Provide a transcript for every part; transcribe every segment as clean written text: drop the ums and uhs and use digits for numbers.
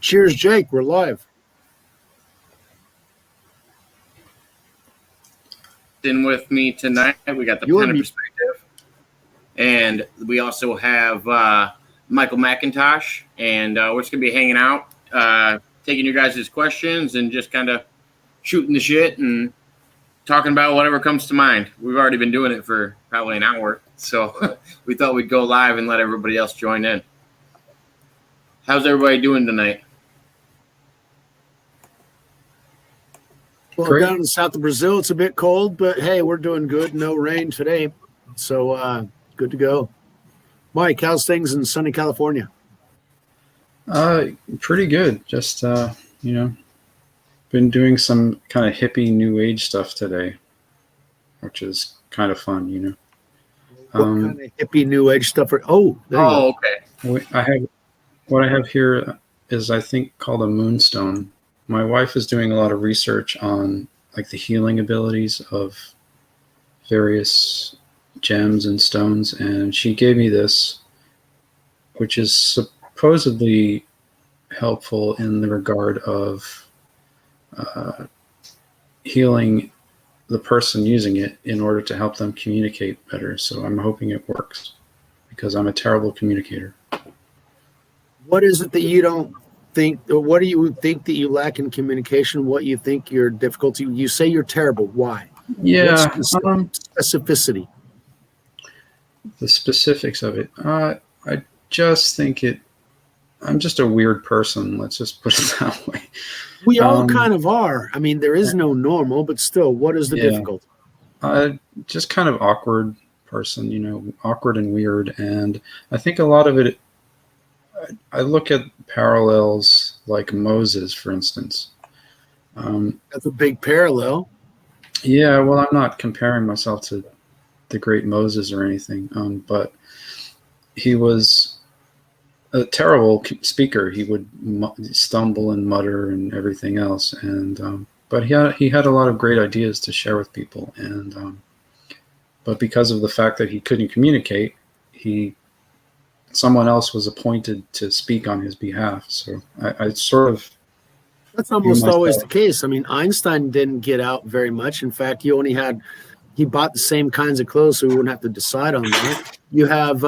Cheers, Jake. We're live. In with me tonight, we got the Pen of Perspective, and we also have Michael McIntosh, and we're just gonna be hanging out, taking your guys' questions, and just kind of shooting the shit and talking about whatever comes to mind. We've already been doing it for probably an hour, so we thought we'd go live and let everybody else join in. How's everybody doing tonight? Well, down in the south of Brazil, it's a bit cold, but hey, we're doing good. No rain today, so good to go. Mike, how's things in sunny California? Pretty good. Just been doing some kind of hippie new age stuff today, which is kind of fun. What kind of hippie new age stuff? Okay. What I have here is, I think, called a moonstone. My wife is doing a lot of research on like the healing abilities of various gems and stones, and she gave me this, which is supposedly helpful in the regard of healing the person using it in order to help them communicate better. So I'm hoping it works, because I'm a terrible communicator. What is it that you don't think, or what do you think that you lack in communication? What you think your difficulty? You say you're terrible. Why? Yeah. Specificity. The specifics of it. I just think I'm just a weird person. Let's just put it that way. We all kind of are. I mean, there is no normal, but still, what is the difficulty? Just kind of awkward person, awkward and weird. And I think a lot of it, I look at parallels like Moses, for instance. That's a big parallel. Yeah, well, I'm not comparing myself to the great Moses or anything, but he was a terrible speaker. He would stumble and mutter and everything else, and but he had a lot of great ideas to share with people, and but because of the fact that he couldn't communicate, someone else was appointed to speak on his behalf. So I sort of... That's almost always the case. I mean, Einstein didn't get out very much. In fact, he bought the same kinds of clothes, so we wouldn't have to decide on that. You have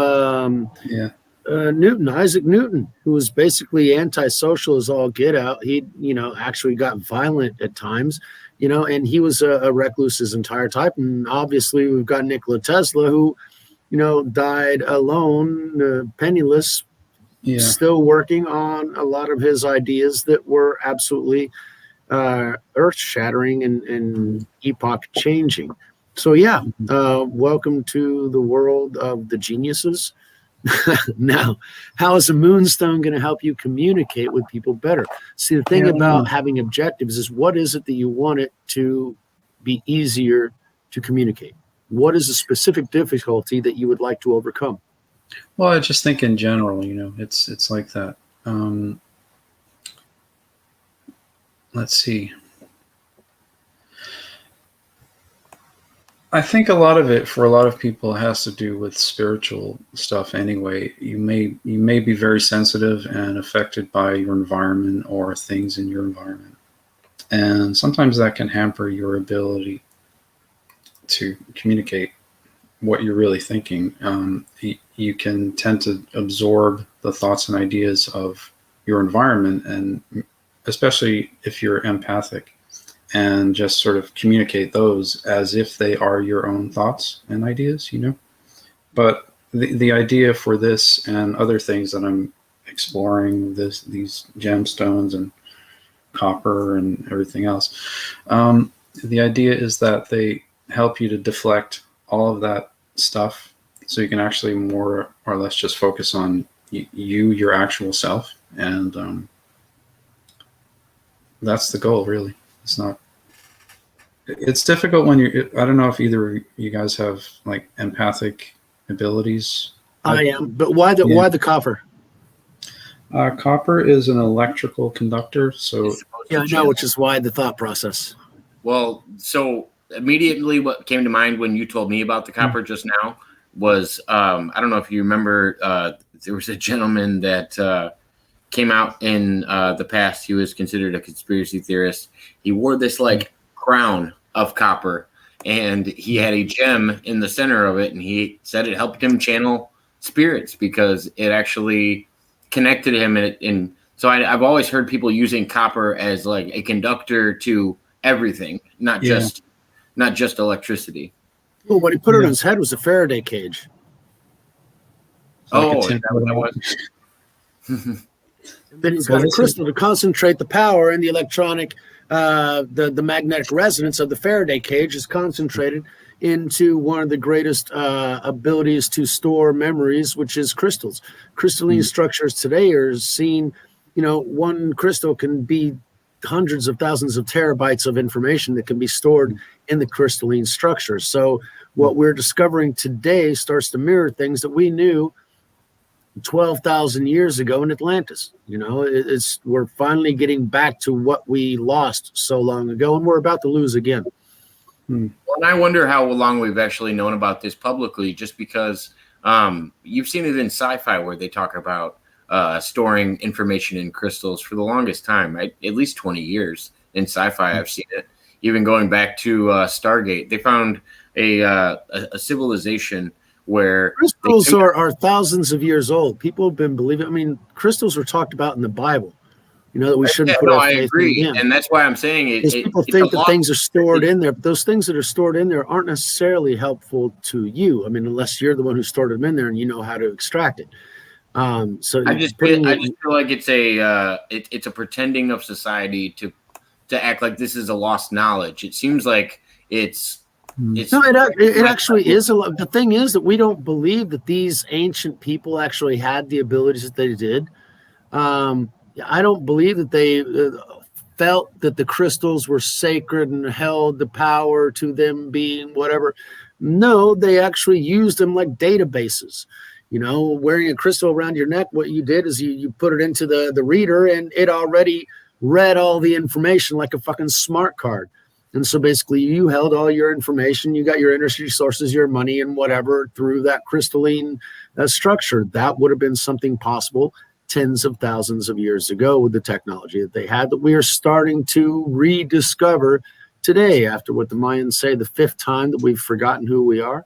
Newton, Isaac Newton, who was basically antisocial as all get out. He, actually got violent at times, and he was a recluse his entire time. And obviously, we've got Nikola Tesla, who died alone, penniless, still working on a lot of his ideas that were absolutely earth-shattering and epoch-changing. So, welcome to the world of the geniuses. Now, how is a moonstone going to help you communicate with people better? See, the thing about having objectives is, what is it that you want it to be easier to communicate? What is a specific difficulty that you would like to overcome? Well, I just think in general, it's like that. Let's see. I think a lot of it, for a lot of people, has to do with spiritual stuff anyway. You may be very sensitive and affected by your environment or things in your environment. And sometimes that can hamper your ability to communicate what you're really thinking. You can tend to absorb the thoughts and ideas of your environment, and especially if you're empathic, and just sort of communicate those as if they are your own thoughts and ideas, But the idea for this and other things that I'm exploring, these gemstones and copper and everything else, the idea is that they help you to deflect all of that stuff, so you can actually more or less just focus on your actual self, and that's the goal, really. It's difficult when I don't know if either of you guys have like empathic abilities. I am, but why the copper? Copper is an electrical conductor, so I know, which is why the thought process. Well, so immediately what came to mind when you told me about the copper just now was, I don't know if you remember, there was a gentleman that came out in the past. He was considered a conspiracy theorist. He wore this like crown of copper, and he had a gem in the center of it, and he said it helped him channel spirits because it actually connected him. And so I've always heard people using copper as like a conductor to everything, not just electricity. Well, what he put on his head was a Faraday cage. Oh, is that what that was? Then he's got a crystal to concentrate the power, and the electronic, the magnetic resonance of the Faraday cage is concentrated into one of the greatest abilities to store memories, which is crystals. Crystalline structures today are seen, one crystal can be hundreds of thousands of terabytes of information that can be stored in the crystalline structure. So what we're discovering today starts to mirror things that we knew 12,000 years ago in Atlantis. We're finally getting back to what we lost so long ago, and we're about to lose again. Well, and I wonder how long we've actually known about this publicly, just because you've seen it in sci-fi where they talk about storing information in crystals for the longest time, right? At least 20 years in sci-fi. I've seen it. Even going back to Stargate, they found a civilization where crystals are thousands of years old. People have been believing. I mean, crystals were talked about in the Bible. That we shouldn't put our faith in them. And that's why I'm saying it. People think that things are stored in there, but those things that are stored in there aren't necessarily helpful to you. I mean, unless you're the one who stored them in there and you know how to extract it. So I just feel like it's a pretending of society to act like this is a lost knowledge. It seems like it's no, it actually is. The thing is that we don't believe that these ancient people actually had the abilities that they did. I don't believe that they felt that the crystals were sacred and held the power to them being whatever. No, they actually used them like databases. Wearing a crystal around your neck, what you did is you put it into the reader, and it already read all the information like a fucking smart card. And so basically you held all your information, you got your energy sources, your money and whatever through that crystalline structure. That would have been something possible tens of thousands of years ago with the technology that they had, that we are starting to rediscover today after what the Mayans say, the fifth time that we've forgotten who we are.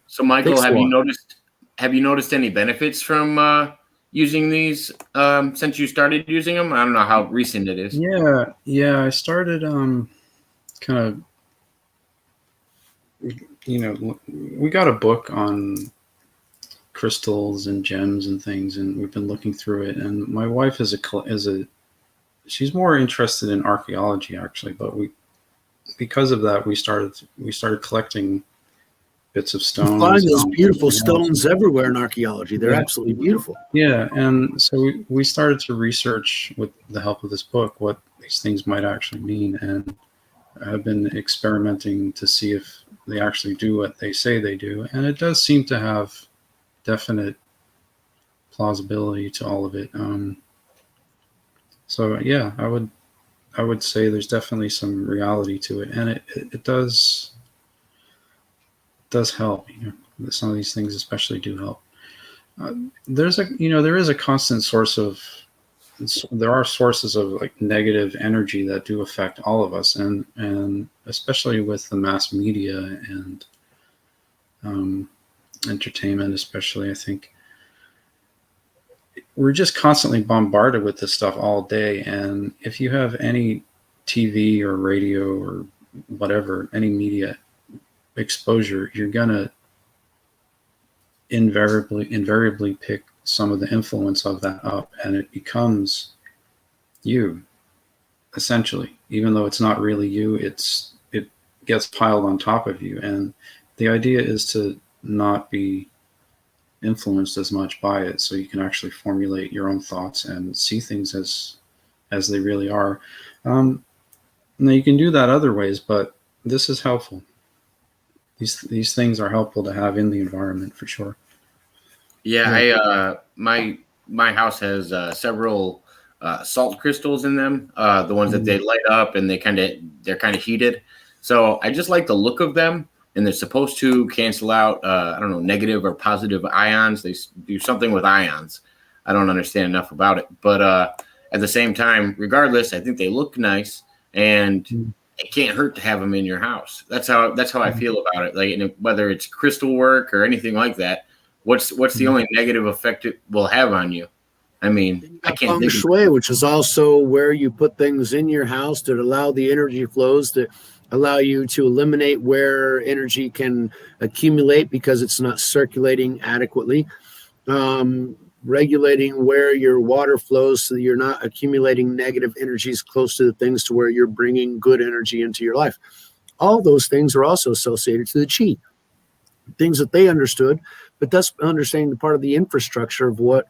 So Michael, have you noticed any benefits from using these since you started using them? I don't know how recent it is. Yeah. I started kind of, we got a book on crystals and gems and things, and we've been looking through it. And my wife she's more interested in archaeology actually, but because of that we started collecting bits of stones. You find those beautiful stones everywhere in archaeology. They're absolutely beautiful. Yeah, and so we started to research with the help of this book what these things might actually mean, and I've been experimenting to see if they actually do what they say they do, and it does seem to have definite plausibility to all of it. So yeah, I would say there's definitely some reality to it, and it does help. Some of these things especially do help. There is a constant there are sources of like negative energy that do affect all of us, and especially with the mass media and entertainment, especially. I think we're just constantly bombarded with this stuff all day, and if you have any TV or radio or whatever, any media exposure, you're gonna invariably pick some of the influence of that up, and it becomes you, essentially. Even though it's not really you, it gets piled on top of you, and the idea is to not be influenced as much by it, so you can actually formulate your own thoughts and see things as they really are. Now you can do that other ways, but this is helpful. These things are helpful to have in the environment for sure. Yeah, my house has several salt crystals in them. The ones that they light up and they're kind of heated. So I just like the look of them, and they're supposed to cancel out negative or positive ions. They do something with ions. I don't understand enough about it. But at the same time, regardless, I think they look nice, and it can't hurt to have them in your house. That's how I feel about it. Like, whether it's crystal work or anything like that, what's the only negative effect it will have on you? I mean, I can't Feng think Shui, which is also where you put things in your house that allow the energy flows to allow you to eliminate where energy can accumulate because it's not circulating adequately. Regulating where your water flows so that you're not accumulating negative energies close to the things to where you're bringing good energy into your life. All those things are also associated to the chi, things that they understood, but that's understanding the part of the infrastructure of what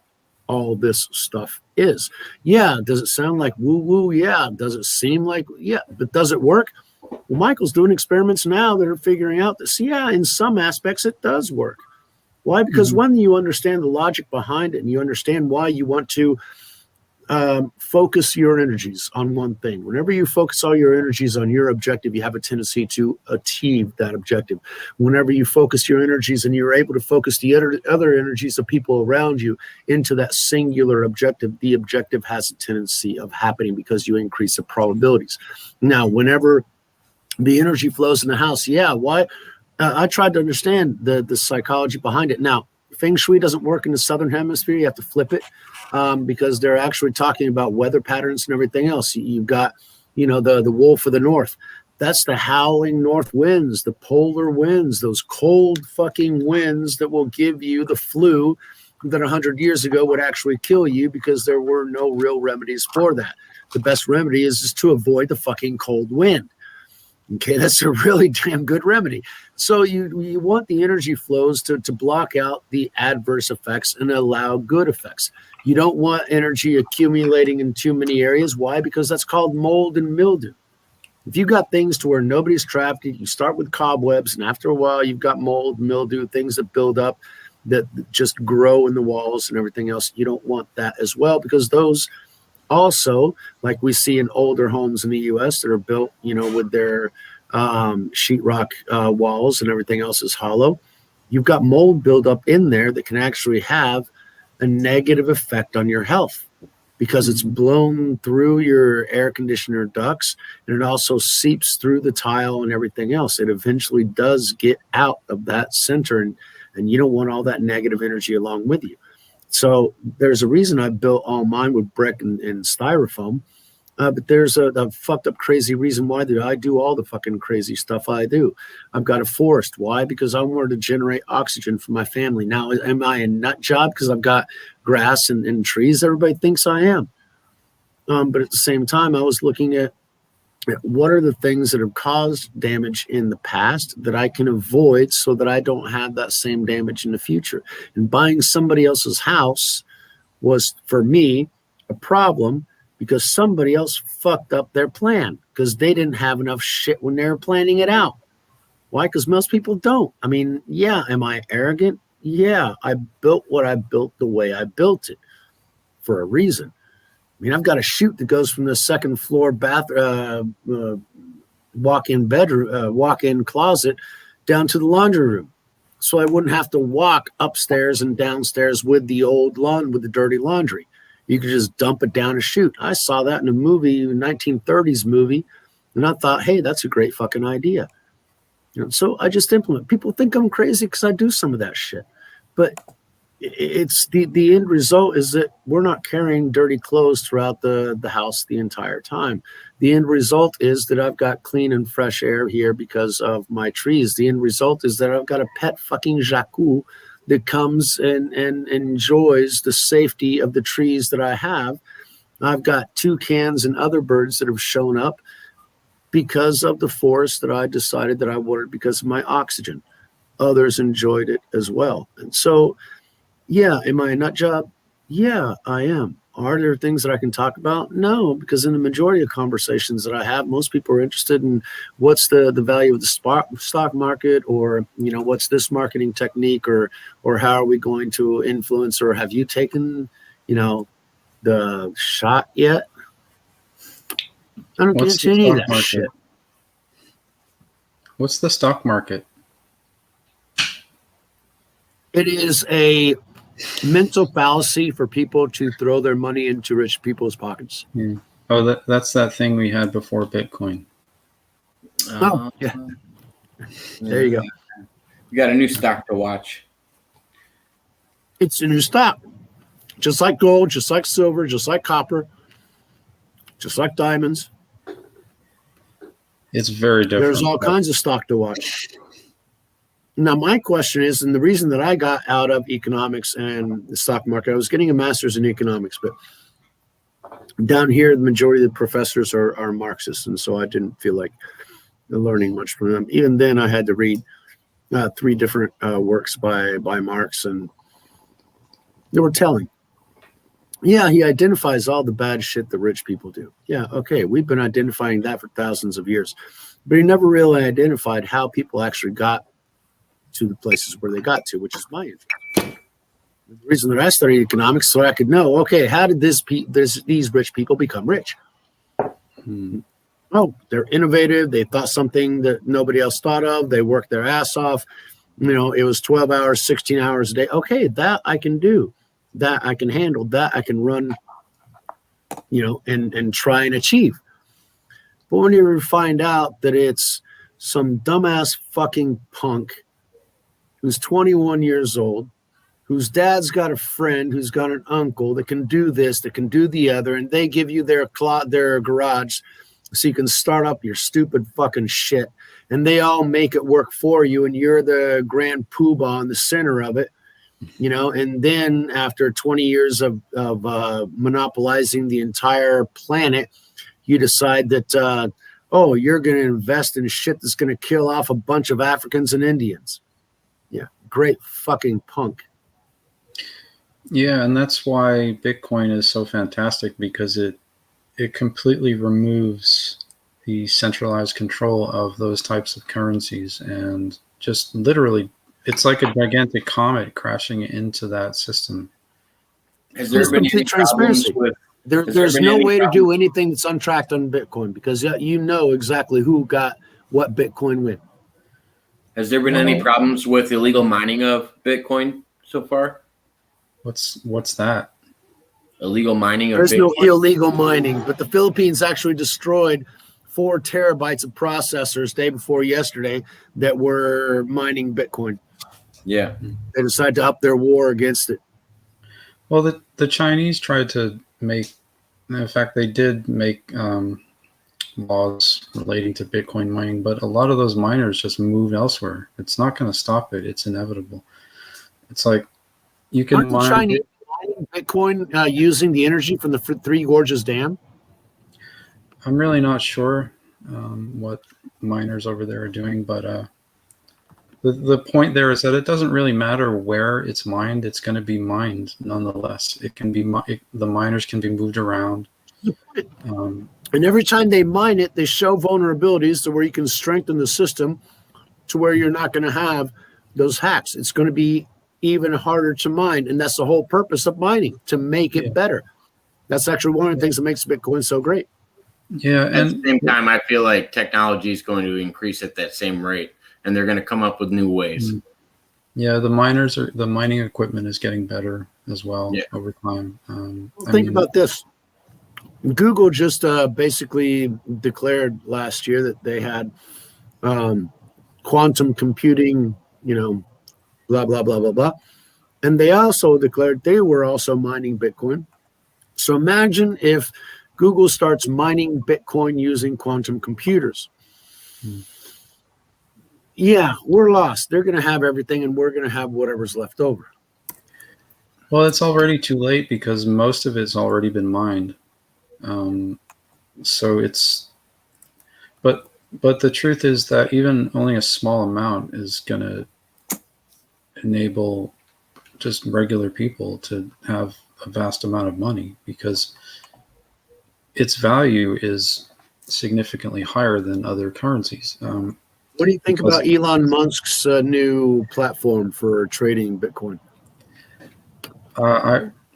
all this stuff is. Yeah. Does it sound like woo woo? Yeah. Does it seem like, yeah, but does it work? Well, Michael's doing experiments now that are figuring out that, yeah, in some aspects it does work. Why? Because when you understand the logic behind it and you understand why you want to focus your energies on one thing. Whenever you focus all your energies on your objective, you have a tendency to achieve that objective. Whenever you focus your energies and you're able to focus the other energies of people around you into that singular objective, the objective has a tendency of happening because you increase the probabilities. Now, whenever the energy flows in the house, yeah, why? I tried to understand the psychology behind it. Now, Feng Shui doesn't work in the Southern Hemisphere. You have to flip it because they're actually talking about weather patterns and everything else. You've got, the wolf of the north. That's the howling north winds, the polar winds, those cold fucking winds that will give you the flu that 100 years ago would actually kill you because there were no real remedies for that. The best remedy is just to avoid the fucking cold wind. Okay, that's a really damn good remedy. So you want the energy flows to block out the adverse effects and allow good effects. You don't want energy accumulating in too many areas. Why? Because that's called mold and mildew. If you got things to where nobody's trapped, you start with cobwebs, and after a while you've got mold, mildew, things that build up that just grow in the walls and everything else. You don't want that as well, because those also, like we see in older homes in the U.S. that are built, with their sheetrock walls and everything else is hollow, you've got mold buildup in there that can actually have a negative effect on your health because it's blown through your air conditioner ducts, and it also seeps through the tile and everything else. It eventually does get out of that center, and you don't want all that negative energy along with you. So there's a reason I built all mine with brick and styrofoam, but there's a fucked up crazy reason why I do all the fucking crazy stuff I do. I've got a forest. Why? Because I wanted to generate oxygen for my family. Now, am I a nut job because I've got grass and trees? Everybody thinks I am. But at the same time, I was looking at what are the things that have caused damage in the past that I can avoid so that I don't have that same damage in the future. And buying somebody else's house was, for me, a problem because somebody else fucked up their plan because they didn't have enough shit when they were planning it out. Why? Because most people don't. I mean, yeah, am I arrogant? Yeah, I built what I built the way I built it for a reason. I mean, I've got a chute that goes from the second floor walk-in closet down to the laundry room. So I wouldn't have to walk upstairs and downstairs with the old with the dirty laundry. You could just dump it down a chute. I saw that in a movie, a 1930s movie, and I thought, hey, that's a great fucking idea. So I just implement. People think I'm crazy because I do some of that shit. But it's the end result is that we're not carrying dirty clothes throughout the house the entire time. The end result is that I've got clean and fresh air here because of my trees. The end result is that I've got a pet fucking jacu that comes and enjoys the safety of the trees that I have. I've got toucans and other birds that have shown up because of the forest that I decided that I wanted because of my oxygen. Others enjoyed it as well. And so, yeah, am I a nut job? Yeah, I am. Are there things that I can talk about? No, because in the majority of conversations that I have, most people are interested in what's the value of the stock market, or what's this marketing technique, or how are we going to influence, or have you taken the shot yet? I don't get into any of that shit. What's the stock market? It is a mental fallacy for people to throw their money into rich people's pockets. Yeah. Oh, that's that thing we had before Bitcoin. Oh, yeah. There you go. We got a new stock to watch. It's a new stock. Just like gold, just like silver, just like copper, just like diamonds. It's very different. There's all kinds of stock to watch. Now, my question is, and the reason that I got out of economics and the stock market, I was getting a master's in economics, but down here, the majority of the professors are Marxists, and so I didn't feel like learning much from them. Even then, I had to read 3 different works by Marx, and they were telling. Yeah, he identifies all the bad shit that rich people do. Yeah, okay, we've been identifying that for thousands of years. But he never really identified how people actually got to the places where they got to, which is my interest. The reason that I studied economics so I could know, okay, how did these rich people become rich? Oh, they're innovative. They thought something that nobody else thought of. They worked their ass off. You know, it was 12 hours, 16 hours a day. Okay, that I can do. That I can handle, that I can run, you know, and try and achieve. But when you find out that it's some dumbass fucking punk who's 21 years old, whose dad's got a friend, who's got an uncle that can do this, that can do the other, and they give you their garage so you can start up your stupid fucking shit, and they all make it work for you, and you're the grand poobah in the center of it. You know, and then after 20 years of monopolizing the entire planet, you decide that, oh, you're going to invest in shit that's going to kill off a bunch of Africans and Indians. Yeah, great fucking punk. Yeah, and that's why Bitcoin is so fantastic, because it completely removes the centralized control of those types of currencies, and just literally, it's like a gigantic comet crashing into that system. Has there been any problems with? There's no way to do anything that's untracked on Bitcoin, because you know exactly who got what Bitcoin with. Has there been any problems with illegal mining of Bitcoin so far? What's that? Illegal mining of There's Bitcoin? no illegal mining, but the Philippines actually destroyed 4 terabytes of processors day before yesterday that were mining Bitcoin. Yeah. They decided to up their war against it. Well, the Chinese tried to make, in fact, they did make laws relating to Bitcoin mining, but a lot of those miners just moved elsewhere. It's not going to stop it. It's inevitable. It's like you can Aren't the Chinese mining Bitcoin using the energy from the Three Gorges Dam? I'm really not sure what miners over there are doing, but the point there is that it doesn't really matter where it's mined. It's going to be mined nonetheless. It can be the miners can be moved around. And every time they mine it, they show vulnerabilities to where you can strengthen the system to where you're not going to have those hacks. It's going to be even harder to mine. And that's the whole purpose of mining, to make it better. That's actually one of the things that makes Bitcoin so great. Yeah. And at the same time, I feel like technology is going to increase at that same rate, and they're going to come up with new ways. Yeah, the mining equipment is getting better as well over time. Think about this. Google just basically declared last year that they had quantum computing, blah, blah, blah, blah, blah. And they also declared they were also mining Bitcoin. So imagine if Google starts mining Bitcoin using quantum computers. Yeah, we're lost. They're going to have everything, and we're going to have whatever's left over. Well, it's already too late because most of it's already been mined. So it's, but the truth is that even only a small amount is going to enable just regular people to have a vast amount of money, because its value is significantly higher than other currencies. What do you think about Elon Musk's new platform for trading Bitcoin?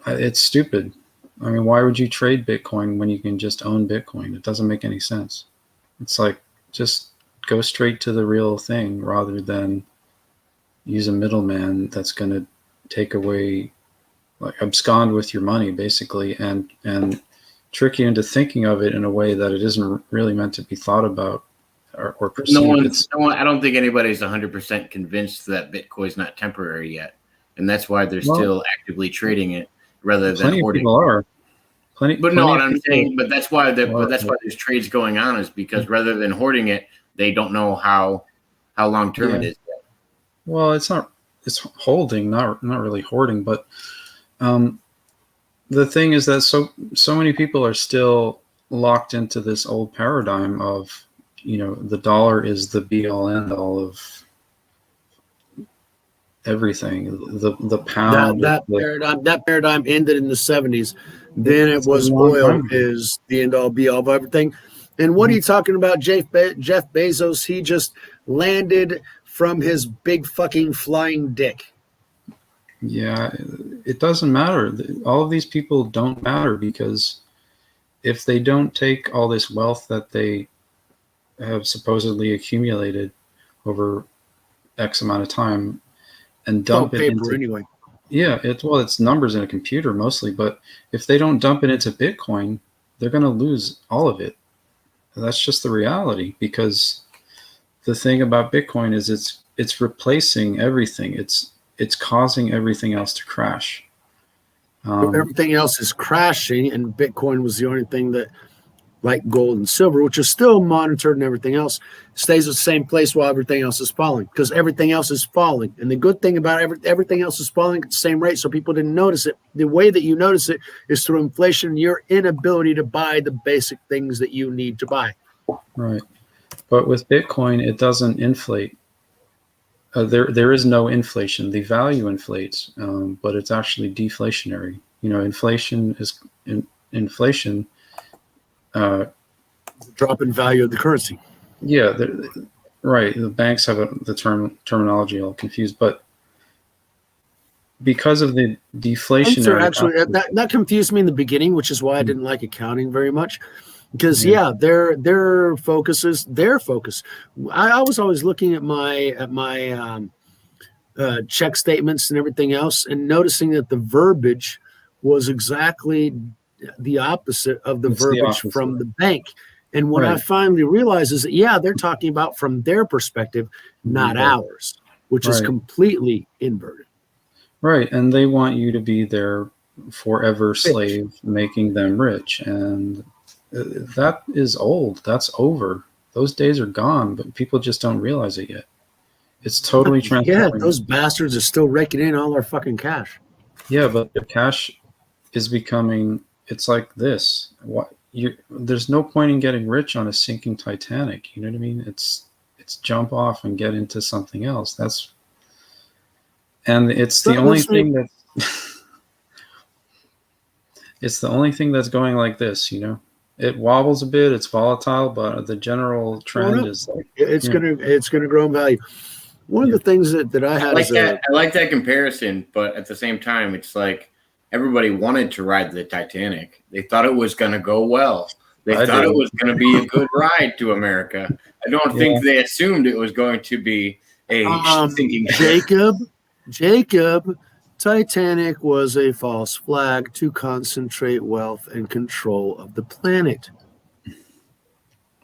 It's stupid. I mean, why would you trade Bitcoin when you can just own Bitcoin? It doesn't make any sense. It's like, just go straight to the real thing rather than use a middleman that's going to take away like abscond with your money basically, and trick you into thinking of it in a way that it isn't really meant to be thought about or perceived. I don't think anybody's 100% convinced that Bitcoin's not temporary yet, and that's why they're still actively trading it rather than plenty hoarding. Of people are. But that's why there's trades going on, is because rather than hoarding it, they don't know how long term it is yet. Well, it's holding, not really hoarding, but the thing is that so many people are still locked into this old paradigm of, the dollar is the be all end all of everything. The pound. That paradigm ended in the 70s. Then it was oil is the end all be all of everything. And what are you talking about, Jeff Bezos? He just landed from his big fucking flying dick. Yeah, it doesn't matter. All of these people don't matter, because if they don't take all this wealth that they have supposedly accumulated over X amount of time and dump it into anyway. Yeah, it's numbers in a computer mostly, but if they don't dump it into Bitcoin, they're going to lose all of it. That's just the reality, because the thing about Bitcoin is it's replacing everything. It's causing everything else to crash. Everything else is crashing, and Bitcoin was the only thing that, like gold and silver, which is still monitored and everything else, stays at the same place while everything else is falling, because everything else is falling. And the good thing about everything else is falling at the same rate, so people didn't notice it. The way that you notice it is through inflation and your inability to buy the basic things that you need to buy. Right. But with Bitcoin, it doesn't inflate. There is no inflation. The value inflates, but it's actually deflationary. Inflation is inflation. Drop in value of the currency. Yeah, right. The banks have the terminology all confused, but because of the deflationary. Actually, that confused me in the beginning, which is why I didn't like accounting very much. Because their focus. I was always looking at my check statements and everything else, and noticing that the verbiage was exactly the opposite of the verbiage from the bank. And what I finally realized is that they're talking about from their perspective, not ours, which is completely inverted. Right, and they want you to be their forever slave, making them rich, and that is old. That's over. Those days are gone, but people just don't realize it yet. It's totally transforming. Yeah, those bastards are still raking in all our fucking cash. Yeah, but the cash is becoming, it's like this. There's no point in getting rich on a sinking Titanic. You know what I mean? It's jump off and get into something else. It's the only thing that it's the only thing that's going like this, It wobbles a bit, it's volatile, but the general trend is like it's gonna grow in value. One of the things that I had I like that comparison, but at the same time, it's like everybody wanted to ride the Titanic. They thought it was gonna go well. They thought it was gonna be a good ride to America. I don't think they assumed it was going to be a sinking ship. Jacob, Titanic was a false flag to concentrate wealth and control of the planet.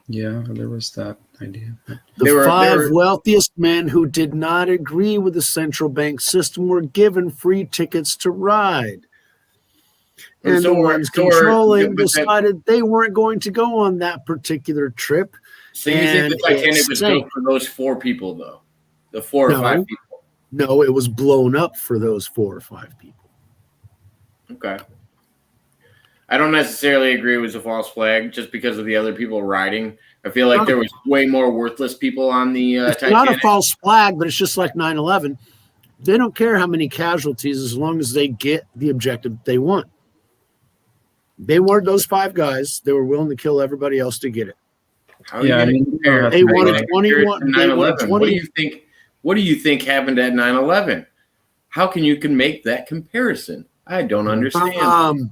Yeah, there was that idea. The five wealthiest men who did not agree with the central bank system were given free tickets to ride. And the ones controlling decided they weren't going to go on that particular trip. So you think the Titanic was built for those four people, though? The four or five people? No, it was blown up for those 4 or 5 people. Okay. I don't necessarily agree with the false flag just because of the other people riding. I feel like there was way more worthless people on the It's Titanic. not a false flag, but it's just like 9/11. They don't care how many casualties as long as they get the objective they want. They weren't those 5 guys. They were willing to kill everybody else to get it. They wanted 21. They wanted 20. What do you think happened at 9/11? How can you make that comparison? I don't understand.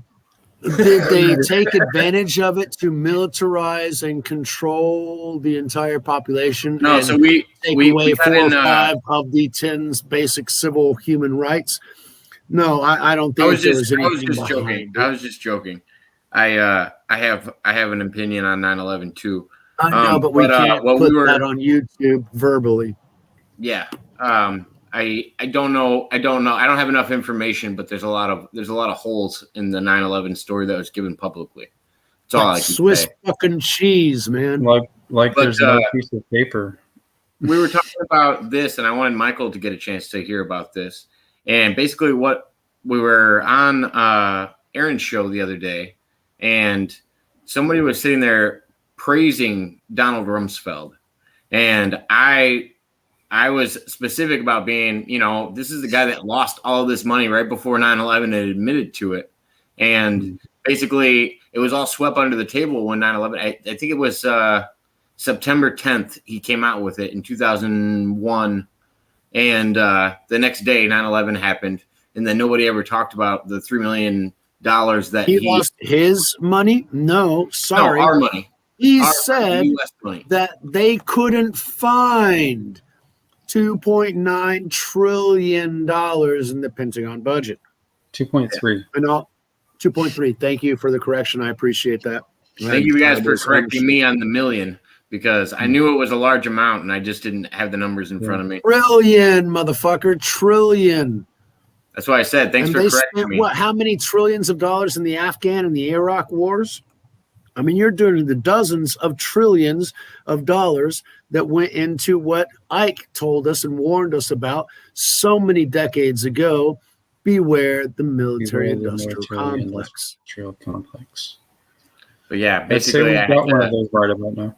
Did they take advantage of it to militarize and control the entire population? No, so we take away 4 or 5 of the 10's basic civil human rights. No, I don't think I was there was just anything joking. behind I it. was just joking. I have an opinion on 9/11 too. I know, but we can't well, put that on YouTube verbally. Yeah. I don't know. I don't have enough information, but there's a lot of holes in the 9/11 story that was given publicly. That's all I can Swiss say. fucking cheese, man. Like But, there's no piece of paper. We were talking about this, and I wanted Michael to get a chance to hear about this. And basically, what we were on Aaron's show the other day, and somebody was sitting there praising Donald Rumsfeld, and I was specific about being, this is the guy that lost all this money right before 9/11 and admitted to it, and basically it was all swept under the table when 9/11. I think it was September 10th he came out with it in 2001, and the next day 9/11 happened, and then nobody ever talked about the $3 million that he lost his money. No, sorry, no, our money. He Our said US money. that they couldn't find $2.9 trillion in the Pentagon budget. 2.3. And all 2.3. Thank you for the correction. I appreciate that. Thank you guys for correcting me on the million, because I knew it was a large amount and I just didn't have the numbers in front of me. Trillion, motherfucker, trillion. That's why I said thanks And for they correcting spent me. what? How many trillions of dollars in the Afghan and the Iraq wars? I mean, you're doing the dozens of trillions of dollars that went into what Ike told us and warned us about so many decades ago. Beware the military-industrial complex. Industrial complex. But yeah, I'd say basically, we've got one of those right about now.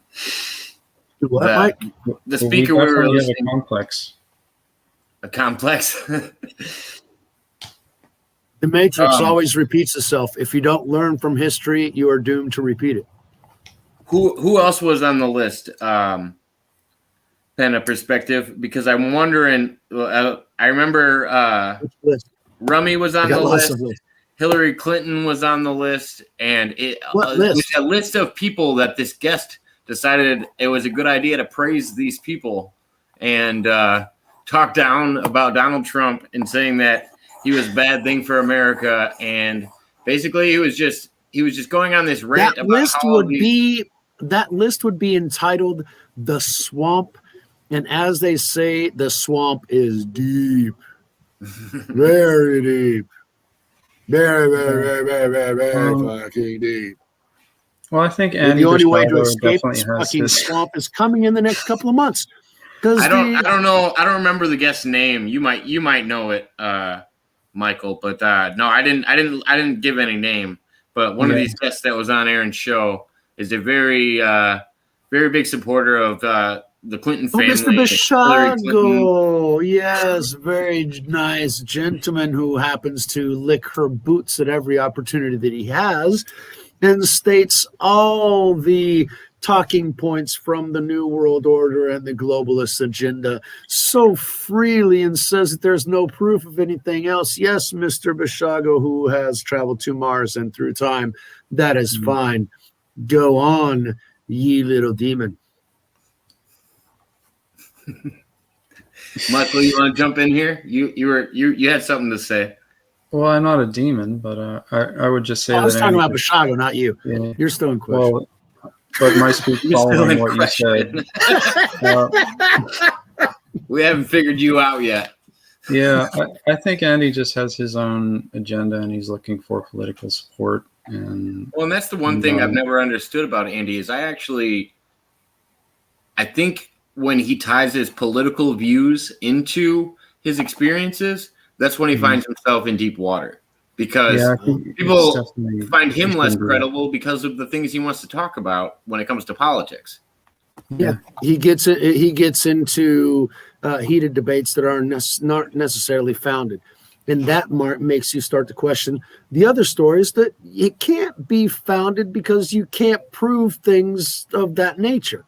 What, The- Mike? the speaker we were definitely have listening, a complex. a complex. The Matrix always repeats itself. If you don't learn from history, you are doomed to repeat it. Who else was on the list? Pen of perspective, because I'm wondering. I remember Which list? Rummy was I on got the lots list. of lists. Hillary Clinton was on the list, and it What was list? a list of people that this guest decided it was a good idea to praise these people and talk down about Donald Trump and saying that he was a bad thing for America. And basically, he was just going on this rant That about list how would be entitled "The Swamp," and as they say, the swamp is deep, very deep, very fucking deep. Well, I think And Andy the only way to Bishado escape definitely this has fucking his. swamp is coming in the next couple of months. Because I don't know. I don't remember the guest's name. You might know it, Michael. But no, I didn't give any name. But one of these guests that was on Aaron's show is a very very big supporter of the Clinton family. Mr. Hillary Clinton. Bishago, yes, very nice gentleman who happens to lick her boots at every opportunity that he has, and states all the talking points from the New World Order and the globalist agenda so freely and says that there's no proof of anything else. Yes, Mr. Bishago, who has traveled to Mars and through time, that is fine. Go on, ye little demon. Michael, you want to jump in here? You had something to say. Well, I'm not a demon, but I would just say I was that. talking about Bishago, not you. Yeah. You're still in question. Well, but my speech You're still following in what question. you said. We haven't figured you out yet. Yeah, I think Andy just has his own agenda and he's looking for political support. And Well, and that's the one thing I've never understood about Andy is I think when he ties his political views into his experiences, that's when he finds himself in deep water. Because people find him less credible because of the things he wants to talk about when it comes to politics. Yeah, he gets into heated debates that are not necessarily founded, and that makes you start to question the other stories that it can't be founded because you can't prove things of that nature.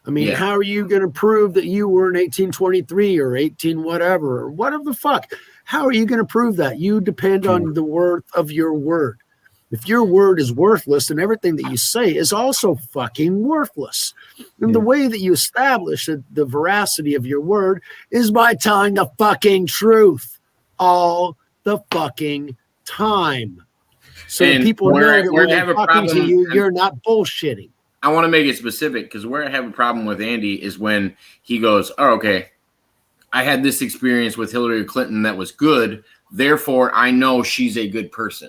I mean, how are you going to prove that you were in 1823 or 18 whatever or whatever the fuck? How are you going to prove that? You depend on the worth of your word. If your word is worthless, then everything that you say is also fucking worthless. And the way that you establish the veracity of your word is by telling the fucking truth all the the fucking time. So And that people where- know that where when I have they're a talking to problem- you, you're not bullshitting. I want to make it specific because where I have a problem with Andy is when he goes, "Oh, okay, I had this experience with Hillary Clinton that was good, therefore I know she's a good person."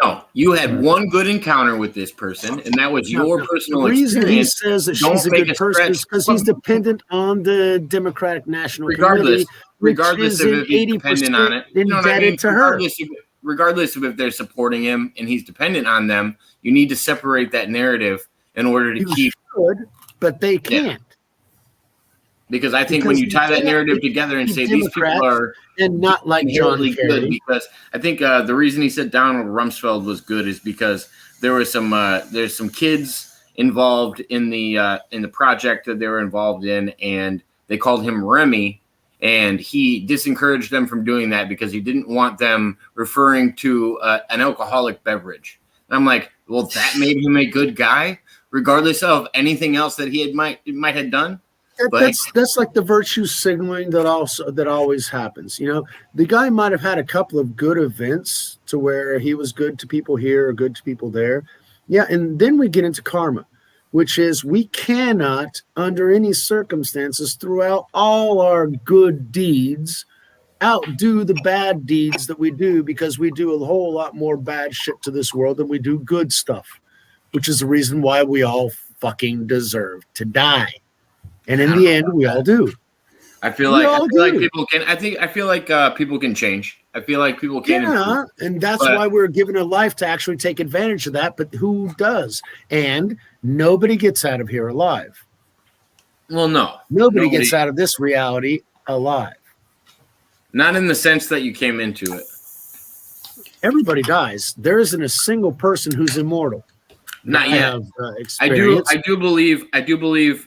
No, you had one good encounter with this person, and that was your personal The reason he experience. says that Don't she's a make good a person stretch. is because he's dependent on the Democratic National Regardless, Committee, regardless which of is if he's 80% dependent on it, you know what I indebted mean? to her. Regardless of if they're supporting him and he's dependent on them, you need to separate that narrative in order to You keep. should, but they can't. Because I think when Because you tie that you narrative can't together and be say these people Democrats are and not like John inherently good, Kerry. because I think the reason he said Donald Rumsfeld was good is because there was there's some kids involved in the project that they were involved in, and they called him Remy, and he disencouraged them from doing that because he didn't want them referring to an alcoholic beverage. And I'm like, well, that made him a good guy, regardless of anything else that he might have done. But That's like the virtue signaling that always happens. You know, the guy might have had a couple of good events to where he was good to people here or good to people there. Yeah, and then we get into karma, which is we cannot, under any circumstances, throughout all our good deeds, outdo the bad deeds that we do, because we do a whole lot more bad shit to this world than we do good stuff, which is the reason why we all fucking deserve to die. And in the end, we all do. I feel like people can. I feel like people can change. I feel like people can. Yeah, and that's why we're given a life to actually take advantage of that. But who does? And nobody gets out of here alive. Well, no, nobody gets out of this reality alive. Not in the sense that you came into it. Everybody dies. There isn't a single person who's immortal. Not yet. I do believe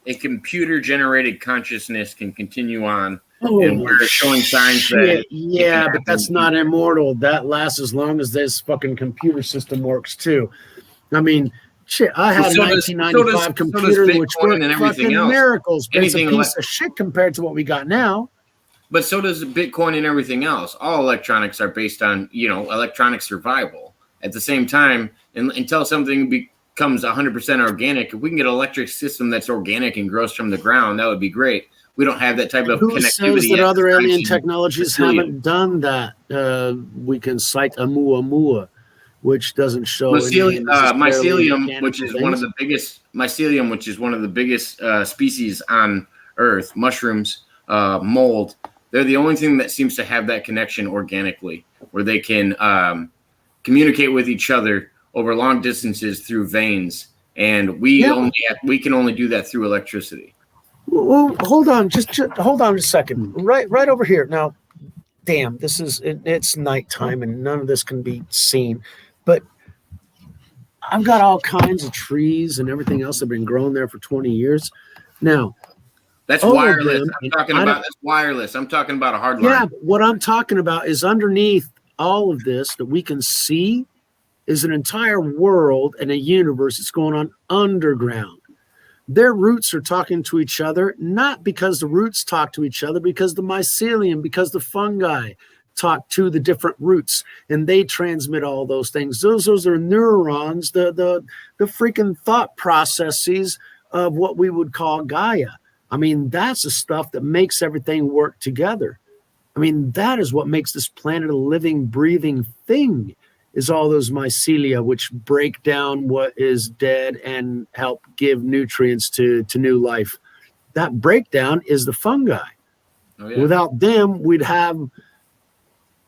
a computer generated consciousness can continue on, and we're showing signs that but that's not immortal. That lasts as long as this fucking computer system works too. I mean, shit, I had a 1995 computer which worked fucking miracles, but it's a piece of shit compared to what we got now. But so does Bitcoin and everything else. All electronics are based on, electronic survival. At the same time, until something becomes 100% organic, if we can get an electric system that's organic and grows from the ground, that would be great. We don't have that type of connectivity. Who says that other alien technologies haven't done that? We can cite Oumuamua, which doesn't show mycelium, which is one of the biggest species on Earth. Mushrooms, mold. They're the only thing that seems to have that connection organically, where they can communicate with each other over long distances through veins, and we can only do that through electricity. Well, hold on, just hold on a second. Right over here. Now, damn, it's nighttime and none of this can be seen, but I've got all kinds of trees and everything else that have been growing there for 20 years. Now, that's wireless. I'm talking about a hard line. Yeah, what I'm talking about is underneath all of this that we can see is an entire world and a universe that's going on underground. Their roots are talking to each other, not because the roots talk to each other, because the mycelium, because the fungi talk to the different roots, and they transmit all those things. Those are neurons, the freaking thought processes of what we would call Gaia. I mean, that's the stuff that makes everything work together. I mean, that is what makes this planet a living, breathing thing, is all those mycelia, which break down what is dead and help give nutrients to new life. That breakdown is the fungi. Oh, yeah. Without them, we'd have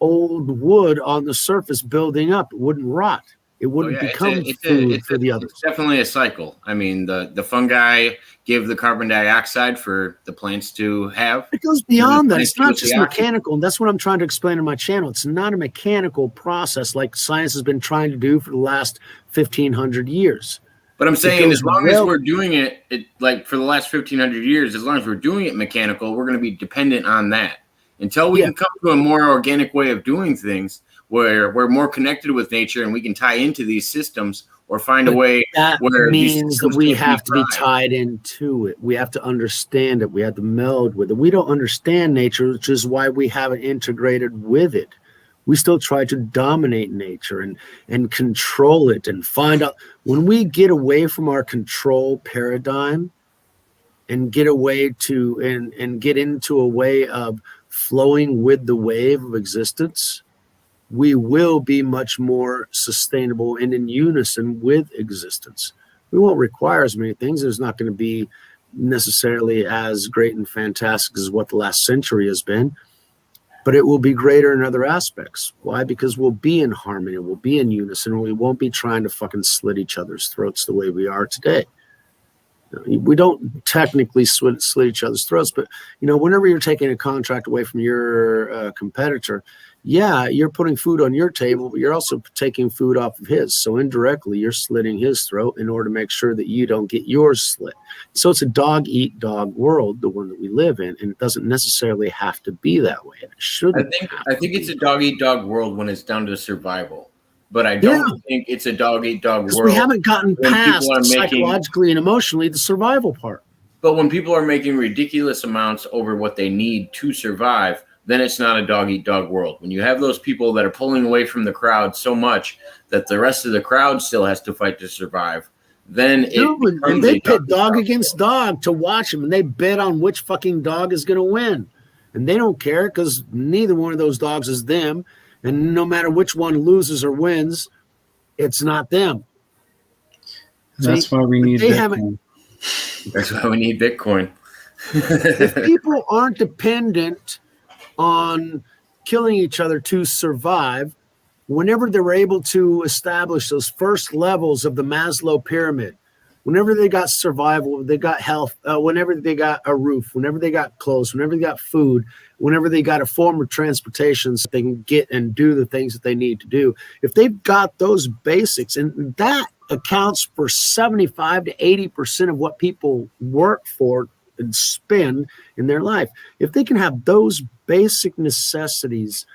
old wood on the surface building up. It wouldn't rot. It wouldn't become food for the others. It's definitely a cycle. I mean, the fungi give the carbon dioxide for the plants to have. It goes beyond that. It's not just mechanical. And that's what I'm trying to explain in my channel. It's not a mechanical process like science has been trying to do for the last 1,500 years. But I'm saying as long as we're doing it like for the last 1,500 years, as long as we're doing it mechanical, we're going to be dependent on that. Until we can come to a more organic way of doing things, where we're more connected with nature and we can tie into these systems, or find a way That where these means that systems we can't have to be thrived. tied into it. We have to understand it. We have to meld with it. We don't understand nature, which is why we haven't integrated with it. We still try to dominate nature and control it and find out. When we get away from our control paradigm and get away to and get into a way of flowing with the wave of existence, we will be much more sustainable and in unison with existence. We won't require as many things. There's not going to be necessarily as great and fantastic as what the last century has been, but it will be greater in other aspects. Why? Because we'll be in harmony, we'll be in unison, and we won't be trying to fucking slit each other's throats the way we are today. We don't technically slit each other's throats, but whenever you're taking a contract away from your competitor, yeah, you're putting food on your table, but you're also taking food off of his. So indirectly, you're slitting his throat in order to make sure that you don't get yours slit. So it's a dog-eat-dog world, the one that we live in, and it doesn't necessarily have to be that way. And it shouldn't. I think it's a dog-eat-dog world when it's down to survival. But I don't think it's a dog-eat-dog world. We haven't gotten past psychologically and emotionally the survival part. But when people are making ridiculous amounts over what they need to survive, then it's not a dog-eat-dog world. When you have those people that are pulling away from the crowd so much that the rest of the crowd still has to fight to survive, then they pit dog against dog to watch them, and they bet on which fucking dog is going to win. And they don't care because neither one of those dogs is them. And no matter which one loses or wins, it's not them. That's why we need Bitcoin. That's why we need Bitcoin. If people aren't dependent on killing each other to survive, whenever they're able to establish those first levels of the Maslow pyramid, whenever they got survival, they got health, whenever they got a roof, whenever they got clothes, whenever they got food, whenever they got a form of transportation so they can get and do the things that they need to do. If they've got those basics, and that accounts for 75 to 80% of what people work for and spend in their life. If they can have those basic necessities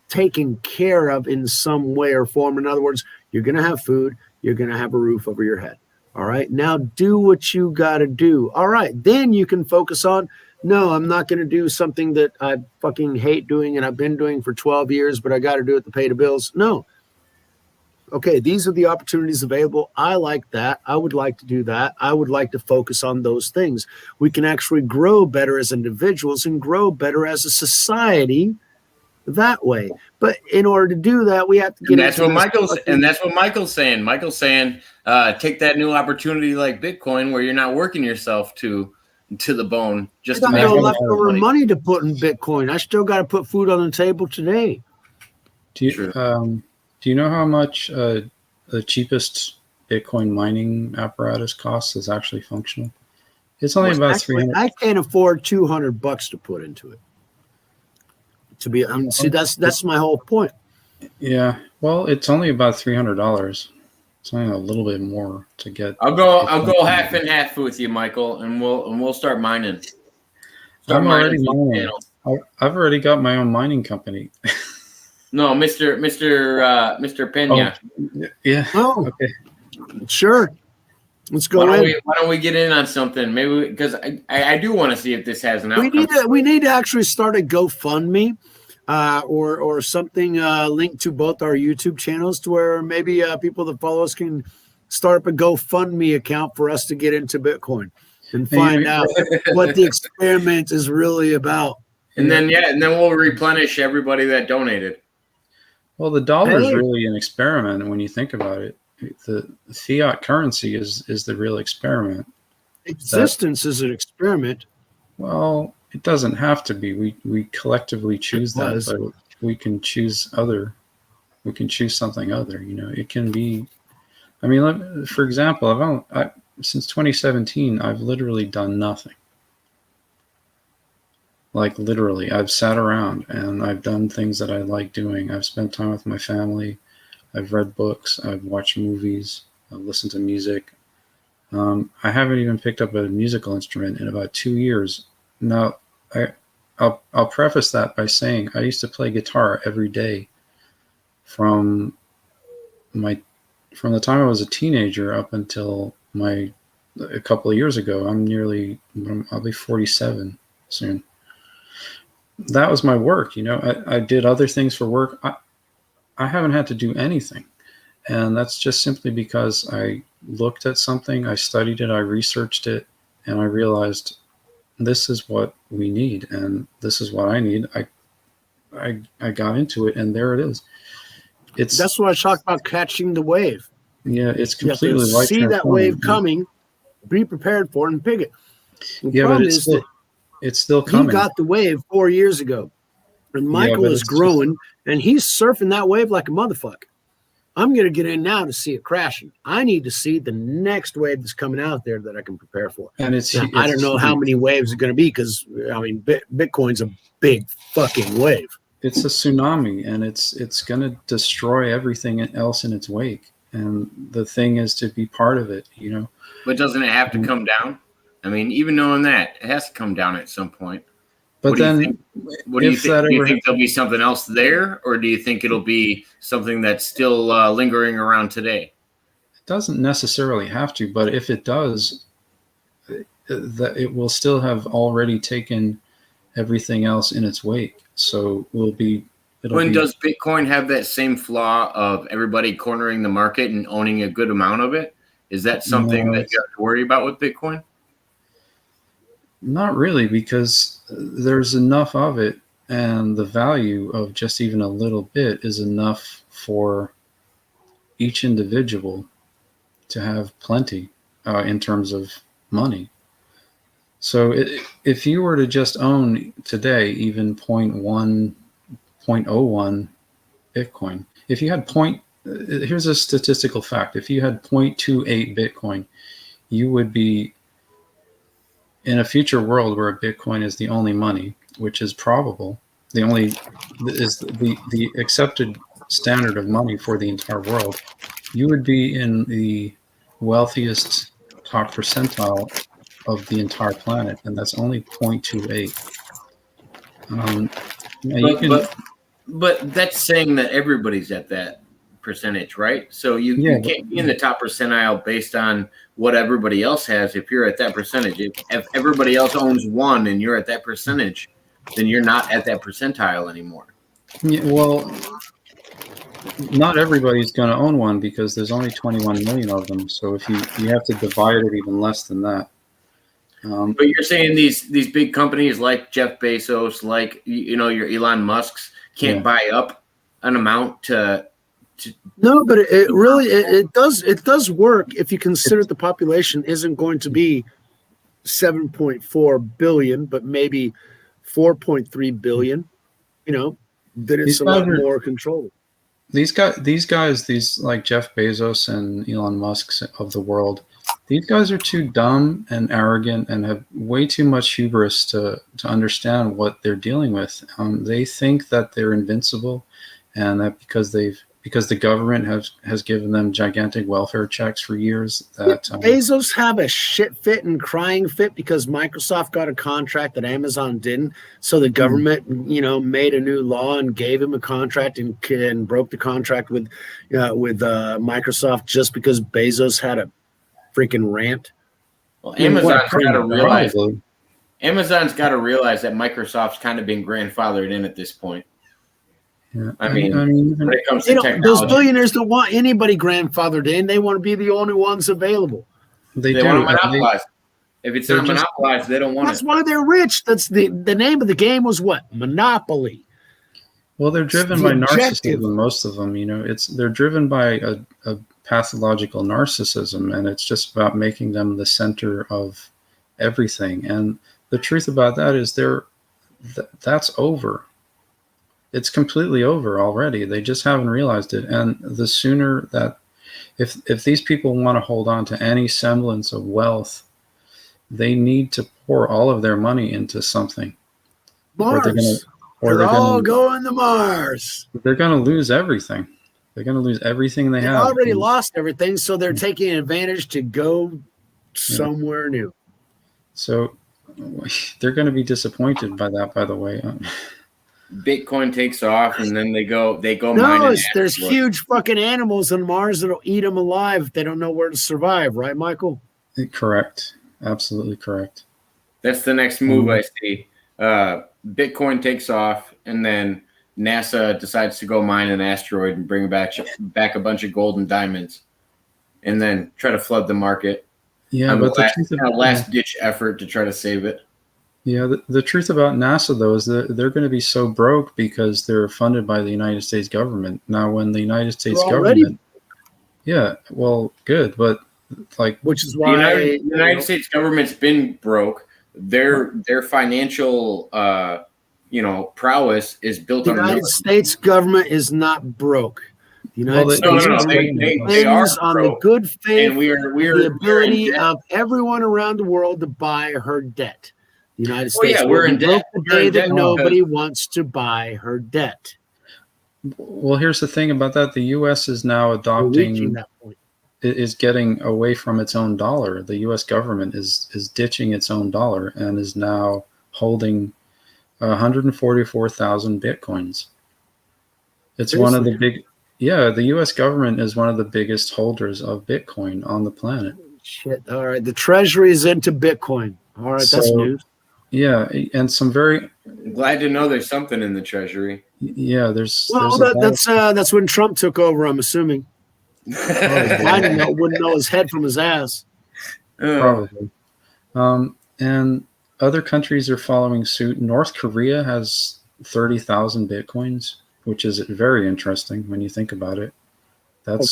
taken care of in some way or form, in other words, you're going to have food, you're going to have a roof over your head. All right. Now do what you got to do. All right. Then you can focus on, no, I'm not going to do something that I fucking hate doing and I've been doing for 12 years, but I got to do it to pay the bills. No. Okay. These are the opportunities available. I like that. I would like to do that. I would like to focus on those things. We can actually grow better as individuals and grow better as a society that way. But in order to do that, we have to get. And that's what Michael's saying. Michael's saying, take that new opportunity like Bitcoin, where you're not working yourself to the bone just to make no leftover money to put in Bitcoin. I still got to put food on the table today. Do you know how much the cheapest Bitcoin mining apparatus costs is actually functional? It's only about $300. I can't afford $200 to put into it. To be, see, that's my whole point. Yeah, well, it's only about $300. It's only a little bit more to get. I'll go half and half with you, Michael, and we'll start mining. I'm already mining. I've already got my own mining company. No, Mr. Pena. Oh, yeah. Oh, okay. Sure. Let's go why don't we get in on something? Maybe because I do want to see if this has an outcome. We need to actually start a GoFundMe or something linked to both our YouTube channels to where maybe people that follow us can start up a GoFundMe account for us to get into Bitcoin and find out what the experiment is really about. And then we'll replenish everybody that donated. Well, the dollar is really an experiment when you think about it. The fiat currency is the real experiment. Existence is an experiment. Well, it doesn't have to be. We collectively choose that, but we can choose other. We can choose something other. It can be. I mean, for example, since 2017, I've literally done nothing. Like literally, I've sat around and I've done things that I like doing. I've spent time with my family. I've read books, I've watched movies, I've listened to music. I haven't even picked up a musical instrument in about 2 years. Now, I'll preface that by saying I used to play guitar every day from my from the time I was a teenager up until a couple of years ago. I'll be 47 soon. That was my work. I did other things for work. I haven't had to do anything. And that's just simply because I looked at something, I studied it, I researched it, and I realized this is what we need, and this is what I need. I got into it, and there it is. That's what I talked about, catching the wave. Yeah, it's You have to completely see that wave coming, be prepared for it, and pick it. The but problem is it's still he coming. got the wave 4 years ago, and Michael is growing, and he's surfing that wave like a motherfucker. I'm going to get in now to see it crashing. I need to see the next wave that's coming out there that I can prepare for. And I don't know how many waves are going to be, because Bitcoin's a big fucking wave. It's a tsunami, and it's going to destroy everything else in its wake. And the thing is to be part of it, But doesn't it have to come down? I mean, even knowing that, it has to come down at some point. But what then, do you think? Do you think there'll be something else there, or do you think it'll be something that's still lingering around today? It doesn't necessarily have to, but if it does, it will still have already taken everything else in its wake. So does Bitcoin have that same flaw of everybody cornering the market and owning a good amount of it? Is that something that you have to worry about with Bitcoin? Not really, because there's enough of it, and the value of just even a little bit is enough for each individual to have plenty in terms of money. So if you were to just own today even 0.01 Bitcoin, if you had here's a statistical fact, if you had 0.28 Bitcoin, you would be in a future world where Bitcoin is the only money, which is probable, the accepted standard of money for the entire world, you would be in the wealthiest top percentile of the entire planet, and that's only 0.28. But that's saying that everybody's at that percentage, right? So you can't be in the top percentile based on what everybody else has. If you're at that percentage, if everybody else owns one and you're at that percentage, then you're not at that percentile anymore. Yeah, well, not everybody's going to own one, because there's only 21 million of them. So if you have to divide it even less than that. But you're saying these big companies like Jeff Bezos, like your Elon Musks, can't buy up an amount to. No, but it does work if you consider the population isn't going to be 7.4 billion, but maybe 4.3 billion. That it's a lot more controlled. These guys like Jeff Bezos and Elon Musk of the world, these guys are too dumb and arrogant and have way too much hubris to understand what they're dealing with. They think that they're invincible, and that because the government has given them gigantic welfare checks for years. That Bezos have a shit fit and crying fit because Microsoft got a contract that Amazon didn't. So the government, made a new law and gave him a contract and broke the contract with Microsoft just because Bezos had a freaking rant. Well, Amazon's got to realize that Microsoft's kind of been grandfathered in at this point. Yeah. I mean, when it comes to technology, those billionaires don't want anybody grandfathered in. They want to be the only ones available. They want to monopolize. If it's not monopolized, they don't want it. That's why they're rich. That's the name of the game was what? Monopoly. Well, they're driven by narcissism, most of them. They're driven by a pathological narcissism, and it's just about making them the center of everything. And the truth about that is that's over. It's completely over already. They just haven't realized it. And the sooner that, if these people want to hold on to any semblance of wealth, they need to pour all of their money into something. Mars. They're all going to Mars. They're going to lose everything. They're going to lose everything they have. They've already lost everything, so they're taking advantage to go somewhere new. So they're going to be disappointed by that, by the way. Bitcoin takes off, and then they go No, mine. there's huge fucking animals on Mars that'll eat them alive if they don't know where to survive, right, Michael? Correct. Absolutely correct. That's the next move I see. Bitcoin takes off, and then NASA decides to go mine an asteroid and bring back a bunch of gold and diamonds, and then try to flood the market. Yeah, but the last ditch effort to try to save it. Yeah, the truth about NASA though is that they're going to be so broke because they're funded by the United States government. Now, when the United States government, yeah, well, good, but like, which is why the United States government's been broke. Their financial prowess is built on the United States government is not broke. The United States they are on the good faith and we are the ability of everyone around the world to buy her debt. The United States we're in debt. The day that nobody wants to buy her debt. Well, here's the thing about that: the U.S. is now adopting, is getting away from its own dollar. The U.S. government is ditching its own dollar and is now holding 144,000 bitcoins. It's one of the big. Yeah, the U.S. government is one of the biggest holders of Bitcoin on the planet. Shit. All right. The Treasury is into Bitcoin. All right. That's news. Yeah. And some very. I'm glad to know there's something in the Treasury. Yeah. That's when Trump took over, I'm assuming. Biden wouldn't know his head from his ass. Probably. And other countries are following suit. North Korea has 30,000 Bitcoins, which is very interesting when you think about it.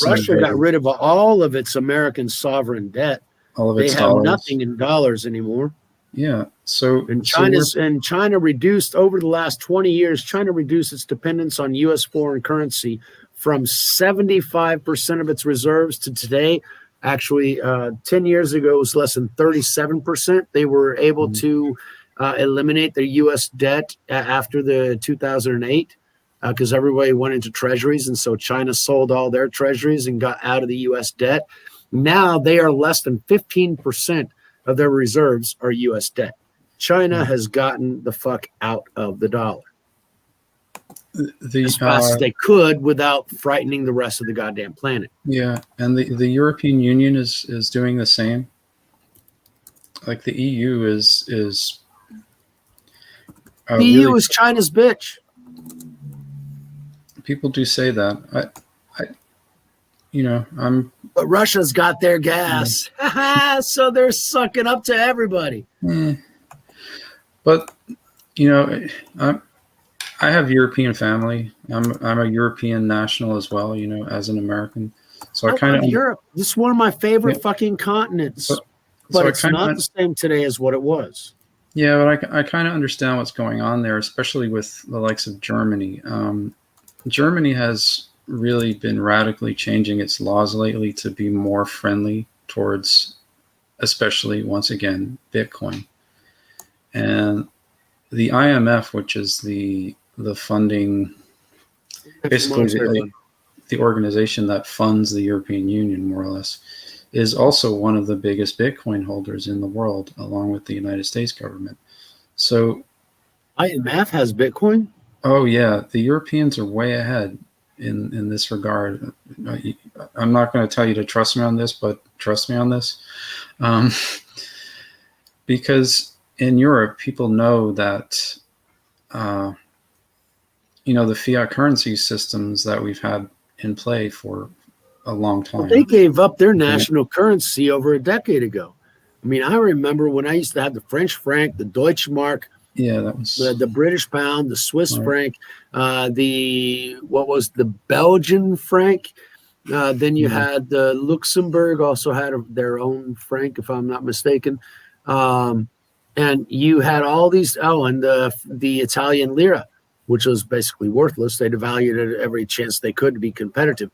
Russia got rid of all of its American sovereign debt. All of its dollars. They have nothing in dollars anymore. Yeah. So China reduced over the last 20 years. China reduced its dependence on U.S. foreign currency from 75% of its reserves to today. Actually, 10 years ago, it was less than 37%. They were able to eliminate their U.S. debt after the 2008. Because everybody went into treasuries, and so China sold all their treasuries and got out of the U.S. debt. Now they are less than 15% of their reserves are U.S. debt. China has gotten the fuck out of the dollar as fast as they could without frightening the rest of the goddamn planet. Yeah, and the European Union is doing the same. Like the EU is the EU is China's bitch. People do say that. But Russia's got their gas, so they're sucking up to everybody. But I have European family. I'm a European national as well. As an American, so I kind of Europe. This is one of my favorite fucking continents, but it's not the same today as what it was. Yeah, but I kind of understand what's going on there, especially with the likes of Germany. Germany has really been radically changing its laws lately to be more friendly towards, especially once again, Bitcoin. And the IMF, which is the funding, basically the organization that funds the European Union, more or less, is also one of the biggest Bitcoin holders in the world, along with the United States government. So IMF has Bitcoin? Oh yeah, the Europeans are way ahead in this regard. I'm not going to tell you to trust me on this, but trust me on this, because in Europe, people know that the fiat currency systems that we've had in play for a long time. Well, they gave up their national currency over a decade ago. I mean, I remember when I used to have the French franc, the Deutsche Mark. Yeah, that was the British pound, the Swiss franc, the Belgian franc. Then you had the Luxembourg also had their own franc, if I'm not mistaken. And you had all these. Oh, and the Italian lira, which was basically worthless. They devalued it every chance they could to be competitive.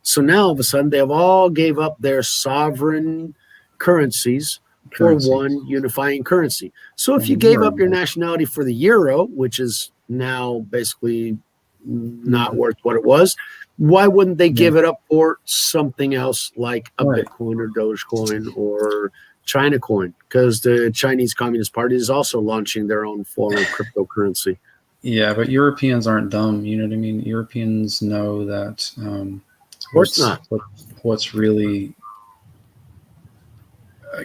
So now all of a sudden they have all gave up their sovereign currencies for one unifying currency. So if you gave up your nationality for the euro, which is now basically not worth what it was, why wouldn't they give it up for something else like a Bitcoin or Dogecoin or China coin? Because the Chinese Communist Party is also launching their own form of cryptocurrency. Yeah, but Europeans aren't dumb. You know what I mean? Europeans know that Of course not. what's really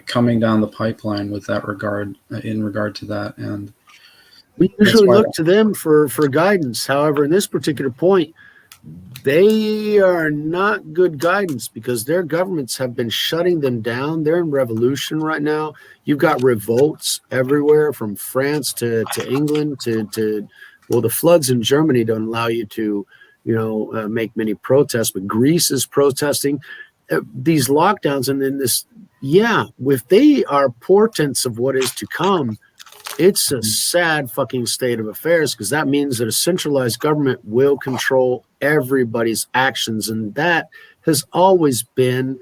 coming down the pipeline with that regard, in regard to that, and We that's usually why. look to them for guidance. However, in this particular point, they are not good guidance because their governments have been shutting them down. They're in revolution right now. You've got revolts everywhere from France to England to well, the floods in Germany don't allow you to, make many protests, but Greece is protesting. These lockdowns and then this, yeah, if they are portents of what is to come, it's a sad fucking state of affairs because that means that a centralized government will control everybody's actions. And that has always been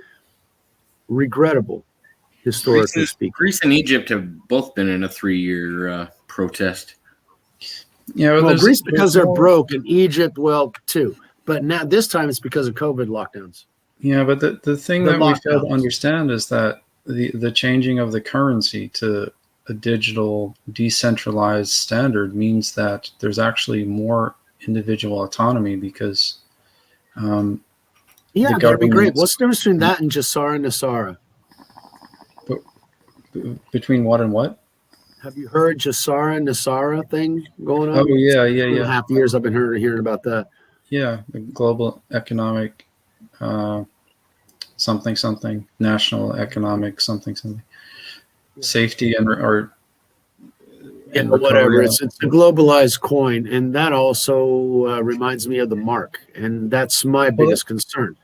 regrettable, historically speaking. Greece and Egypt have both been in a 3-year protest. Yeah, well, Greece because they're broke, and Egypt, well, too. But now this time it's because of COVID lockdowns. Yeah, but the thing The that we fail to lockdowns. understand is that the changing of the currency to a digital decentralized standard means that there's actually more individual autonomy because Yeah, the that'd be great. governments- What's the difference between that and Jassara and Nassara? between what and what? Have you heard Jassara and Nassara thing going on? Oh yeah, 2.5 years I've been hearing about that. yeah. The global economic something Mm-hmm. national economic something safety and whatever. recovery. It's a globalized coin, and that also reminds me of the mark, and that's my biggest concern.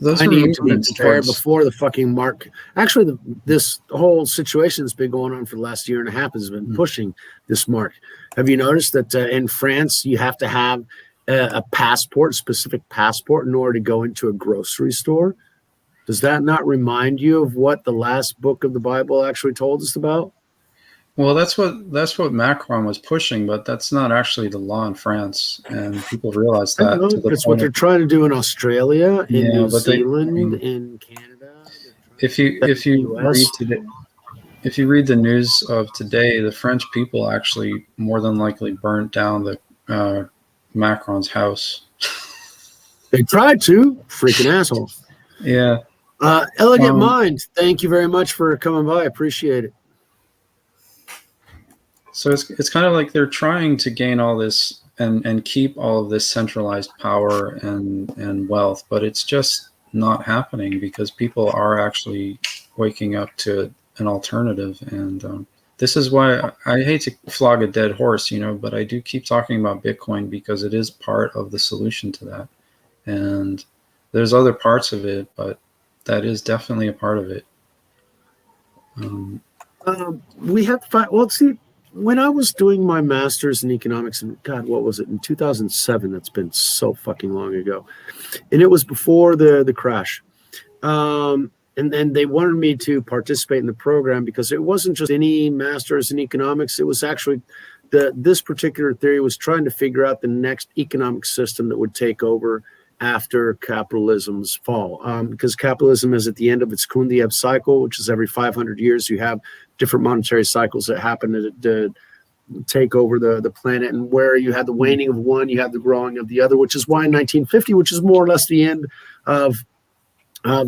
Those I are need to be movements prepared towards- before the fucking mark. Actually, this whole situation that's been going on for the last year and a half has been pushing this mark. Have you noticed that in France you have to have a passport, specific passport, in order to go into a grocery store? Does that not remind you of what the last book of the Bible actually told us about? Well, that's what Macron was pushing, but that's not actually the law in France, and people realize I that. know, To the it's what point they're trying to do in Australia, in Yeah, New but they- Zealand, in Canada. if you US. read today, if you read the news of today, the French people actually more than likely burnt down the Macron's house. They tried to, freaking assholes. Yeah. Elegant Mind, thank you very much for coming by. I appreciate it. So it's kind of like they're trying to gain all this and keep all of this centralized power and wealth, but it's just not happening because people are actually waking up to an alternative. And this is why I hate to flog a dead horse, but I do keep talking about Bitcoin because it is part of the solution to that. And there's other parts of it, but that is definitely a part of it. We have to find, well, see, when I was doing my master's in economics, and God, what was it, in 2007? That's been so fucking long ago. And it was before the crash. And then they wanted me to participate in the program because it wasn't just any master's in economics. It was actually this particular theory was trying to figure out the next economic system that would take over after capitalism's fall, because capitalism is at the end of its Kundiev cycle, which is every 500 years you have different monetary cycles that happen to take over the planet, and where you have the waning of one, you have the growing of the other, which is why in 1950, which is more or less the end of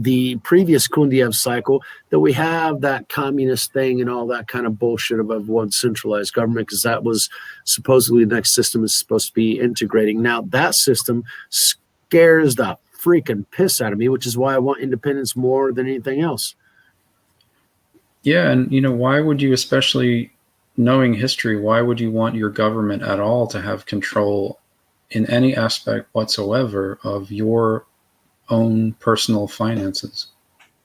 the previous Kundiev cycle, that we have that communist thing and all that kind of bullshit about one centralized government, because that was supposedly the next system is supposed to be integrating. Now that system scares the freaking piss out of me, which is why I want independence more than anything else. Yeah, and why would you, especially knowing history, why would you want your government at all to have control in any aspect whatsoever of your own personal finances?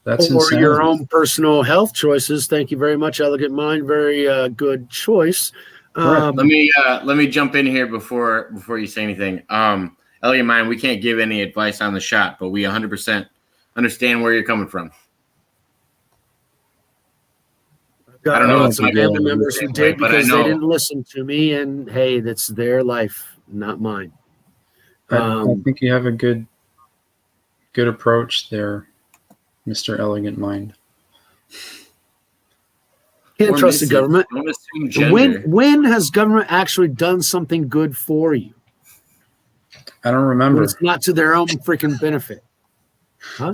That's or insanity. your own personal health choices. Thank you very much, Elegant Mind. Very good choice. Let me jump in here before you say anything. Elegant Mind, we can't give any advice on the shot, but we 100% understand where you're coming from. I don't know if some my family family members was who that way, did but I because they know- didn't listen to me, and hey, that's their life, not mine. I think you have a good approach there, Mr. Elegant Mind. Can't Or trust the Mrs. government. Don't assume gender. When has government actually done something good for you? I don't When remember. it's not to their own freaking benefit. Huh?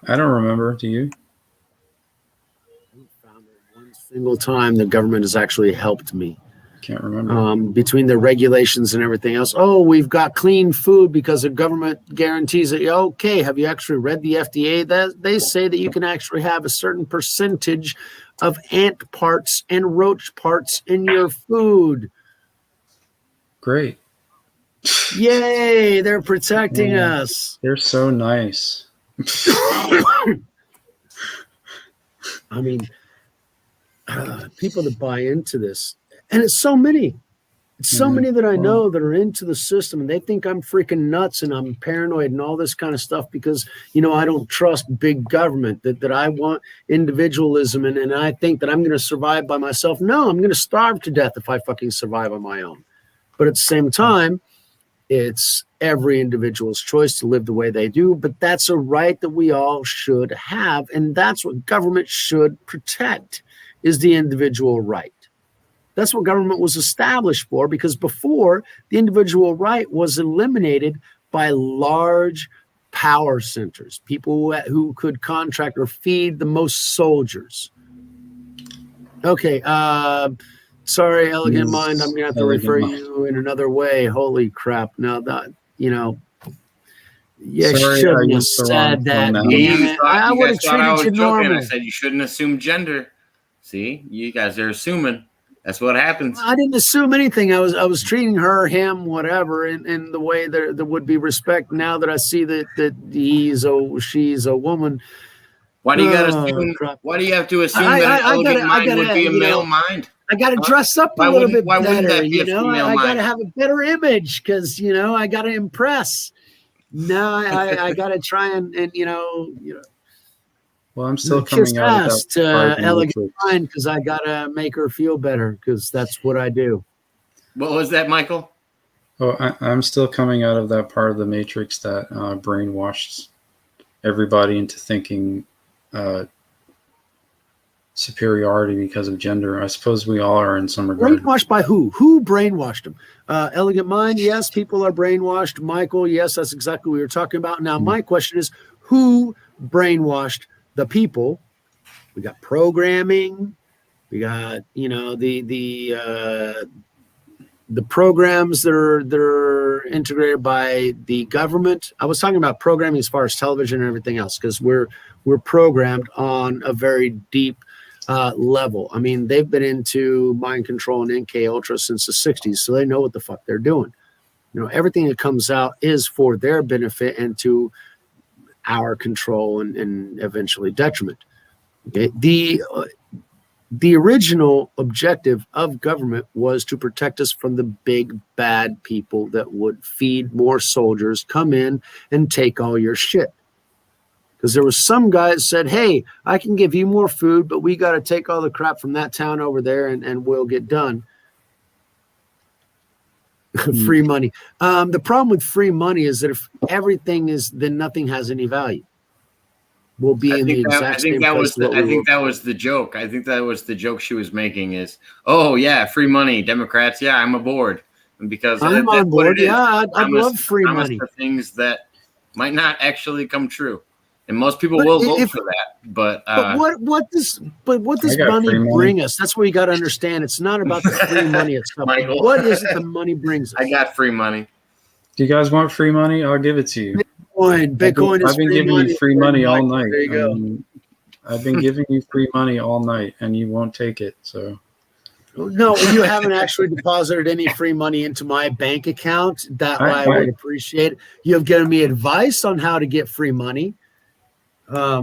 I don't remember. Do you? I haven't found it one single time the government has actually helped me. Can't remember. Between the regulations and everything else. Oh, we've got clean food because the government guarantees it. Okay, have you actually read the FDA? That they say that you can actually have a certain percentage of ant parts and roach parts in your food. Great. Yay, they're protecting us. They're so nice. I mean, people that buy into this, and it's so many. It's so many that I know that are into the system, and they think I'm freaking nuts and I'm paranoid and all this kind of stuff because, I don't trust big government, that I want individualism, and I think that I'm going to survive by myself. No, I'm going to starve to death if I fucking survive on my own. But at the same time, it's every individual's choice to live the way they do, but that's a right that we all should have, and that's what government should protect, is the individual right. That's what government was established for, because before, the individual right was eliminated by large power centers, people who could contract or feed the most soldiers. Okay, sorry, Elegant Mind, I'm going to have to refer you in another way. Holy crap. Now that, you Sorry, shouldn't I have used the said wrong that. pronoun. Damn You it. thought- I you would guys have thought I was treated you joking. normal. I said you shouldn't assume gender. See, you guys are assuming. That's what happens. I didn't assume anything. I was treating her, him, whatever, in the way that there would be respect. Now that I see that she's a woman. Why do you gotta Oh, assume? crap. Why do you have to assume I that an elegant gotta- mind would be a male mind? I got to dress up Why a little wouldn't- bit why wouldn't better. that be a female I got mind? to have a better image because I got to impress. No, I got to try and Well, I'm still kiss coming out of ass that part of to the Elegant matrix. Mind because I got to make her feel better because that's what I do. What was that, Michael? Oh, I'm still coming out of that part of the matrix that brainwashed everybody into thinking superiority because of gender. I suppose we all are in some regard. Brainwashed by who? Who brainwashed them? Elegant Mind, yes, people are brainwashed. Michael, yes, that's exactly what we were talking about. Now, my question is, who brainwashed the people? We got programming. We got, the programs that are integrated by the government. I was talking about programming as far as television and everything else because we're programmed on a very deep level. I mean, they've been into mind control and MK Ultra since the 60s, so they know what the fuck they're doing. Everything that comes out is for their benefit and to our control and eventually detriment. Okay, the original objective of government was to protect us from the big bad people that would feed more soldiers, come in and take all your shit. Because there was some guy that said, hey, I can give you more food, but we got to take all the crap from that town over there and we'll get done. Free money. The problem with free money is that if everything is, then nothing has any value. We'll be in the exact same place. I think that was the joke. I think that was the joke she was making is, oh, yeah, free money, Democrats. Yeah, I'm aboard. Because I'm on board. Yeah, I'd love free money. For things that might not actually come true. And most people will vote for that. But what does money bring us? That's what you got to understand. It's not about the free money itself. Michael. What is it the money brings us? I got free money. Do you guys want free money? I'll give it to you. Bitcoin is I've been free giving money. you free money all night. There you go. I've been giving you free money all night, and you won't take it. So No, you haven't actually deposited any free money into my bank account. That I would appreciate it. You have given me advice on how to get free money. I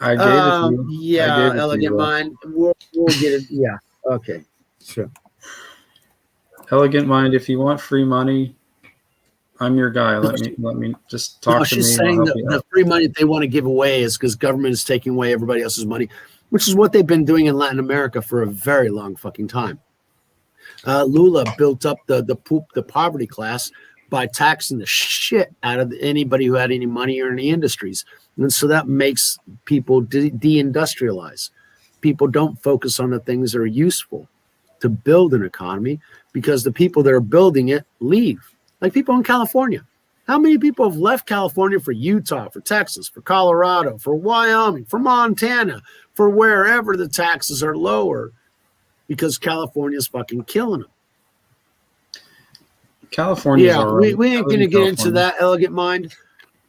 gave it to you. Yeah, Elegant Mind. We'll get it. Yeah. Okay. Sure. Elegant Mind, if you want free money, I'm your guy. Let me just talk to me. She's saying the free money that they want to give away is because government is taking away everybody else's money, which is what they've been doing in Latin America for a very long fucking time. Lula built up the poverty class by taxing the shit out of anybody who had any money or any industries. And so that makes people deindustrialize. people don't focus on the things that are useful to build an economy, because the people that are building it leave. Like people in California. How many people have left California for Utah, for Texas, for Colorado, for Wyoming, for Montana, for wherever the taxes are lower, because California's fucking killing them? California's Yeah, already. we ain't going to get into that, Elegant Mind.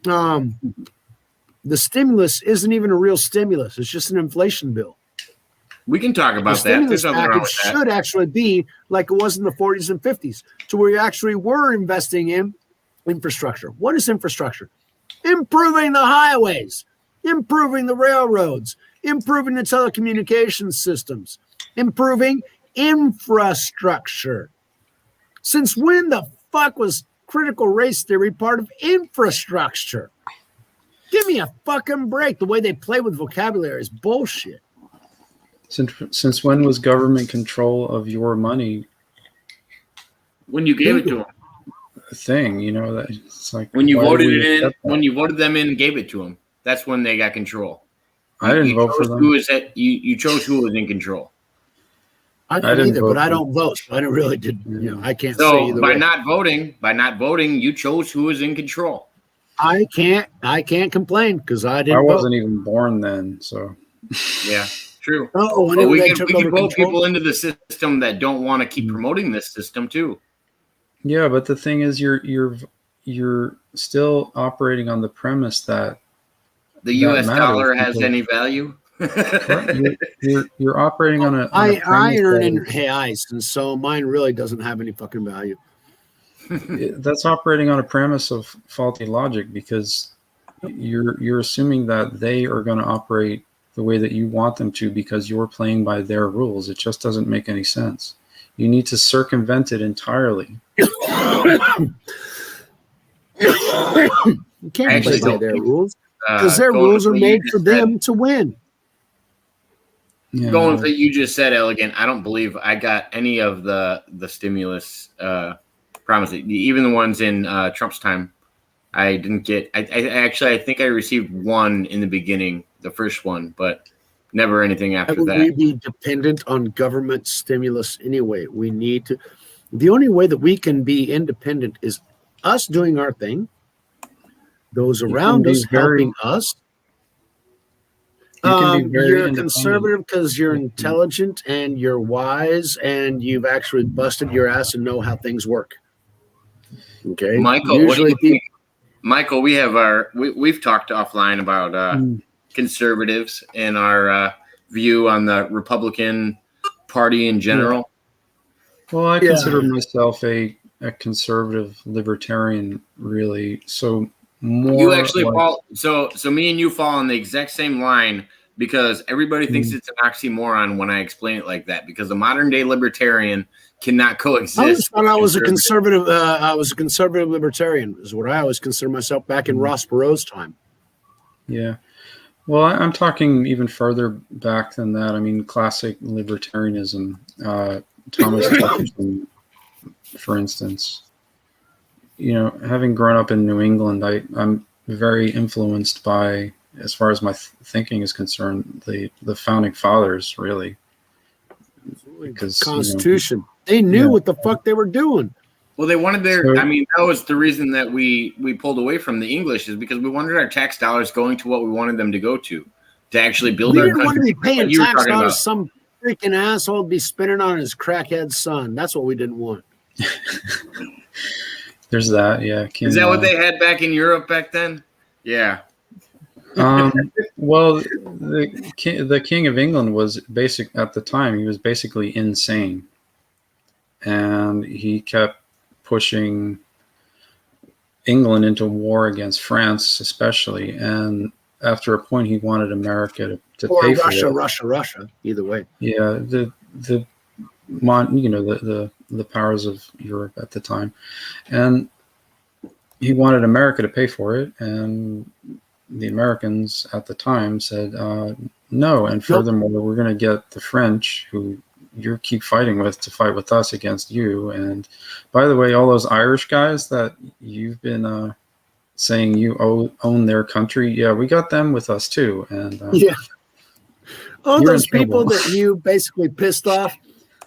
The stimulus isn't even a real stimulus. It's just an inflation bill. We can talk The about that. stimulus There's nothing wrong package with that. should actually be like it was in the 40s and 50s, to where you actually were investing in infrastructure. What is infrastructure? Improving the highways, improving the railroads, improving the telecommunications systems, improving infrastructure. Since when the fuck was critical race theory part of infrastructure? Give me a fucking break. The way they play with vocabulary is bullshit. Since when was government control of your money When you gave it to them, a thing? You know, that it's like when you why do voted we it in, accept that? when you voted them in and gave it to them, that's when they got control. I didn't You vote for chose them. Who is that? You chose who was in control. I I didn't didn't either, vote but I for don't vote. So I don't really did. You know, I can't say So either by way. not voting, you chose who was in control. I can't complain because I I didn't wasn't vote. even born then, so Yeah, true. Oh, But whenever we they can took over vote control. people into the system that don't want to keep Mm. promoting this system too. yeah. But the thing is, you're still operating on the premise that The that U.S. matters dollar has because- any value? You're operating on a I premise earn that in reais, and so mine really doesn't have any fucking value. that's operating on a premise of faulty logic, because you're assuming that they are going to operate the way that you want them to because you're playing by their rules. It just doesn't make any sense. You need to circumvent it entirely. You can't Actually, play by their don't- rules because their going rules with are what you made just for said- them to win. Yeah. Going with what you just said, Elegant, I don't believe I got any of the stimulus promises, even the ones in Trump's time. I didn't get. I think I received one in the beginning, the first one, but never anything Why after would that. we be dependent on government stimulus anyway? We need to. The only way that we can be independent is us doing our thing, those can around be us very- helping us. You can be very You're independent. conservative because you're Mhm. intelligent and you're wise and you've actually busted your ass and know how things work. Okay, Michael, what do usually you think? Michael, we've talked offline about Mm. conservatives and our view on the Republican Party in general. Well, I Yeah. consider myself a conservative libertarian, really. So more You actually like- fall. So me and you fall on the exact same line because everybody thinks it's an oxymoron when I explain it like that. Because a modern day libertarian cannot coexist. I always thought I was a with conservative. I was a conservative libertarian, is what I always consider myself back in Ross Perot's time. Yeah. Well, I'm talking even further back than that. I mean, classic libertarianism. Thomas Jefferson, for instance. You know, having grown up in New England, I'm very influenced by, as far as my thinking is concerned, the founding fathers, really. Because Constitution. They knew Yeah. what the fuck they were doing. Well, they wanted their. So- I mean, that was the reason that we pulled away from the English, is because we wanted our tax dollars going to what we wanted them to go to actually build We our didn't want to country. be paying Like you were tax talking dollars. about. Some freaking asshole to be spending on his crackhead son. That's what we didn't want. there's that. Yeah. Is that what they had back in Europe back then? Yeah. Well, the King of England was at the time. He was basically insane, and he kept pushing England into war against France, especially. And after a point, he wanted America to Or pay Russia, for it. Russia. Either way. Yeah, the powers of Europe at the time, and he wanted America to pay for it, and the Americans at the time said no. And furthermore, we're going to get the French, who you keep fighting with, to fight with us against you. And by the way, all those Irish guys that you've been saying you own their country, yeah, we got them with us too. And Yeah. All You're in those people trouble. that you basically pissed off,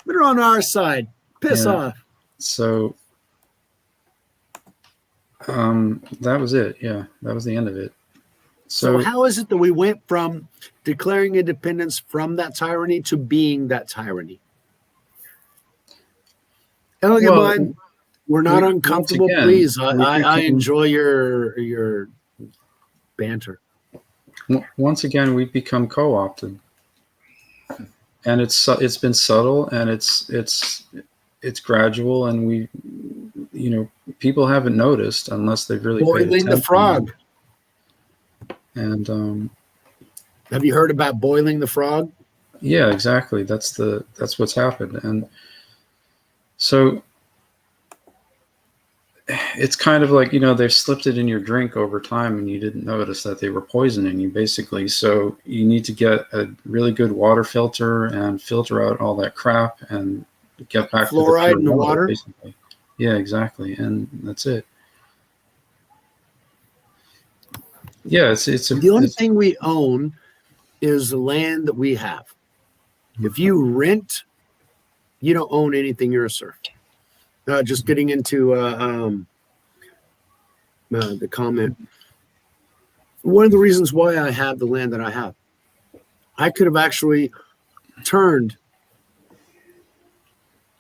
they're on our side. Piss Yeah. off. So that was it. Yeah, that was the end of it. So So how is it that we went from declaring independence from that tyranny to being that tyranny? Elegant well, mind, we're not once uncomfortable, again, please. we I became, enjoy your banter. once again we become co-opted, and it's been subtle, and it's gradual, and we, people haven't noticed unless they've really paid Boiling the attention. frog. And Have you heard about boiling the frog? yeah, exactly. That's what's happened. And so it's kind of like, they've slipped it in your drink over time and you didn't notice that they were poisoning you, basically. So you need to get a really good water filter and filter out all that crap and get back to the Fluoride pure in the water? basically. Yeah, exactly. And that's it. Yeah, it's The only thing we own is the land that we have. If you rent, you don't own anything. You're a serf. Just getting into the comment. One of the reasons why I have the land that I have, I could have actually turned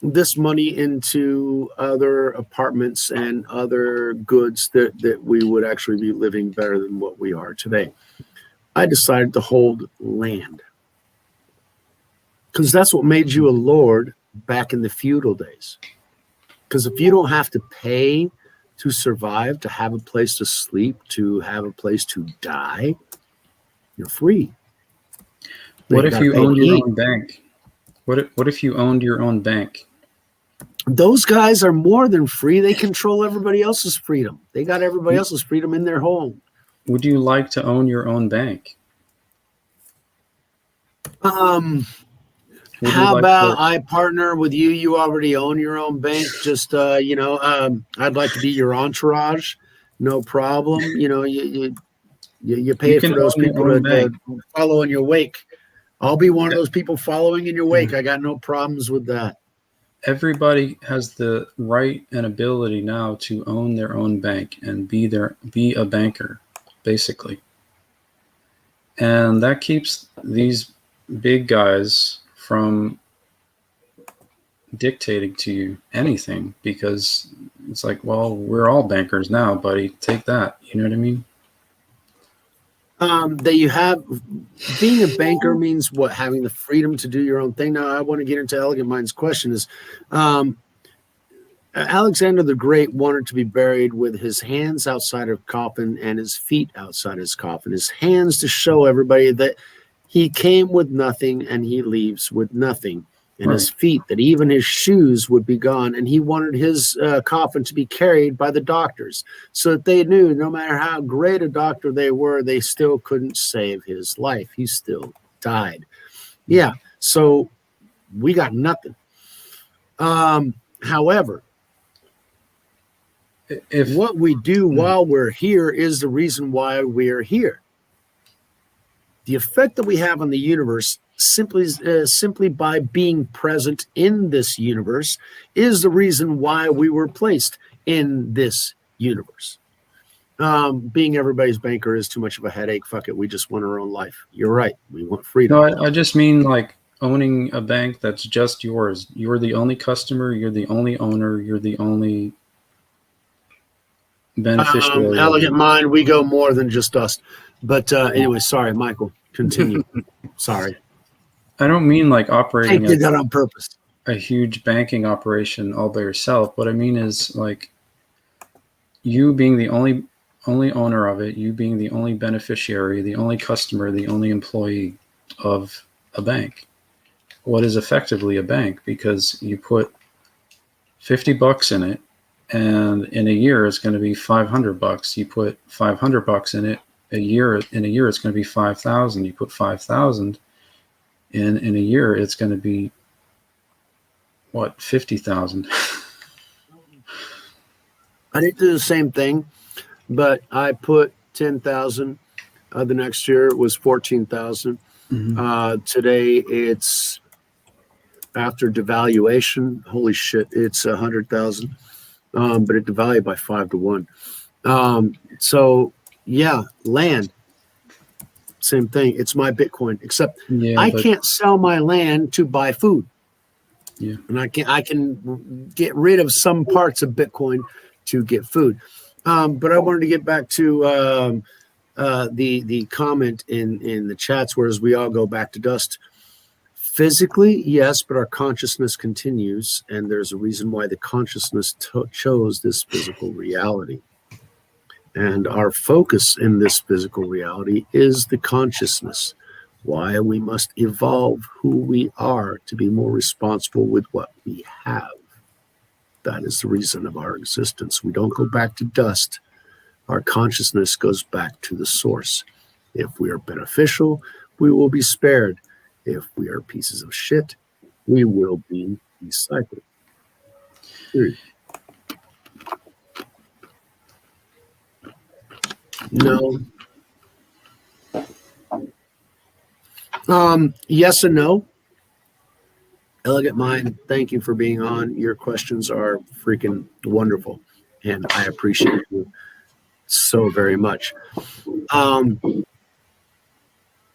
this money into other apartments and other goods that we would actually be living better than what we are today. I decided to hold land because that's what made you a lord back in the feudal days. Because if you don't have to pay to survive, to have a place to sleep, to have a place to die, you're free. What if you owned your own bank? What if you owned your own bank? Those guys are more than free. They control everybody else's freedom. They got everybody else's freedom in their home. Would you like to own your own bank? How about I partner with you? You already own your own bank. Just I'd like to be your entourage. No problem. You pay for those people to follow in your wake. I'll be one of those people following in your wake. I got no problems with that. Everybody has the right and ability now to own their own bank and be a banker, basically. And that keeps these big guys from dictating to you anything, because it's like, well, we're all bankers now, buddy. Take that. You know what I mean? That you have, being a banker means what? Having the freedom to do your own thing. Now, I want to get into Elegant Mind's question is, Alexander the Great wanted to be buried with his hands outside of coffin and his feet outside his coffin. His hands to show everybody that he came with nothing and he leaves with nothing. And his feet, that even his shoes would be gone. And he wanted his coffin to be carried by the doctors so that they knew no matter how great a doctor they were, they still couldn't save his life. He still died. Yeah. So we got nothing. However, what we do while we're here is the reason why we're here. The effect that we have on the universe simply by being present in this universe is the reason why we were placed in this universe. Being everybody's banker is too much of a headache. Fuck it. We just want our own life. You're right. We want freedom. No, I just mean like owning a bank that's just yours. You're the only customer. You're the only owner. You're the only beneficiary. Elegant Mind, we go more than just us. But anyway, sorry, Michael. Continue. Sorry. I don't mean like operating I did that on purpose. A huge banking operation all by yourself. What I mean is like you being the only owner of it, you being the only beneficiary, the only customer, the only employee of a bank. What is effectively a bank, because you put $50 in it, and in a year it's going to be $500. You put $500 in it, in a year it's going to be $5,000. You put $5,000 in a year, it's going to be what, $50,000. I didn't do the same thing, but I put 10,000. The next year it was 14,000. Today it's after devaluation. Holy shit, it's 100,000. But it devalued by 5 to 1. So yeah, land, same thing. It's my Bitcoin, except I can't sell my land to buy food. Yeah. And I can get rid of some parts of Bitcoin to get food. But I wanted to get back to the comment in the chats, whereas we all go back to dust. Physically, yes, but our consciousness continues, and there's a reason why the consciousness chose this physical reality. And our focus in this physical reality is the consciousness, why we must evolve who we are to be more responsible with what we have. That is the reason of our existence. We don't go back to dust. Our consciousness goes back to the source. If we are beneficial, we will be spared. If we are pieces of shit, we will be recycled. Period. No. Yes and no. Elegant Mind, thank you for being on. Your questions are freaking wonderful, and I appreciate you so very much.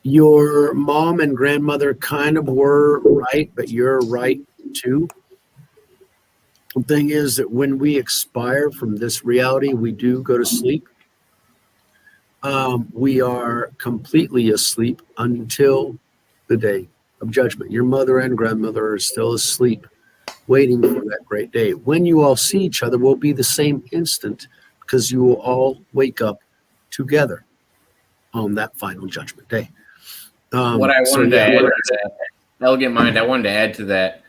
Your mom and grandmother kind of were right, but you're right too. The thing is that when we expire from this reality, we do go to sleep. We are completely asleep until the day of judgment. Your mother and grandmother are still asleep, waiting for that great day. When you all see each other will be the same instant, because you will all wake up together on that final judgment day. What I wanted to add to that, Elegant Mind, I wanted to add to that.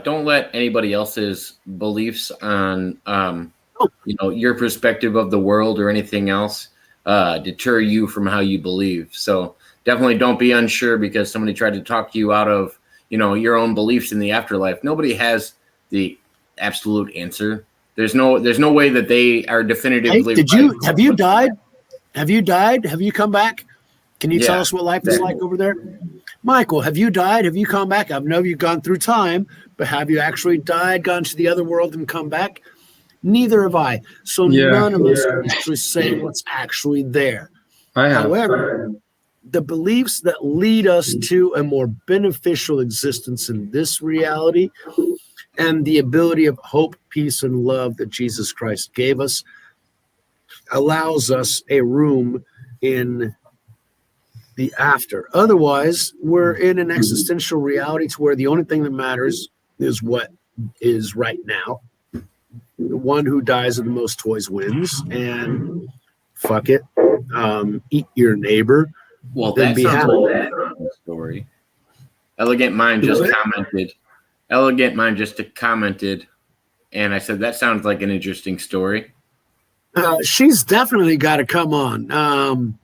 Don't let anybody else's beliefs on, your perspective of the world or anything else deter you from how you believe. So definitely don't be unsure because somebody tried to talk you out of, your own beliefs in the afterlife. Nobody has the absolute answer. There's no way that they are definitively. Hey, have you died? Have you died? Have you come back? Can you tell us what life is like over there? Michael, have you died? Have you come back? I know you've gone through time, but have you actually died, gone to the other world and come back? Neither have I. So none of us can actually say what's actually there. However, the beliefs that lead us to a more beneficial existence in this reality and the ability of hope, peace, and love that Jesus Christ gave us allows us a room in the after. Otherwise, we're in an existential reality to where the only thing that matters is what is right now. The one who dies of the most toys wins, and fuck it. Eat your neighbor. Well, that sounds like a story. Elegant Mind just commented. Elegant Mind just commented, and I said that sounds like an interesting story. She's definitely got to come on. I'm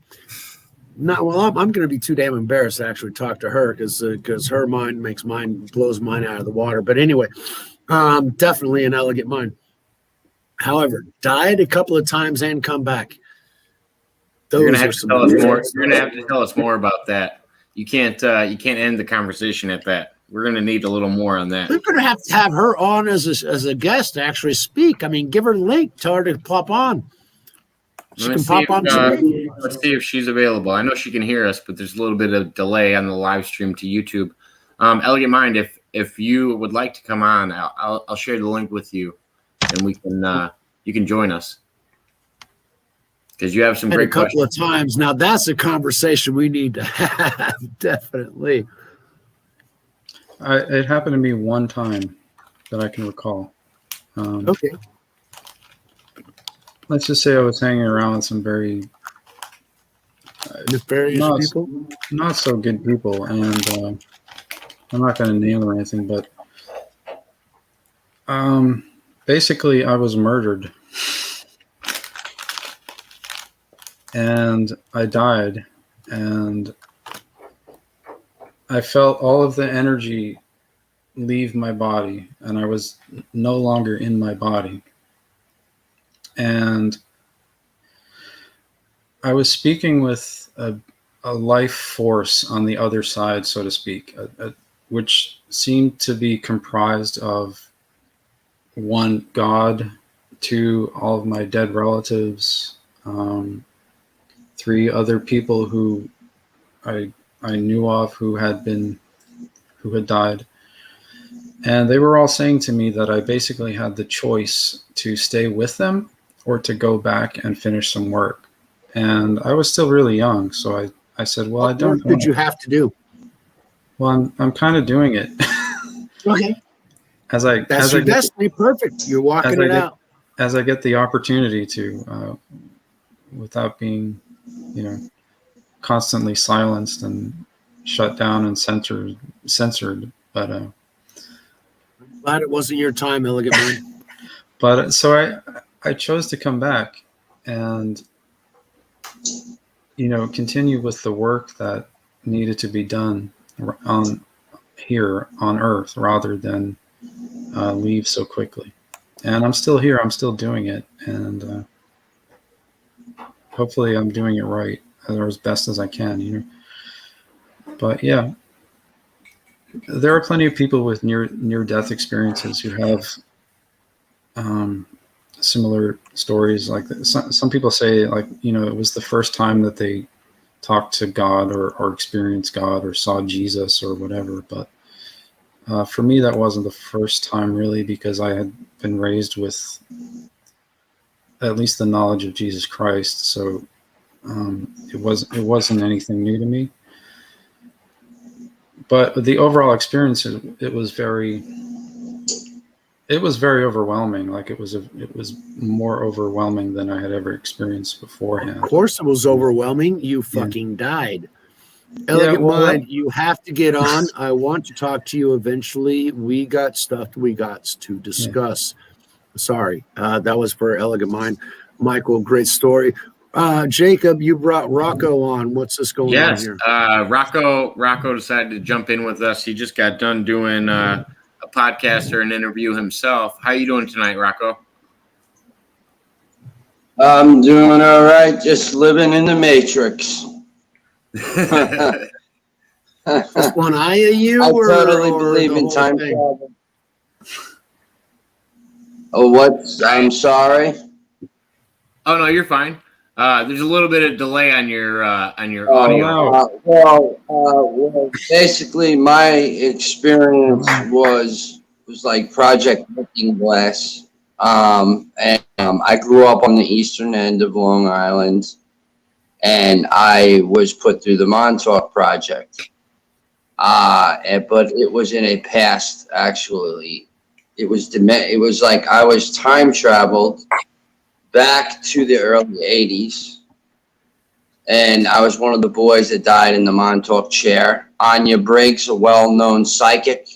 going to be too damn embarrassed to actually talk to her because her mind blows mine out of the water. But anyway, definitely an Elegant Mind. However, died a couple of times and come back. You're gonna have to tell us more. You're gonna have to tell us more about that. You can't end the conversation at that. We're gonna need a little more on that. We're gonna have to have her on as a guest to actually speak. I mean, give her a link, tell her to pop on. She can pop on. Let's see if she's available. I know she can hear us, but there's a little bit of delay on the live stream to YouTube. Elegant Mind, if you would like to come on, I'll share the link with you, and we can you can join us because you have some great questions. A couple of times now. That's a conversation we need to have. Definitely. It happened to me one time that I can recall. Okay. Let's just say I was hanging around with some very nefarious people, not so good people, and I'm not going to name them or anything, but basically I was murdered, and I died, and I felt all of the energy leave my body, and I was no longer in my body. And I was speaking with a a life force on the other side, so to speak, which seemed to be comprised of one, God; two, all of my dead relatives; three, other people who I knew of who had died. And they were all saying to me that I basically had the choice to stay with them or to go back and finish some work. And I was still really young, so I said, well, I don't What did you have to do? Well, I'm kind of doing it. Okay. That's your destiny. Perfect. You're walking it out. As I get the opportunity to, without being, constantly silenced and shut down and censored. But glad it wasn't your time, Elegant Mind. But so I chose to come back and continue with the work that needed to be done on Earth, rather than leave so quickly. And I'm still here. I'm still doing it, and hopefully I'm doing it right, or as best as I can. But yeah, there are plenty of people with near-death experiences who have similar stories. Like some people say, it was the first time that they talked to God or experienced God or saw Jesus or whatever. But for me, that wasn't the first time, really, because I had been raised with at least the knowledge of Jesus Christ. So it wasn't anything new to me. But the overall experience, it was very overwhelming. Like it was more overwhelming than I had ever experienced beforehand. Of course, it was overwhelming. You fucking died. Elegant Mind, you have to get on. I want to talk to you eventually. We got stuff we got to discuss. Sorry, that was for Elegant Mind. Michael, great story. Jacob, you brought Rocco on. What's this going on here? Rocco decided to jump in with us. He just got done doing a podcast or an interview himself. How you doing tonight, Rocco? I'm doing all right. Just living in the Matrix. Just one eye of you? I totally believe in time travel. Oh, what? I'm sorry. Oh no, you're fine. There's a little bit of delay on your audio. Well, basically, my experience was like Project Looking Glass. I grew up on the eastern end of Long Island, and I was put through the Montauk Project. But it was in a past, actually. It was like I was time traveled back to the early 80s. And I was one of the boys that died in the Montauk chair. Anya Briggs, a well-known psychic,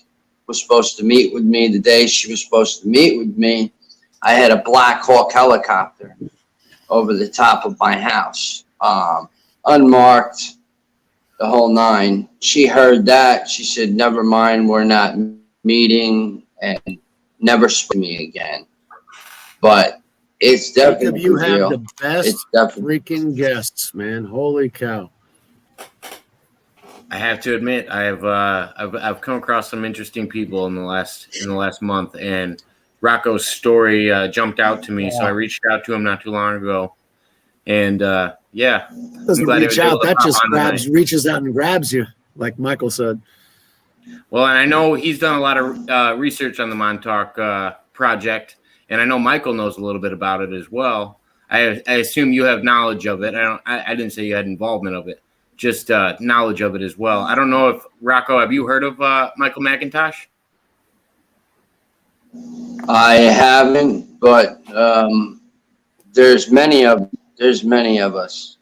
was supposed to meet with me. The day she was supposed to meet with me, I had a Black Hawk helicopter over the top of my house, unmarked, the whole nine. She heard that. She said, never mind, we're not meeting, and never spoke to me again. But it's definitely you have real. the best freaking guests, man. Holy cow. I have to admit, I've come across some interesting people in the last month, and Rocco's story jumped out to me, so I reached out to him not too long ago, and doesn't reach out. That just reaches out and grabs you, like Michael said. Well, and I know he's done a lot of research on the Montauk project, and I know Michael knows a little bit about it as well. I assume you have knowledge of it. I didn't say you had involvement of it, just knowledge of it as well. I don't know if Rocco, have you heard of Michael McIntosh? I haven't, but there's many of us.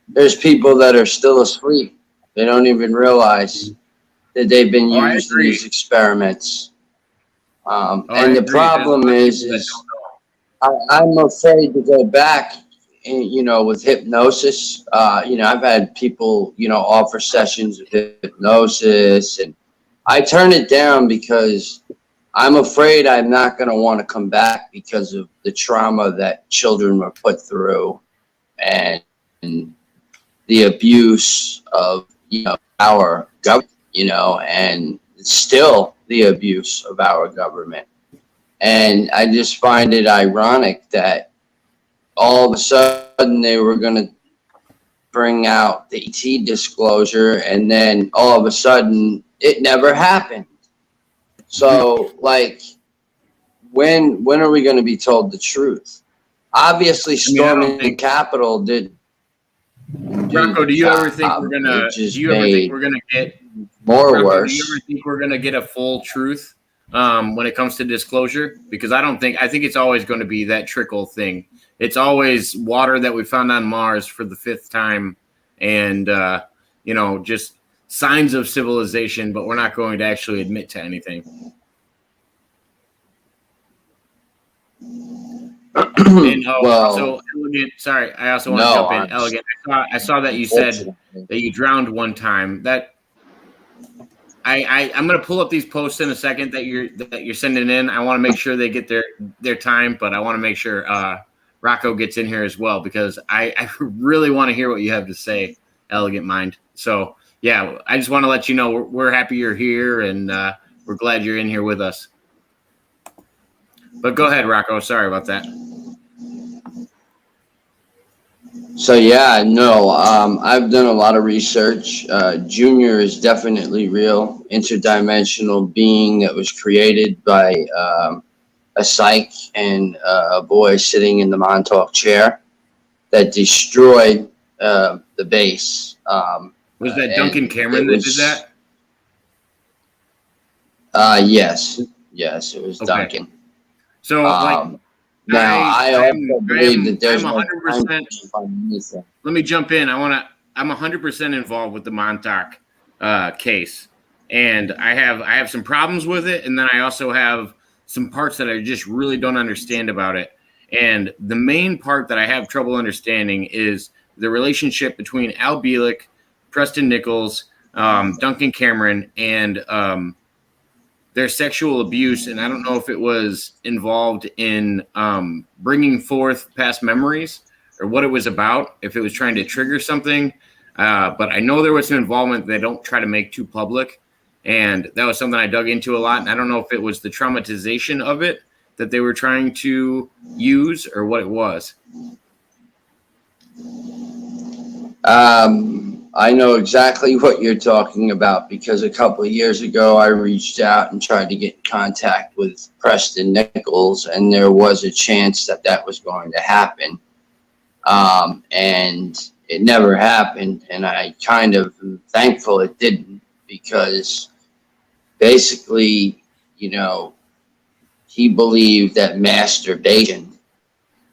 There's people that are still asleep. They don't even realize that they've been used in these experiments. And the problem is I'm afraid to go back, with hypnosis. I've had people, offer sessions of hypnosis, and I turn it down because I'm afraid I'm not going to want to come back because of the trauma that children were put through. And the abuse of, our government, and it's still the abuse of our government. And I just find it ironic that all of a sudden they were going to bring out the ET disclosure, and then all of a sudden it never happened. So, like, when are we going to be told the truth? Obviously, storming the Capitol did. Rocco, do you ever think we're gonna? Do you ever think we're gonna get more Rocco, worse? Do you ever think we're gonna get a full truth when it comes to disclosure? Because I think it's always going to be that trickle thing. It's always water that we found on Mars for the 5th time, and just signs of civilization, but we're not going to actually admit to anything. And, so Elegant. Sorry, I also want to jump in. Elegant. I saw that you said that you drowned one time. That I'm going to pull up these posts in a second that you're sending in. I want to make sure they get their time, but I want to make sure Rocco gets in here as well, because I really want to hear what you have to say, Elegant Mind. So yeah, I just want to let you know we're happy you're here, and we're glad you're in here with us. But go ahead, Rocco. Sorry about that. So yeah, no, I've done a lot of research. Junior is definitely real, interdimensional being that was created by a psych and a boy sitting in the Montauk chair that destroyed the base. Was that Duncan Cameron that did that? Yes, it was Duncan. So, now I also believe that there's 100%. Let me jump in. I'm 100% involved with the Montauk case, and I have some problems with it, and then I also have some parts that I just really don't understand about it. And the main part that I have trouble understanding is the relationship between Al Bielek, Preston Nichols, Duncan Cameron, and their sexual abuse. And I don't know if it was involved in bringing forth past memories or what it was about, if it was trying to trigger something. But I know there was some involvement they don't try to make too public. And that was something I dug into a lot. And I don't know if it was the traumatization of it that they were trying to use or what it was. I know exactly what you're talking about, because a couple of years ago I reached out and tried to get in contact with Preston Nichols, and there was a chance that was going to happen. And it never happened, and I kind of am thankful it didn't, because basically, he believed that masturbation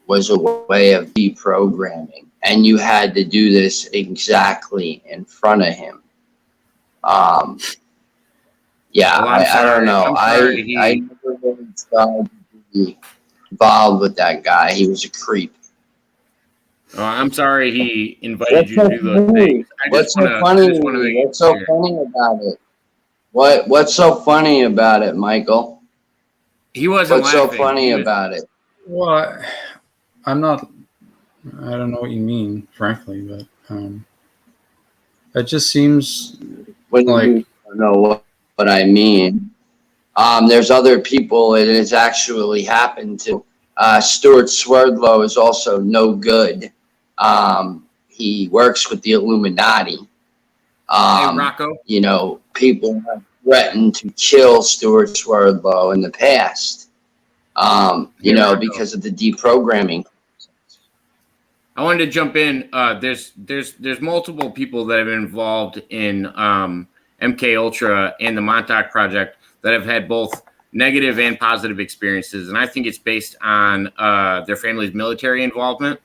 was a way of deprogramming. And you had to do this exactly in front of him. Yeah, Well, I don't know. I never really tried to be involved with that guy. He was a creep. Oh, I'm sorry he invited you to do those things. What's so funny about it? What's so funny about it, Michael? He wasn't What's laughing. so funny about it? Well, I'm not. I don't know what you mean, frankly, but it just seems When you don't know what I mean. There's other people it has actually happened to. Stuart Swerdlow is also no good. He works with the Illuminati. Hey, Rocco. People have threatened to kill Stuart Swerdlow in the past. Because of the deprogramming. I wanted to jump in. There's multiple people that have been involved in MK Ultra and the Montauk Project that have had both negative and positive experiences, and I think it's based on their family's military involvement,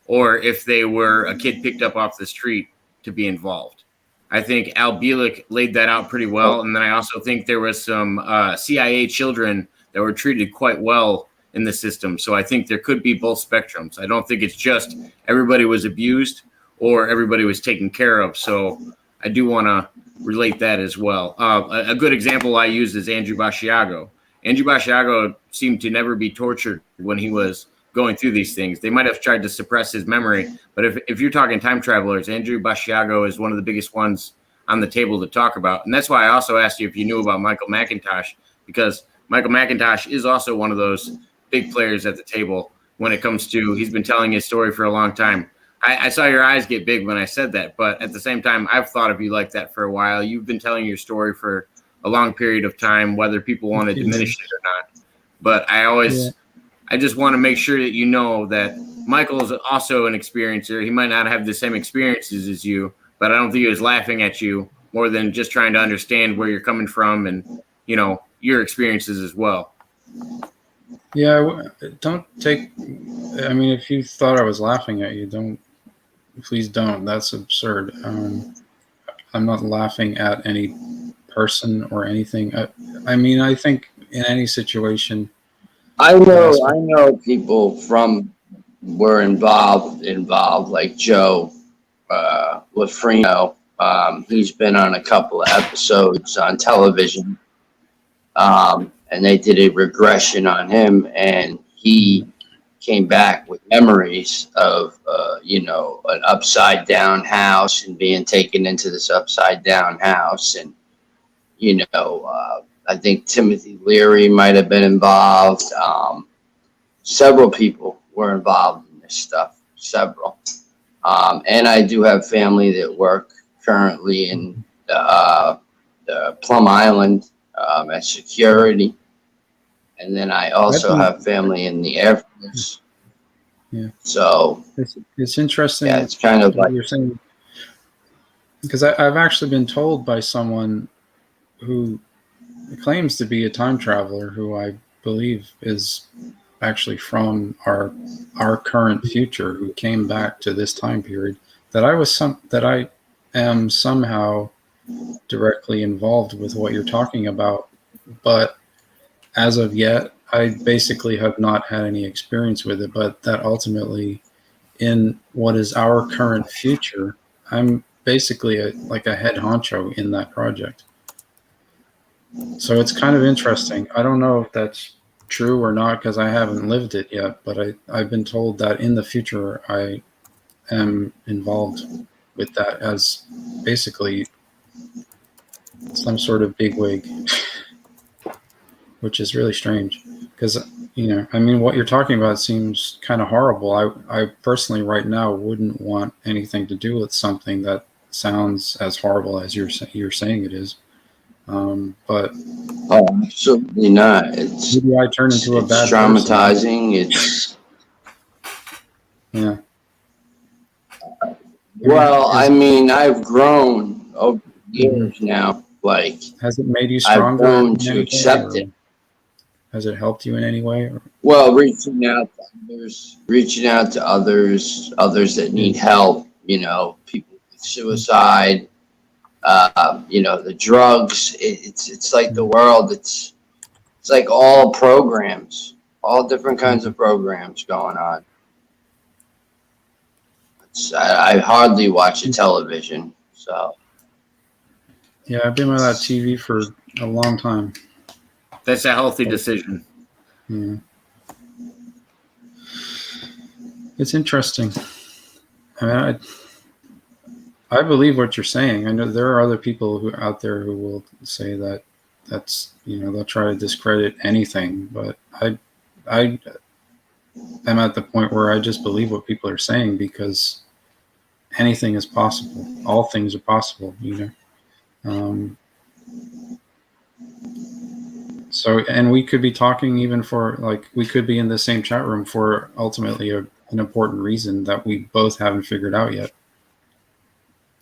or if they were a kid picked up off the street to be involved. I think Al Bielek laid that out pretty well, and then I also think there was some CIA children that were treated quite well in the system. So I think there could be both spectrums. I don't think it's just everybody was abused or everybody was taken care of. So I do want to relate that as well. A good example I use is Andrew Basiago. Andrew Basiago seemed to never be tortured when he was going through these things. They might have tried to suppress his memory, but if you're talking time travelers, Andrew Basiago is one of the biggest ones on the table to talk about. And that's why I also asked you if you knew about Michael McIntosh, because Michael McIntosh is also one of those big players at the table when it comes to, he's been telling his story for a long time. I saw your eyes get big when I said that, but at the same time, I've thought of you like that for a while. You've been telling your story for a long period of time, whether people want to diminish it or not. But I just want to make sure that you know that Michael is also an experiencer. He might not have the same experiences as you, but I don't think he was laughing at you more than just trying to understand where you're coming from and, you know, your experiences as well. Yeah, don't take, I mean, if you thought I was laughing at you, please don't. That's absurd. I'm not laughing at any person or anything. I mean, I think in any situation. I know people were involved, like Joe Lafrino. He's been on a couple of episodes on television. And they did a regression on him, and he came back with memories of, an upside down house and being taken into this upside down house. And, I think Timothy Leary might have been involved. Several people were involved in this stuff, several. And I do have family that work currently in the Plum Island at security. And then I also have family in the Air Force. Yeah. So it's interesting. Yeah, it's kind of like you're saying, because I've actually been told by someone who claims to be a time traveler, who I believe is actually from our current future, who came back to this time period, that I am somehow directly involved with what you're talking about, but as of yet, I basically have not had any experience with it, but that ultimately in what is our current future, I'm basically like a head honcho in that project. So it's kind of interesting. I don't know if that's true or not, because I haven't lived it yet, but I've been told that in the future I am involved with that as basically some sort of bigwig, which is really strange because, I mean, what you're talking about seems kind of horrible. I personally right now wouldn't want anything to do with something that sounds as horrible as you're saying it is. But absolutely not. It's maybe I turn into a bad traumatizing. Person. Yeah. Well, I mean, I've grown over years now. Like, has it made you stronger? I've grown to accept it. Has it helped you in any way? Well, reaching out to others that need help. People with suicide. The drugs. It's like the world. It's like all programs, all different kinds of programs going on. I hardly watch the television, so. Yeah, I've been without TV for a long time. That's a healthy decision. Yeah. It's interesting. I mean, I believe what you're saying. I know there are other people out there who will say that's they'll try to discredit anything, but I am at the point where I just believe what people are saying, because anything is possible. All things are possible, So, and we could be talking even we could be in the same chat room for ultimately an important reason that we both haven't figured out yet.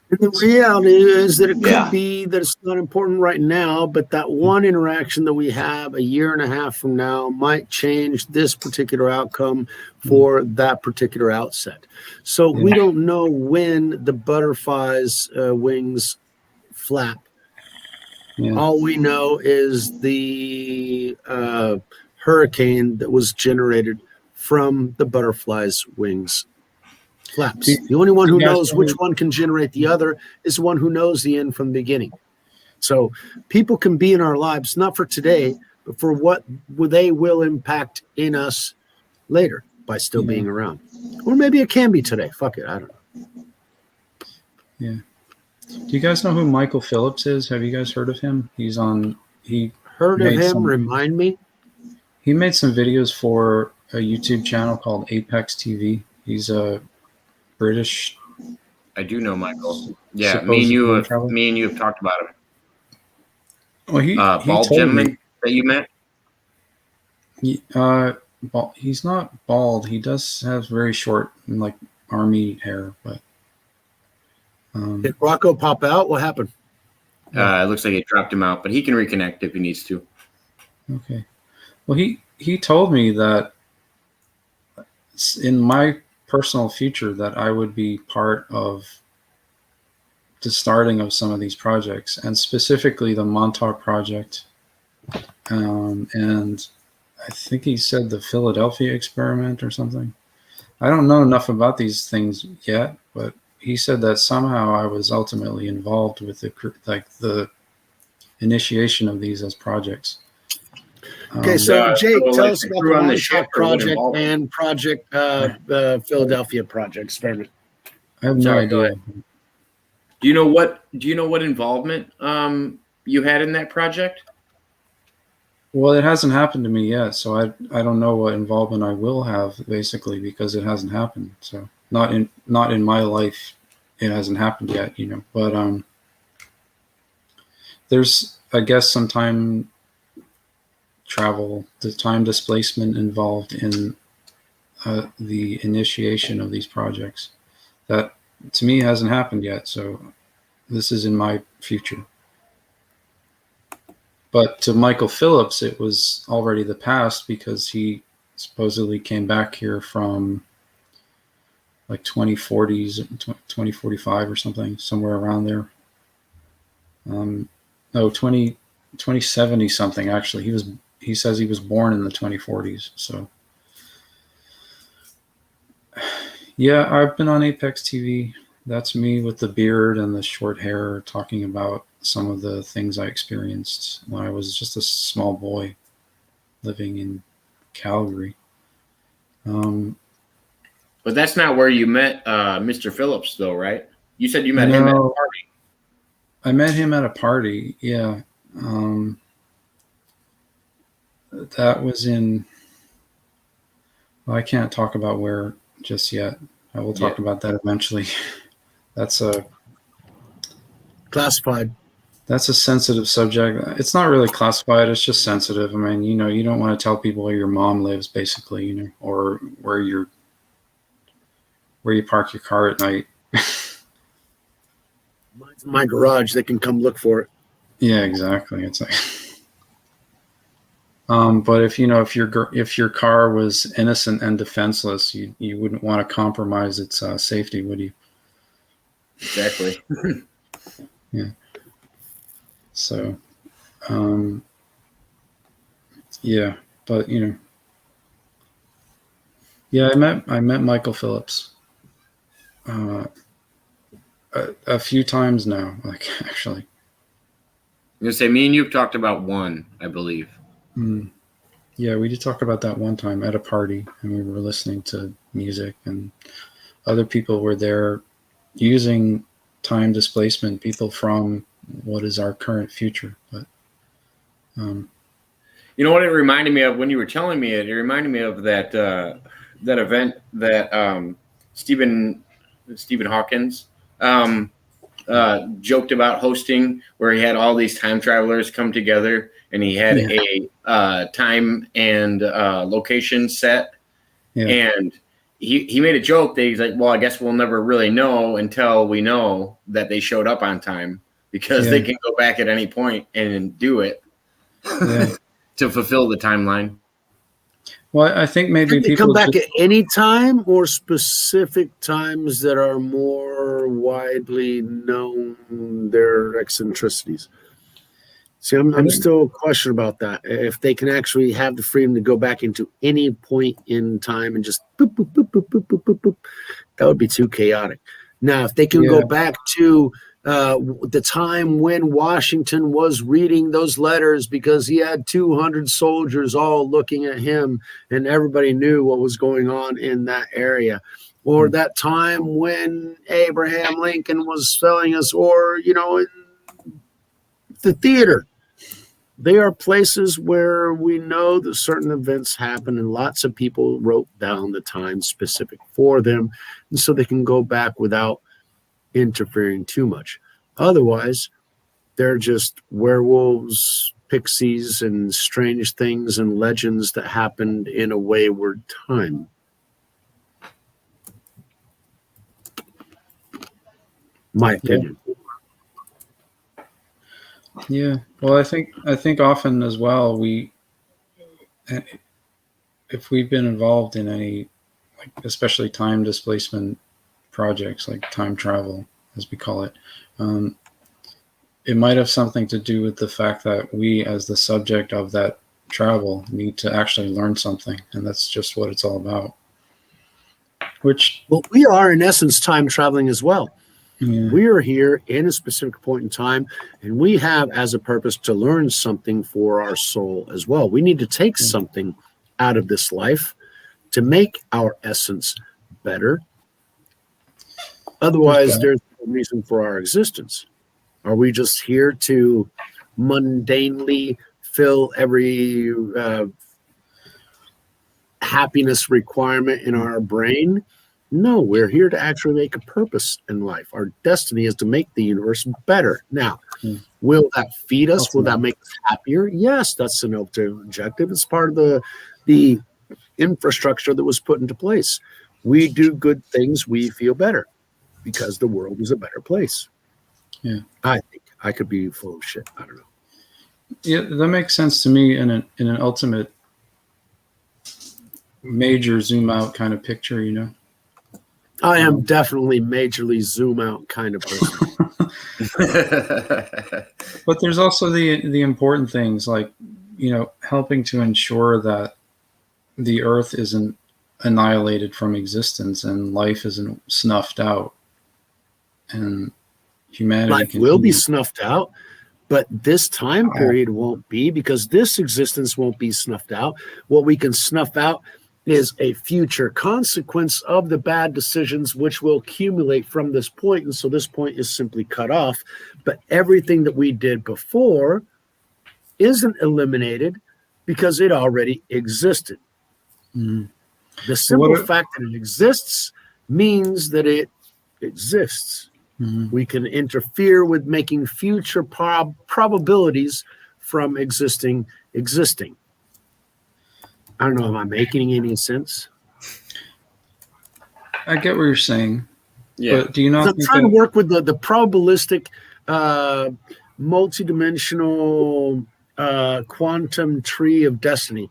And the reality is that it could be that it's not important right now, but that one interaction that we have a year and a half from now might change this particular outcome for that particular outset. So we don't know when the butterfly's wings flap. Yeah. All we know is the hurricane that was generated from the butterfly's wings flaps. The only one who knows which one can generate the other is the one who knows the end from the beginning. So people can be in our lives, not for today, but for what they will impact in us later. by still Yeah. being around. Or maybe it can be today. Fuck it. I don't know. Yeah. Do you guys know who Michael Phillips is? Have you guys heard of him? He Heard of made him? some- Remind me. He made some videos for a YouTube channel called Apex TV. He's a British. I do know Michael. Yeah, Supposed me and you time traveler? have talked about him. Well, he Bald told gentleman me that you met. he's not bald. He does have very short, like army hair, but Did Rocco pop out? What happened? It looks like it dropped him out, but he can reconnect if he needs to. okay. Well, he told me that in my personal future that I would be part of the starting of some of these projects, and specifically the Montauk project. And I think he said the Philadelphia experiment or something. I don't know enough about these things yet, but he said that somehow I was ultimately involved with the initiation of these as projects. Okay, so Jake, so, tell like, us the about crew the on the Montauk ship or what project involved it? and project Philadelphia project experiment. I have no Sorry, go idea. Do you know what involvement you had in that project? Well, it hasn't happened to me yet, so I don't know what involvement I will have, basically, because it hasn't happened. So not in my life, it hasn't happened yet, you know. But there's, I guess, some time travel, the time displacement involved in the initiation of these projects. That to me hasn't happened yet, so this is in my future. But to Michael Phillips, it was already the past because he supposedly came back here from like 2040s, 2045 or something, somewhere around there. No, 2070 something, actually. He says he was born in the 2040s. So, yeah, I've been on Apex TV. That's me with the beard and the short hair talking about some of the things I experienced when I was just a small boy living in Calgary. But that's not where you met Mr. Phillips, though, right? You said you met him at a No. party. I met him at a party. Yeah. That was in, well, I can't talk about where just yet. I will talk about that eventually. That's a Classified. That's a sensitive subject. It's not really classified. It's just sensitive. I mean, you know, you don't want to tell people where your mom lives, basically, you know, or where you park your car at night. Mine's in my garage. They can come look for it. Yeah, exactly. It's like, but if your car was innocent and defenseless, you wouldn't want to compromise its safety, would you? Exactly. Yeah. So, yeah, but you know, yeah, I met Michael Phillips a few times now, like actually. I'm gonna say me and you have talked about one, I believe. Yeah, we did talk about that one time at a party, and we were listening to music, and other people were there using time displacement, people from what is our current future. But you know what it reminded me of when you were telling me it? It reminded me of that that event that Stephen Hawkins joked about hosting, where he had all these time travelers come together, and he had a time and location set, and he made a joke that he's like, well, I guess we'll never really know until we know that they showed up on time, because they can go back at any point and do it to fulfill the timeline. Well, I think maybe Can they people come back at any time, or specific times that are more widely known, their eccentricities? See, I'm still questioning about that. If they can actually have the freedom to go back into any point in time and just boop, boop, boop, boop, boop, boop, boop, boop, that would be too chaotic. Now, if they can go back to the time when Washington was reading those letters because he had 200 soldiers all looking at him and everybody knew what was going on in that area. Or that time when Abraham Lincoln was selling us, or, you know, in the theater. They are places where we know that certain events happen and lots of people wrote down the time specific for them. And so they can go back without interfering too much. Otherwise, they're just werewolves, pixies, and strange things and legends that happened in a wayward time. My opinion. Yeah. Well, I think often as well, if we've been involved in any, like, especially time displacement projects, like time travel, as we call it, it might have something to do with the fact that we, as the subject of that travel, need to actually learn something, and that's just what it's all about. Well, we are in essence time traveling as well. Yeah. We are here in a specific point in time, and we have as a purpose to learn something for our soul as well. We need to take something out of this life to make our essence better. Otherwise, there's no reason for our existence. Are we just here to mundanely fill every happiness requirement in our brain? No, we're here to actually make a purpose in life. Our destiny is to make the universe better. Now, will that feed us? Will that make us happier? Yes, that's an ultimate objective. It's part of the infrastructure that was put into place. We do good things, we feel better because the world is a better place. Yeah. I think I could be full of shit. I don't know. Yeah, that makes sense to me in an ultimate major zoom out kind of picture, you know. I am definitely majorly zoom out kind of person. But there's also the important things, like, you know, helping to ensure that the earth isn't annihilated from existence and life isn't snuffed out, and humanity Life will be snuffed out, but this time period won't be, because this existence won't be snuffed out. What we can snuff out is a future consequence of the bad decisions which will accumulate from this point. And so this point is simply cut off. But everything that we did before isn't eliminated because it already existed. Mm. The simple fact that it exists means that it exists. Mm-hmm. We can interfere with making future probabilities from existing. I don't know, am I making any sense? I get what you're saying. Yeah. But do you not I'm trying to work with the probabilistic, multidimensional quantum tree of destiny.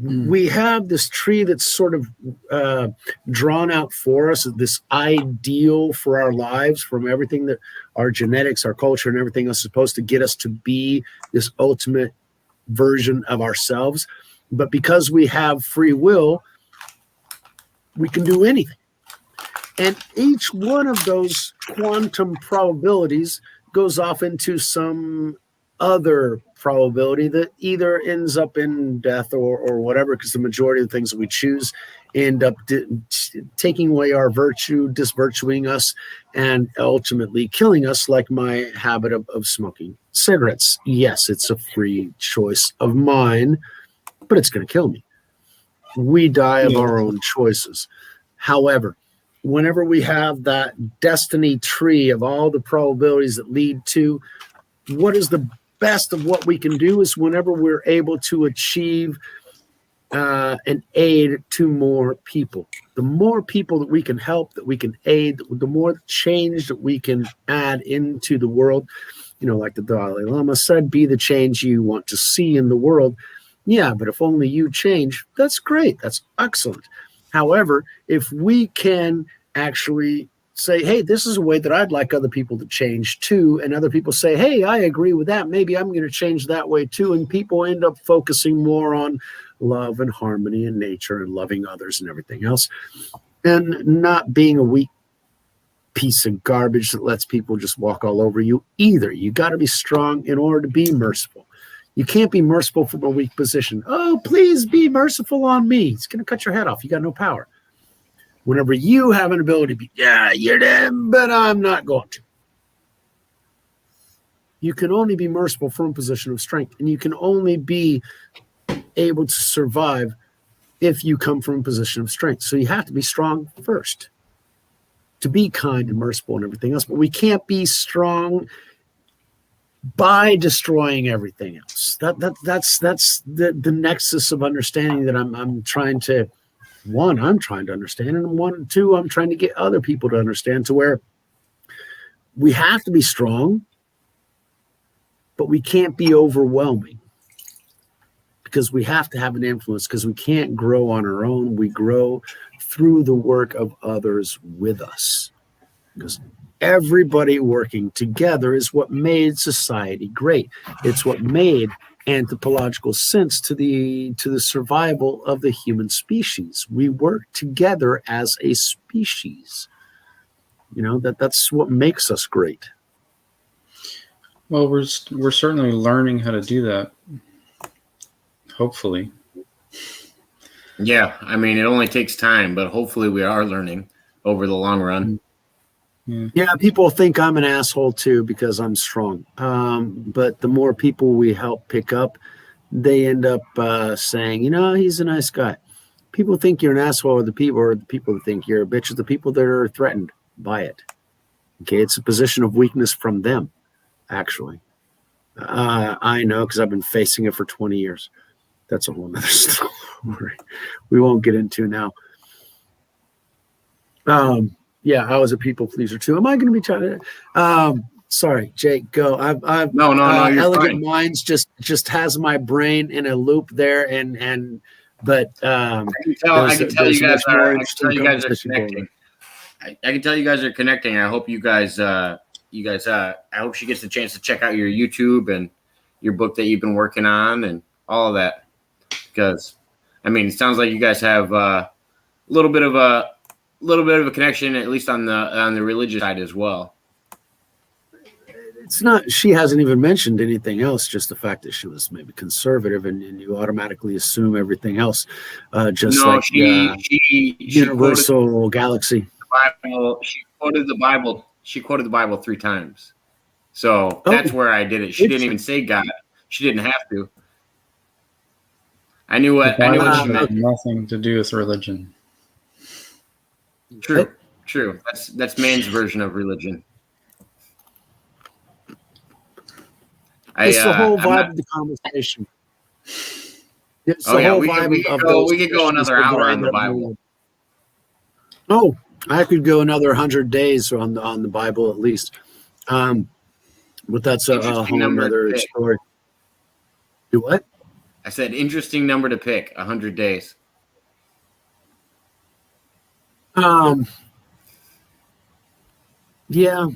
We have this tree that's sort of drawn out for us, this ideal for our lives, from everything that our genetics, our culture, and everything else is supposed to get us to be this ultimate version of ourselves. But because we have free will, we can do anything. And each one of those quantum probabilities goes off into some other probability that either ends up in death or whatever, because the majority of the things that we choose end up taking away our virtue, disvirtuing us, and ultimately killing us, like my habit of smoking cigarettes. Yes, it's a free choice of mine, but it's going to kill me. We die of our own choices. However, whenever we have that destiny tree of all the probabilities that lead to what is the best of what we can do, is whenever we're able to achieve an aid to more people. The more people that we can help, that we can aid, the more change that we can add into the world. You know, like the Dalai Lama said, be the change you want to see in the world. Yeah, but if only you change, that's great. That's excellent. However, if we can actually say, hey, this is a way that I'd like other people to change too, and other people say, hey, I agree with that, maybe I'm going to change that way too, and people end up focusing more on love and harmony and nature and loving others and everything else, and not being a weak piece of garbage that lets people just walk all over you either. You got to be strong in order to be merciful. You can't be merciful from a weak position. Oh, please be merciful on me. It's going to cut your head off. You got no power. Whenever you have an ability to be, yeah, you're them, but I'm not going to. You can only be merciful from a position of strength, and you can only be able to survive if you come from a position of strength. So you have to be strong first to be kind and merciful and everything else. But we can't be strong by destroying everything else. That's the nexus of understanding that I'm trying to, one, I'm trying to understand, and two, I'm trying to get other people to understand, to where we have to be strong, but we can't be overwhelming, because we have to have an influence, because we can't grow on our own. We grow through the work of others with us, because everybody working together is what made society great. It's what made anthropological sense to the survival of the human species. We work together as a species. You know, that's what makes us great. Well, we're certainly learning how to do that. Hopefully. Yeah, I mean, it only takes time, but hopefully we are learning over the long run. Yeah, people think I'm an asshole too because I'm strong. But the more people we help pick up, they end up saying, you know, he's a nice guy. People think you're an asshole, or the people that think you're a bitch are the people that are threatened by it. Okay, it's a position of weakness from them, actually. I know, because I've been facing it for 20 years. That's a whole nother story we won't get into now. Yeah, I was a people pleaser too. Am I going to be trying to? Sorry, Jake, go. I've No, you're Elegant fine. Minds just has my brain in a loop there, but I can tell you guys are connecting. I can tell you guys are connecting. I hope you guys, I hope she gets the chance to check out your YouTube and your book that you've been working on and all of that. Because, I mean, it sounds like you guys have a little bit of a connection, at least on the religious side as well. It's not. She hasn't even mentioned anything else. Just the fact that she was maybe conservative, and you automatically assume everything else. Just no, like she Universal Galaxy. Bible. She quoted the Bible. She quoted the Bible 3 times. So that's where I did it. She didn't even say God. She didn't have to. I knew what she meant. Nothing to do with religion. True. That's man's version of religion. It's the whole vibe of the conversation. It's the whole vibe we could go another hour on the Bible. Oh, I could go another 100 days on the Bible at least. But that's a whole other story. Do what? I said interesting number to pick. 100 days. Yeah,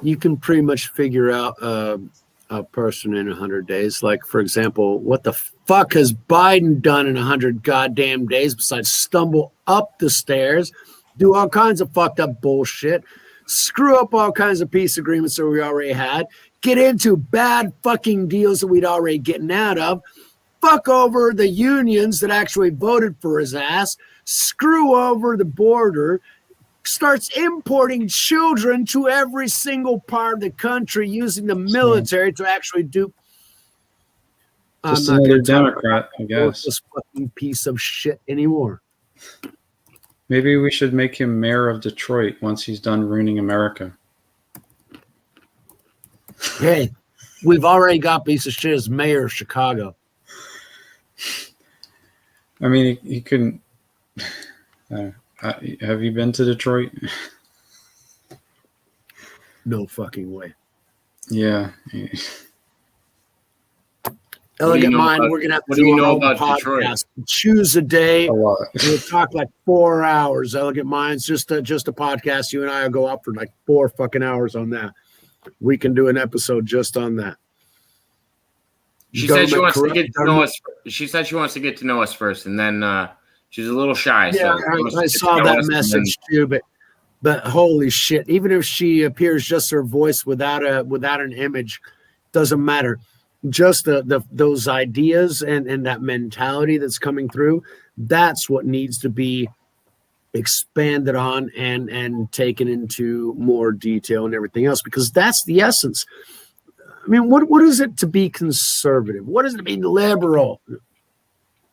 you can pretty much figure out a person in 100 days. Like, for example, what the fuck has Biden done in 100 goddamn days besides stumble up the stairs, do all kinds of fucked up bullshit, screw up all kinds of peace agreements that we already had, get into bad fucking deals that we'd already gotten out of, fuck over the unions that actually voted for his ass, screw over the border, starts importing children to every single part of the country using the military to actually do. Just another Democrat, I guess. This fucking piece of shit anymore. Maybe we should make him mayor of Detroit once he's done ruining America. Hey, we've already got piece of shit as mayor of Chicago. I mean, he couldn't. Have you been to Detroit? No fucking way. Yeah. Elegant Mind, we're gonna have to do a whole podcast. Choose a day. A lot. We'll talk like 4 hours. Elegant Minds, just a podcast. You and I will go up for like 4 fucking hours on that. We can do an episode just on that. She said she wants to get to know us. She said she wants to get to know us first, and then she's a little shy. Yeah, so I saw that message too, but But holy shit, even if she appears just her voice without an image, doesn't matter. Just those ideas and that mentality that's coming through, that's what needs to be expanded on and taken into more detail and everything else, because that's the essence. I mean, what is it to be conservative? What is it to be liberal?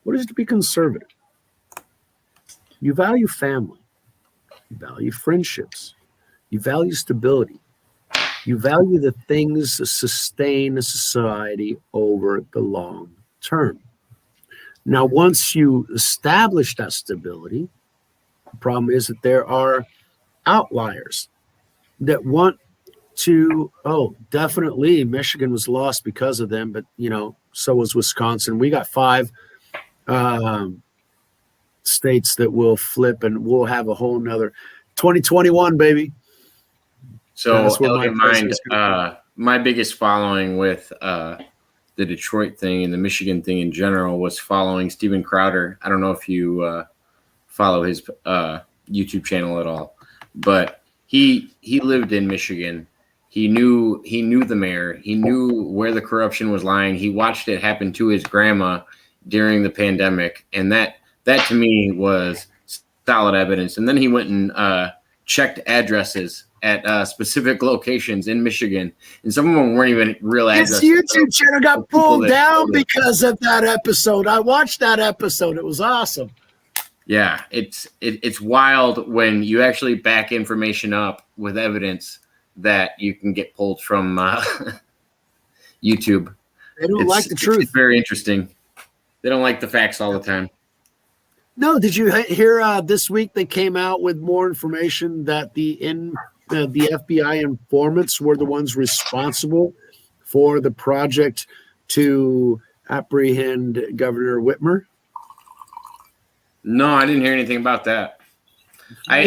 What is it to be conservative? You value family. You value friendships. You value stability. You value the things that sustain a society over the long term. Now, once you establish that stability, the problem is that there are outliers that want to, definitely Michigan was lost because of them, but, so was Wisconsin. We got 5 states that will flip, and we'll have a whole nother 2021, baby. So Elliot Mind, my biggest following with the Detroit thing and the Michigan thing in general was following Steven Crowder. I don't know if you follow his YouTube channel at all, but he lived in Michigan. He knew the mayor. He knew where the corruption was lying. He watched it happen to his grandma during the pandemic, and that to me was solid evidence. And then he went and checked addresses at specific locations in Michigan, and some of them weren't even real addresses. His YouTube channel got pulled down because of that episode. I watched that episode. It was awesome. Yeah, it's wild when you actually back information up with evidence that you can get pulled from YouTube. They don't like the truth. It's very interesting. They don't like the facts all the time. No, did you hear this week they came out with more information that the FBI informants were the ones responsible for the project to apprehend Governor Whitmer? No, I didn't hear anything about that. I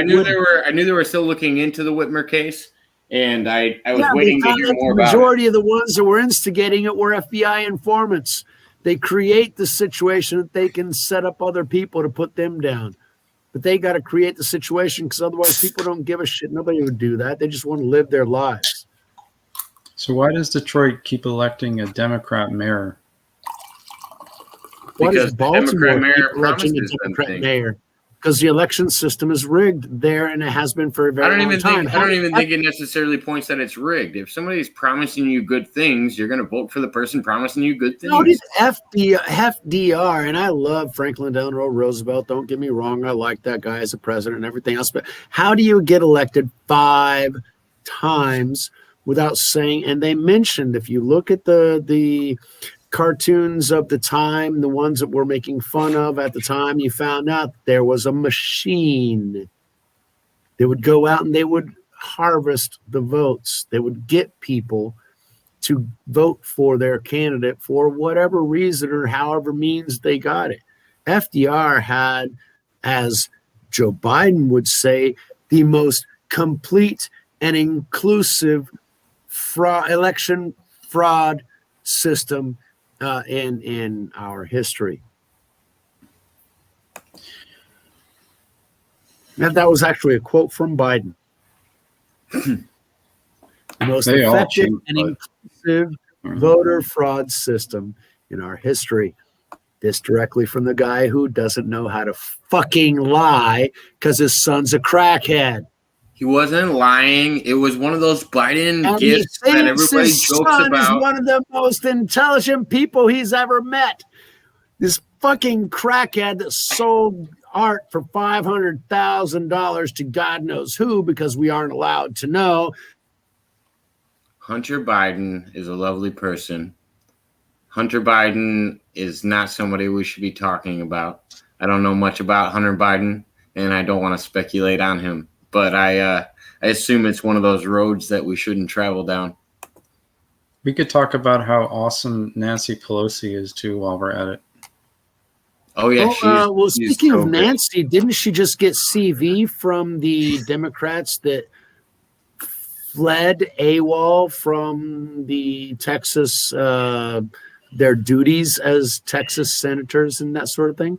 knew they were still looking into the Whitmer case, and I was waiting to hear more about it. The majority of the ones that were instigating it were FBI informants. They create the situation that they can set up other people to put them down. But they got to create the situation, because otherwise people don't give a shit. Nobody would do that. They just want to live their lives. So why does Detroit keep electing a Democrat mayor? Why Because does Baltimore the Democrat mayor keep electing a promises them Democrat things. mayor? Because the election system is rigged there, and it has been for a very long time. I don't even think it necessarily points that it's rigged. If somebody's promising you good things, you're going to vote for the person promising you good things. No, it's FDR, and I love Franklin Delano Roosevelt. Don't get me wrong. I like that guy as a president and everything else. But how do you get elected 5 times without saying? And they mentioned, if you look at the cartoons of the time, the ones that we're making fun of at the time, you found out there was a machine. They would go out and they would harvest the votes. They would get people to vote for their candidate for whatever reason or however means they got it. FDR had, as Joe Biden would say, the most complete and inclusive election fraud system in our history. And that was actually a quote from Biden. The most effective and inclusive voter fraud system in our history. This directly from the guy who doesn't know how to fucking lie because his son's a crackhead. He wasn't lying. It was one of those Biden gifts that everybody his jokes son about. Is one of the most intelligent people he's ever met. This fucking crackhead that sold art for $500,000 to God knows who, because we aren't allowed to know. Hunter Biden is a lovely person. Hunter Biden is not somebody we should be talking about. I don't know much about Hunter Biden, and I don't want to speculate on him. But I assume it's one of those roads that we shouldn't travel down. We could talk about how awesome Nancy Pelosi is too while we're at it. Oh yeah. Speaking of Nancy, didn't she just get CV from the Democrats that fled AWOL from the Texas, their duties as Texas senators and that sort of thing?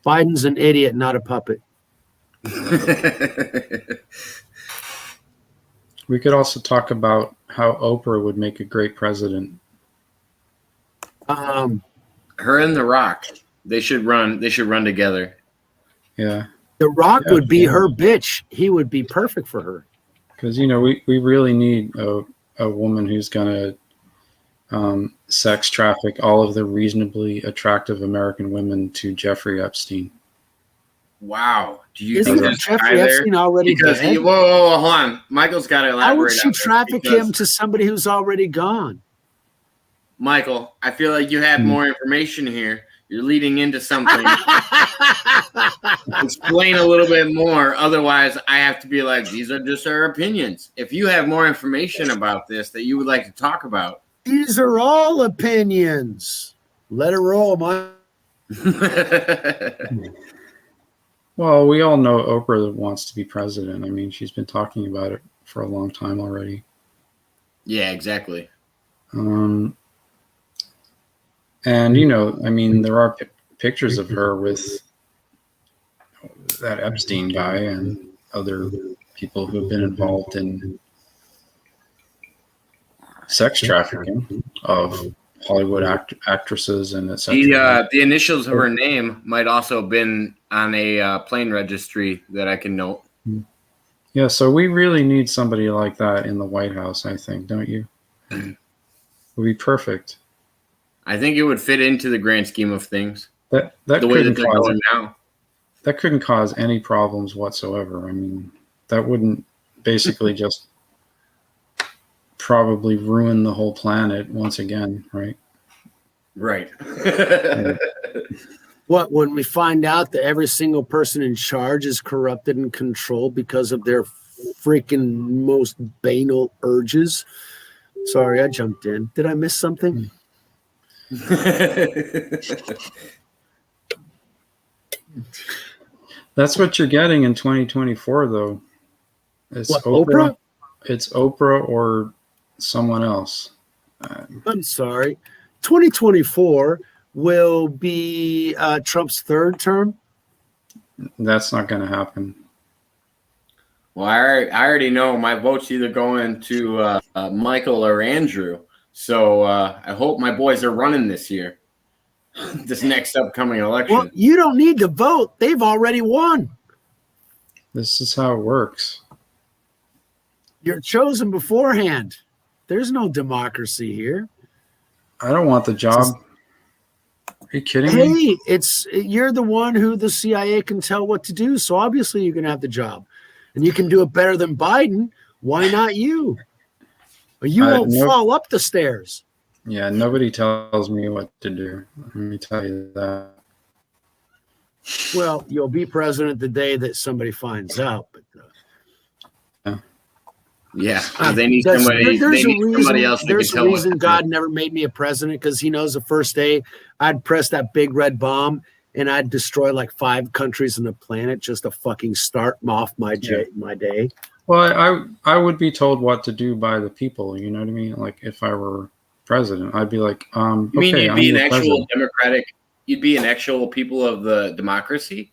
Biden's an idiot, not a puppet. We could also talk about how Oprah would make a great president. Her and The Rock, they should run together. Yeah. The Rock Yeah, would be yeah. her bitch. He would be perfect for her. Because, we really need a woman who's going to sex traffic all of the reasonably attractive American women to Jeffrey Epstein. Wow. Do you Isn't think there's a guy Jeffrey there? Epstein already Because dead? whoa, hold on. Michael's got to elaborate. How would she on this traffic because- him to somebody who's already gone? Michael, I feel like you have more information here. You're leading into something. Explain a little bit more. Otherwise, I have to be like, these are just our opinions. If you have more information about this that you would like to talk about. These are all opinions. Let it roll, Mike. Well, we all know Oprah wants to be president. I mean, she's been talking about it for a long time already. Yeah, exactly. And, I mean, there are pictures of her with that Epstein guy and other people who've been involved in sex trafficking of Hollywood actresses and etc. The initials of her name might also have been on a plane registry that I can note. Yeah, so we really need somebody like that in the White House, I think, don't you? It would be perfect. I think it would fit into the grand scheme of things. That The way that couldn't they're cause going now. that couldn't cause any problems whatsoever. I mean, that wouldn't basically just probably ruin the whole planet once again, right? Right. What, when we find out that every single person in charge is corrupted and controlled because of their freaking most banal urges? Sorry, I jumped in. Did I miss something? That's what you're getting in 2024, though. It's What, Oprah? It's Oprah or someone else. I'm sorry. 2024 will be Trump's third term. That's not going to happen. Well, I already know my vote's either going to Michael or Andrew. So I hope my boys are running this year, this next upcoming election. Well, you don't need to vote. They've already won. This is how it works. You're chosen beforehand. There's no democracy here. I don't want the job. Are you kidding me? Hey, you're the one who the CIA can tell what to do. So obviously you're going to have the job. And you can do it better than Biden. Why not you? Or you won't fall up the stairs. Yeah, nobody tells me what to do. Let me tell you that. Well, you'll be president the day that somebody finds out. But yeah, they need somebody. They need somebody else. There's a reason God never made me a president, because He knows the first day I'd press that big red bomb and I'd destroy like 5 countries on the planet just to fucking start off my day. Well, I would be told what to do by the people. You know what I mean? Like if I were president, I'd be like, You mean okay, you'd be I'm an actual president. democratic? You'd be an actual people of the democracy?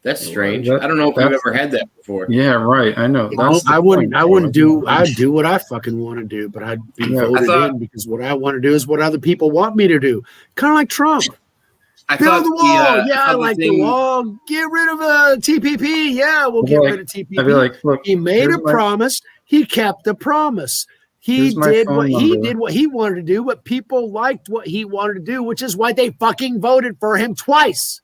That's strange. I don't know if we've ever had that before. Yeah, right. I know. That's I wouldn't do. I'd do what I fucking want to do, but I'd be voted in because what I want to do is what other people want me to do. Kind of like Trump. Build the wall. I like the wall. Get rid of TPP. Yeah, we'll get rid of TPP. I'd be like, look, he made a promise. He kept the promise. He did what he wanted to do, but people liked what he wanted to do, which is why they fucking voted for him twice.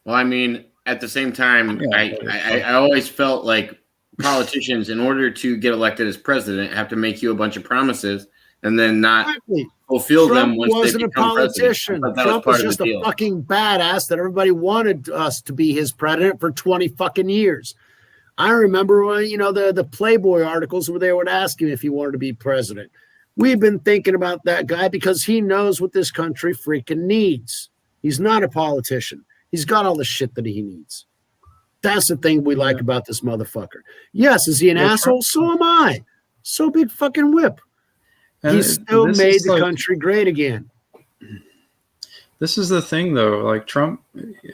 Well, I mean, at the same time, I always felt like politicians, in order to get elected as president, have to make you a bunch of promises and then not fulfill them once they become president. Trump was just a fucking badass that everybody wanted us to be his president for 20 fucking years. I remember when, the Playboy articles where they would ask him if he wanted to be president. We've been thinking about that guy because he knows what this country freaking needs. He's not a politician. He's got all the shit that he needs. That's the thing we like about this motherfucker. Yes, is he an asshole? So am I. So big fucking whip. He still made the country great again. This is the thing, though. Like Trump,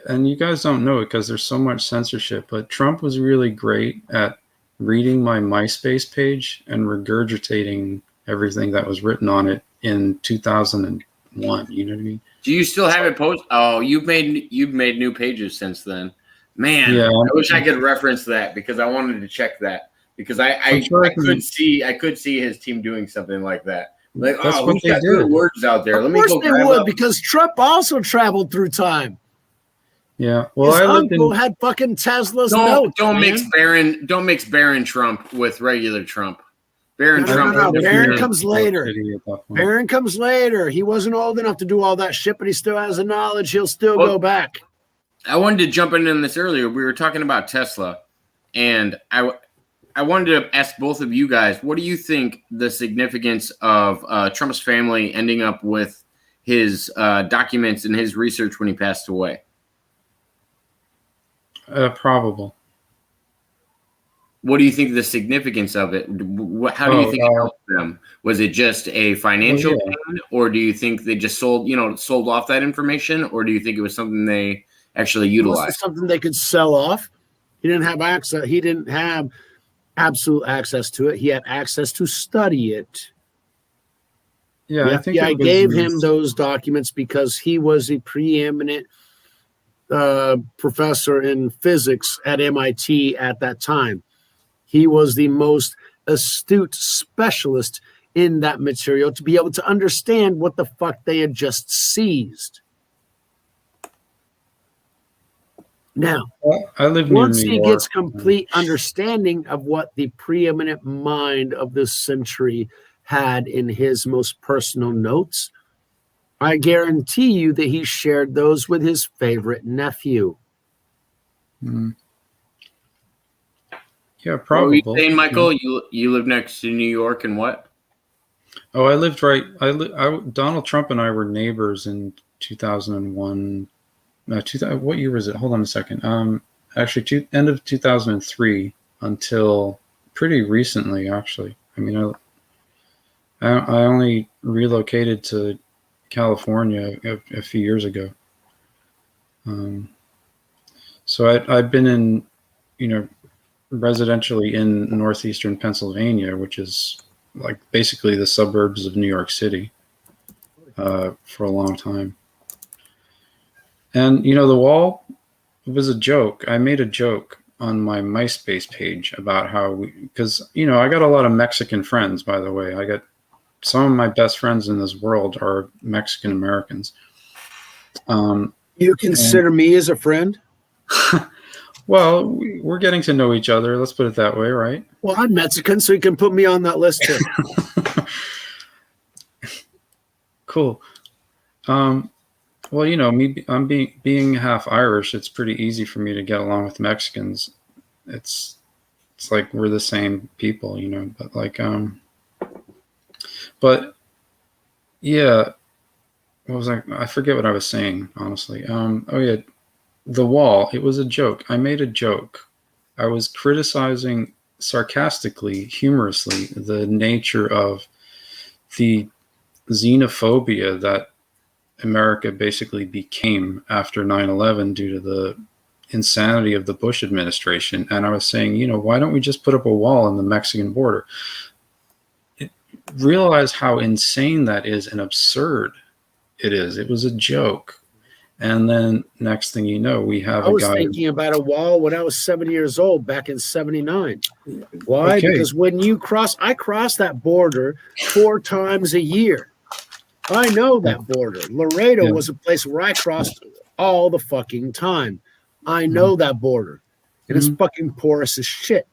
and you guys don't know it because there's so much censorship, but Trump was really great at reading my MySpace page and regurgitating everything that was written on it in 2001. You know what I mean? Do you still have it posted? Oh, you've made new pages since then. Man, Yeah. I wish I could reference that because I wanted to check that because I sure could see his team doing something like that. Like, That's oh, what who's they got do. good words out there? Of Let me course go they grab would, up. because Trump also traveled through time. Yeah. Well, His I lived uncle in. had fucking Tesla's Don't notes. don't man. mix Barron Trump with regular Trump. Barron No, Trump. no, is Barron different. comes later. City at that point. Barron comes later. He wasn't old enough to do all that shit, but he still has the knowledge. He'll still Well, go back. I wanted to jump in on this earlier. We were talking about Tesla, and I wanted to ask both of you guys, what do you think the significance of Trump's family ending up with his documents and his research when he passed away? Probable. What do you think the significance of it? How do you think it helped them? Was it just a financial gain, or do you think they just sold off that information, or do you think it was something they actually Was utilized? something they could sell off. He didn't have access. He didn't have absolute access to it. He had access to study it. Yeah, I think I it was gave him used- those documents because he was a preeminent professor in physics at MIT at that time. He was the most astute specialist in that material to be able to understand what the fuck they had just seized. Now, I live near once New he York. gets complete understanding of what the preeminent mind of this century had in his most personal notes, I guarantee you that he shared those with his favorite nephew. Mm. Yeah, What were you probably. saying, Michael? You live next to New York and what? Oh, I lived right. Donald Trump and I were neighbors in 2001. What year was it? Hold on a second. Actually, end of 2003 until pretty recently. Actually, I mean, I only relocated to California a few years ago. So I've been in, residentially in northeastern Pennsylvania, which is like basically the suburbs of New York City, for a long time. And the wall was a joke. I made a joke on my MySpace page about how because I got a lot of Mexican friends, by the way. I got some of my best friends in this world are Mexican Americans. You consider me as a friend? Well, we're getting to know each other. Let's put it that way, right? Well, I'm Mexican, so you can put me on that list too. Cool. Well, me, I'm being half Irish. It's pretty easy for me to get along with Mexicans. It's like we're the same people, But but yeah, what was I forget what I was saying, honestly. Oh yeah, the wall. It was a joke. I made a joke. I was criticizing sarcastically, humorously, the nature of the xenophobia that America basically became after 9/11 due to the insanity of the Bush administration. And I was saying, why don't we just put up a wall on the Mexican border? Realize how insane that is and absurd it is. It was a joke. And then next thing you know, we have I was a guy. thinking about a wall when I was 7 years old back in 79. Why? Okay. Because when I cross that border 4 times a year. I know that border. Laredo was a place where I crossed all the fucking time. I know that border. And it's fucking porous as shit.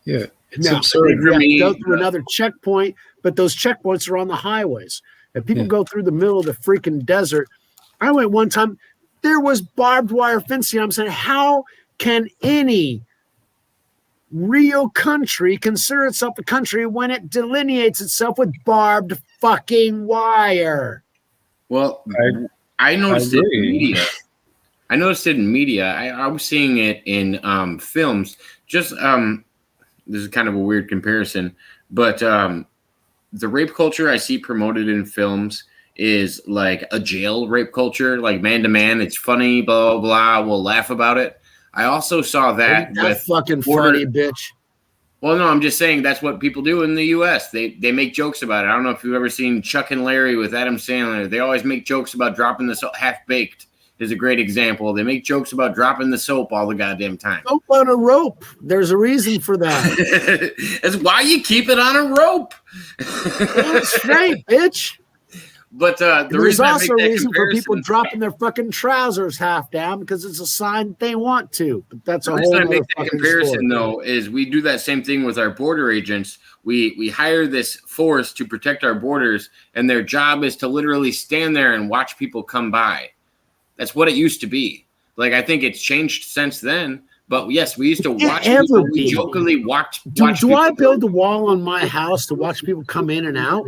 Yeah, it's Now, absurd. you have to go through another checkpoint, but those checkpoints are on the highways. If people go through the middle of the freaking desert, I went one time, there was barbed wire fencing. I'm saying, how can any real country consider itself a country when it delineates itself with barbed fucking wire? Well, I noticed it in agree. media. I noticed it in media. I was seeing it in films. Just this is kind of a weird comparison, but the rape culture I see promoted in films is like a jail rape culture, like man to man. It's funny, blah, blah, blah. We'll laugh about it. I also saw that That's with fucking border- funny, bitch. Well, no, I'm just saying that's what people do in the U.S. They make jokes about it. I don't know if you've ever seen Chuck and Larry with Adam Sandler. They always make jokes about dropping the soap. Half Baked is a great example. They make jokes about dropping the soap all the goddamn time. Soap on a rope. There's a reason for that. That's why you keep it on a rope. That's right, bitch. But the There's reason I also a make that reason for people comparison- dropping their fucking trousers half down because it's a sign that they want to. But that's a The whole reason I other make that fucking comparison, story. though, is we do that same thing with our border agents. We hire this force to protect our borders, and their job is to literally stand there and watch people come by. That's what it used to be. Like, I think it's changed since then. But yes, we used to can't watch people. ever We be. jokingly watch Do I people- build a wall on my house to watch people come in and out?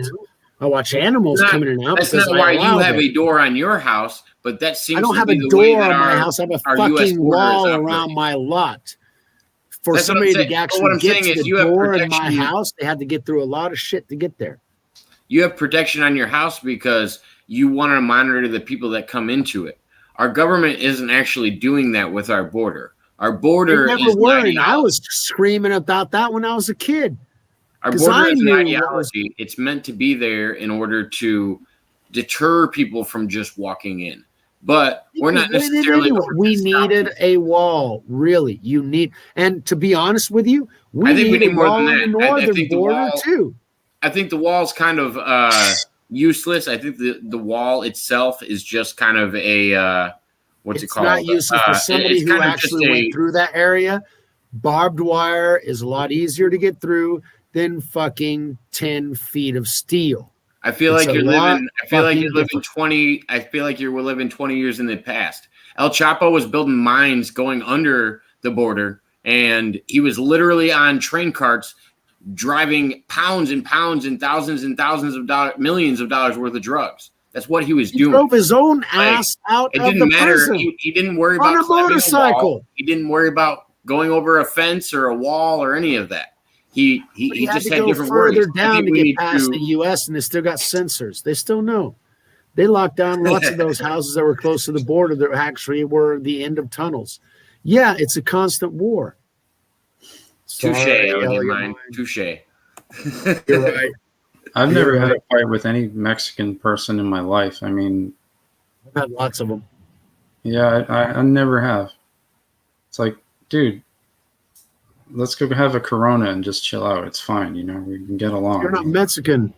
I watch animals Not- come in and out. That's because not I why you allow have them. a door on your house, but that seems I don't to have be a the way door that on my our- house. I have a our US fucking border is wall operating. around my lot. For That's what I'm somebody saying. to But actually what I'm get saying to is the you have door in my protection. house, they had to get through a lot of shit to get there. You have protection on your house because you want to monitor the people that come into it. Our government isn't actually doing that with our border. Our border They never is were, an and I was screaming about that when I was a kid. Our 'cause border I is an knew what ideology. It's meant to be there in order to deter people from just walking in. But we're not necessarily. We needed a wall, really. You need, and to be honest with you, we I think we need a need more wall than on the that. I northern think the border wall- too. I think the wall's kind of useless. I think the wall itself is just kind of a what's it It's called? not useless for somebody it's who kind of just actually went through that area. Barbed wire is a lot easier to get through than fucking 10 feet of steel. I feel It's like a you're lot living. I feel like fucking you're living different. 20. I feel like you're living 20 years in the past. El Chapo was building mines going under the border, and he was literally on train carts driving pounds and pounds and thousands of dollars, millions of dollars worth of drugs. That's what he was He doing. drove his own ass out It of the didn't matter. prison. He didn't worry On about a climbing wall. motorcycle. He didn't worry about going over a fence or a wall or any of that. He But he had just to had go different further worries. I down think to we get need past to- the U.S. and they still got sensors. They still know. They locked down lots of those houses that were close to the border that actually were the end of tunnels. Yeah, it's a constant war. Touche, Sorry, on your Elliot mind. Mine. Touche. You're right. I've You're never had a right. fight with any Mexican person in my life. I mean, I've had lots of them. yeah, I never have. It's like, dude, let's go have a Corona and just chill out. It's fine, you know, we can get along. You're not Mexican.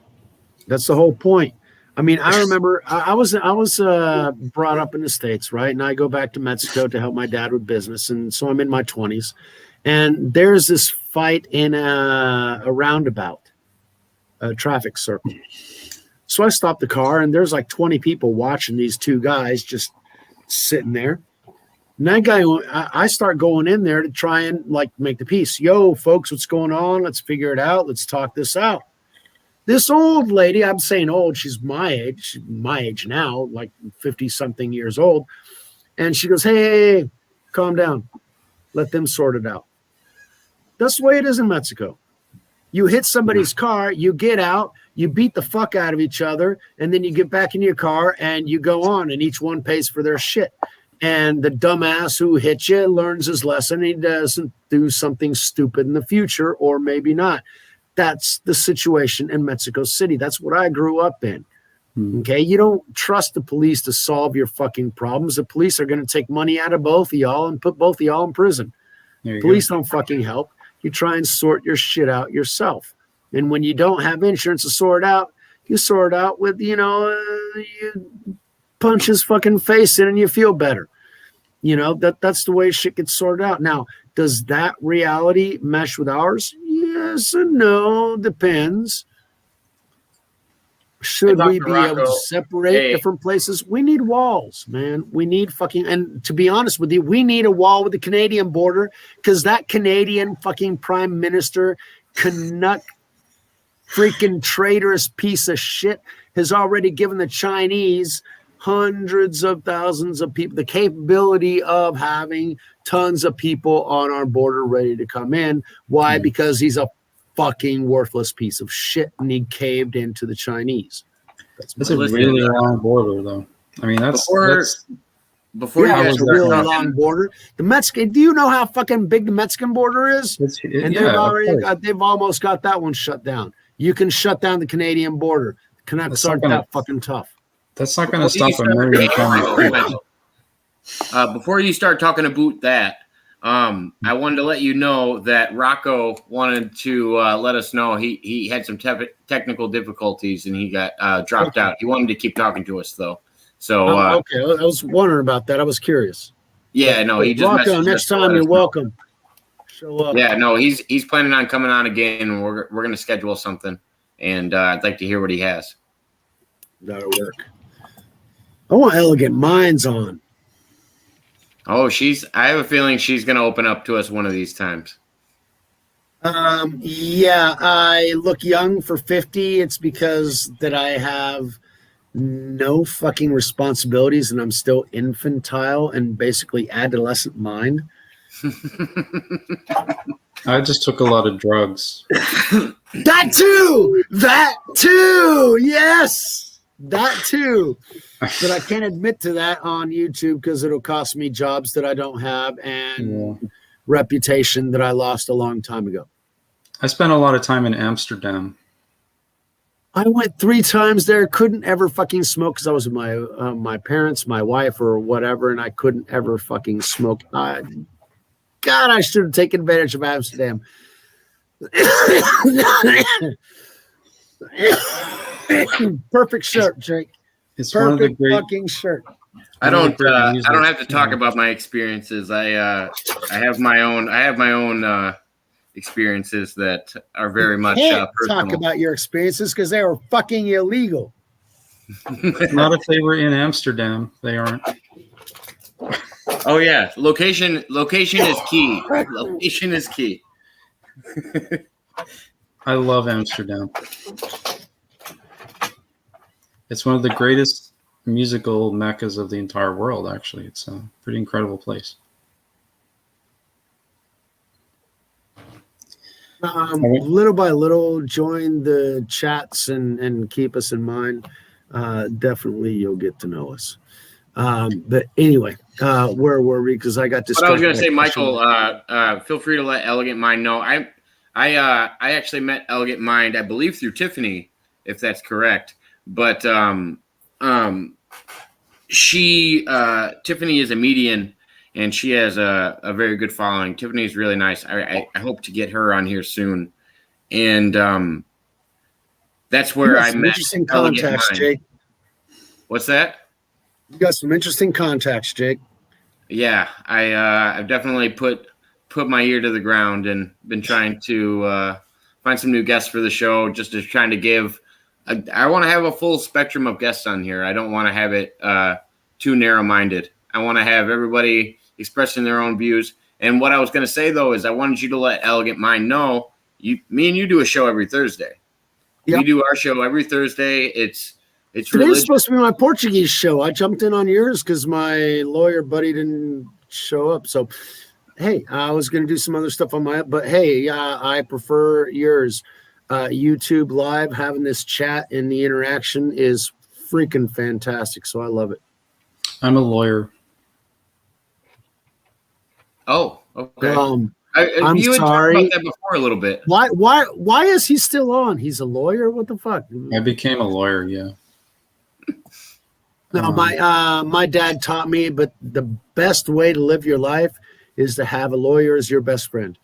That's the whole point. I mean, I remember I was brought up in the States, right? And I go back to Mexico to help my dad with business. And so I'm in my 20s. And there's this fight in a roundabout, a traffic circle. So I stop the car, and there's like 20 people watching these two guys just sitting there. And that guy, I start going in there to try and like make the peace. Yo, folks, what's going on? Let's figure it out. Let's talk this out. This old lady, I'm saying old, she's my age now, like 50 something years old. And she goes, hey, calm down. Let them sort it out. That's the way it is in Mexico. You hit somebody's car, you get out, you beat the fuck out of each other, and then you get back in your car and you go on, and each one pays for their shit. And the dumbass who hit you learns his lesson. He doesn't do something stupid in the future, or maybe not. That's the situation in Mexico City. That's what I grew up in. Okay, you don't trust the police to solve your fucking problems. The police are going to take money out of both of y'all and put both of y'all in prison. There you Police go. don't fucking help. You try and sort your shit out yourself. And when you don't have insurance to sort out, you sort out with, you punch his fucking face in and you feel better. That's the way shit gets sorted out. Now, does that reality mesh with ours? Yes and no, depends. Should Hey, we Dr. be able Rocco, to separate hey. different places? We need walls, man. We need and to be honest with you, we need a wall with the Canadian border because that Canadian fucking prime minister, Canuck, freaking traitorous piece of shit, has already given the Chinese hundreds of thousands of people the capability of having tons of people on our border ready to come in. Why? Because he's a fucking worthless piece of shit and he caved into the Chinese. That's a Listen, really long border, though. I mean, Before Yeah, you guys it's a start really talking, long border. The Mexican. Do you know how fucking big the Mexican border is? And yeah, of course. they've almost got that one shut down. You can shut down the Canadian border. Canucks That's not aren't gonna- that fucking tough. That's not going to Before you stop a start- million Michael, times. Michael, before you start talking about that, I wanted to let you know that Rocco wanted to let us know he had some technical difficulties and he got dropped out. He wanted to keep talking to us though. So Okay, I was wondering about that. I was curious. yeah, no, he just Rocco, messaged next us to let time us you're know. welcome. Show up. Yeah, no, he's planning on coming on again, and we're going to schedule something, and I'd like to hear what he has. That'll work. I want Elegant Minds on. Oh, I have a feeling she's going to open up to us one of these times. Yeah, I look young for 50. It's because that I have no fucking responsibilities and I'm still infantile and basically adolescent mind. I just took a lot of drugs. That too, yes, that too. But I can't admit to that on YouTube because it'll cost me jobs that I don't have and reputation that I lost a long time ago. I spent a lot of time in Amsterdam. I went 3 times there, couldn't ever fucking smoke because I was with my parents, my wife, or whatever, and I couldn't ever fucking smoke. God, I should have taken advantage of Amsterdam. Perfect shirt, Jake. It's one of the Perfect great. fucking shirt. I don't music. have to talk about my experiences. I have my own experiences that are very much Can't personal. talk about your experiences because they were fucking illegal. Not if they were in Amsterdam. They aren't. Oh yeah, location is key. Location is key. I love Amsterdam. It's one of the greatest musical meccas of the entire world, actually. It's a pretty incredible place. Little by little, join the chats and keep us in mind. Definitely, you'll get to know us. But anyway, where were we? Because I got But I was going to distracted. say, Michael, feel free to let Elegant Mind know. I actually met Elegant Mind, I believe, through Tiffany, if that's correct. But Tiffany is a median, and she has a very good following. Tiffany is really nice. I hope to get her on here soon. And that's where I met interesting Elegant contacts, Mind. Jake. What's that? You got some interesting contacts, Jake. Yeah, I've definitely put my ear to the ground and been trying to find some new guests for the show. Just to trying to give, I want to have a full spectrum of guests on here. I don't want to have it too narrow-minded. I want to have everybody expressing their own views. And what I was going to say though is I wanted you to let Elegant Mind know me and you do a show every Thursday. Yep. We do our show every Thursday. It's Today's religious. supposed to be my Portuguese show. I jumped in on yours because my lawyer buddy didn't show up. So, hey, I was going to do some other stuff on my, but hey, I prefer yours. YouTube Live, having this chat and the interaction is freaking fantastic. So I love it. I'm a lawyer. Oh, okay. I'm you had sorry. talked about that before a little bit. Why is he still on? He's a lawyer. What the fuck? I became a lawyer, yeah. No, my dad taught me, but the best way to live your life is to have a lawyer as your best friend.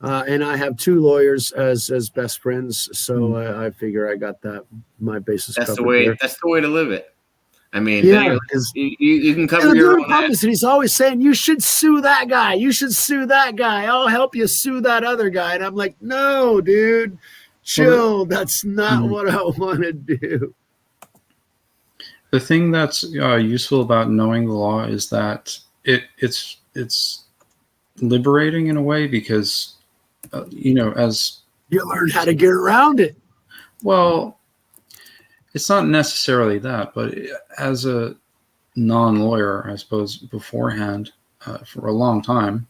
And I have 2 lawyers as best friends, so I figure I got that my basis. That's the covered way. there. That's the way to live it. I mean, Yeah, you can cover your own ass. and he's always saying you should sue that guy. You should sue that guy. I'll help you sue that other guy. And I'm like, no, dude, chill. That's not what I want to do. The thing that's useful about knowing the law is that it's liberating in a way because as You learn how to get around it. well, it's not necessarily that, but as a non-lawyer, I suppose beforehand for a long time,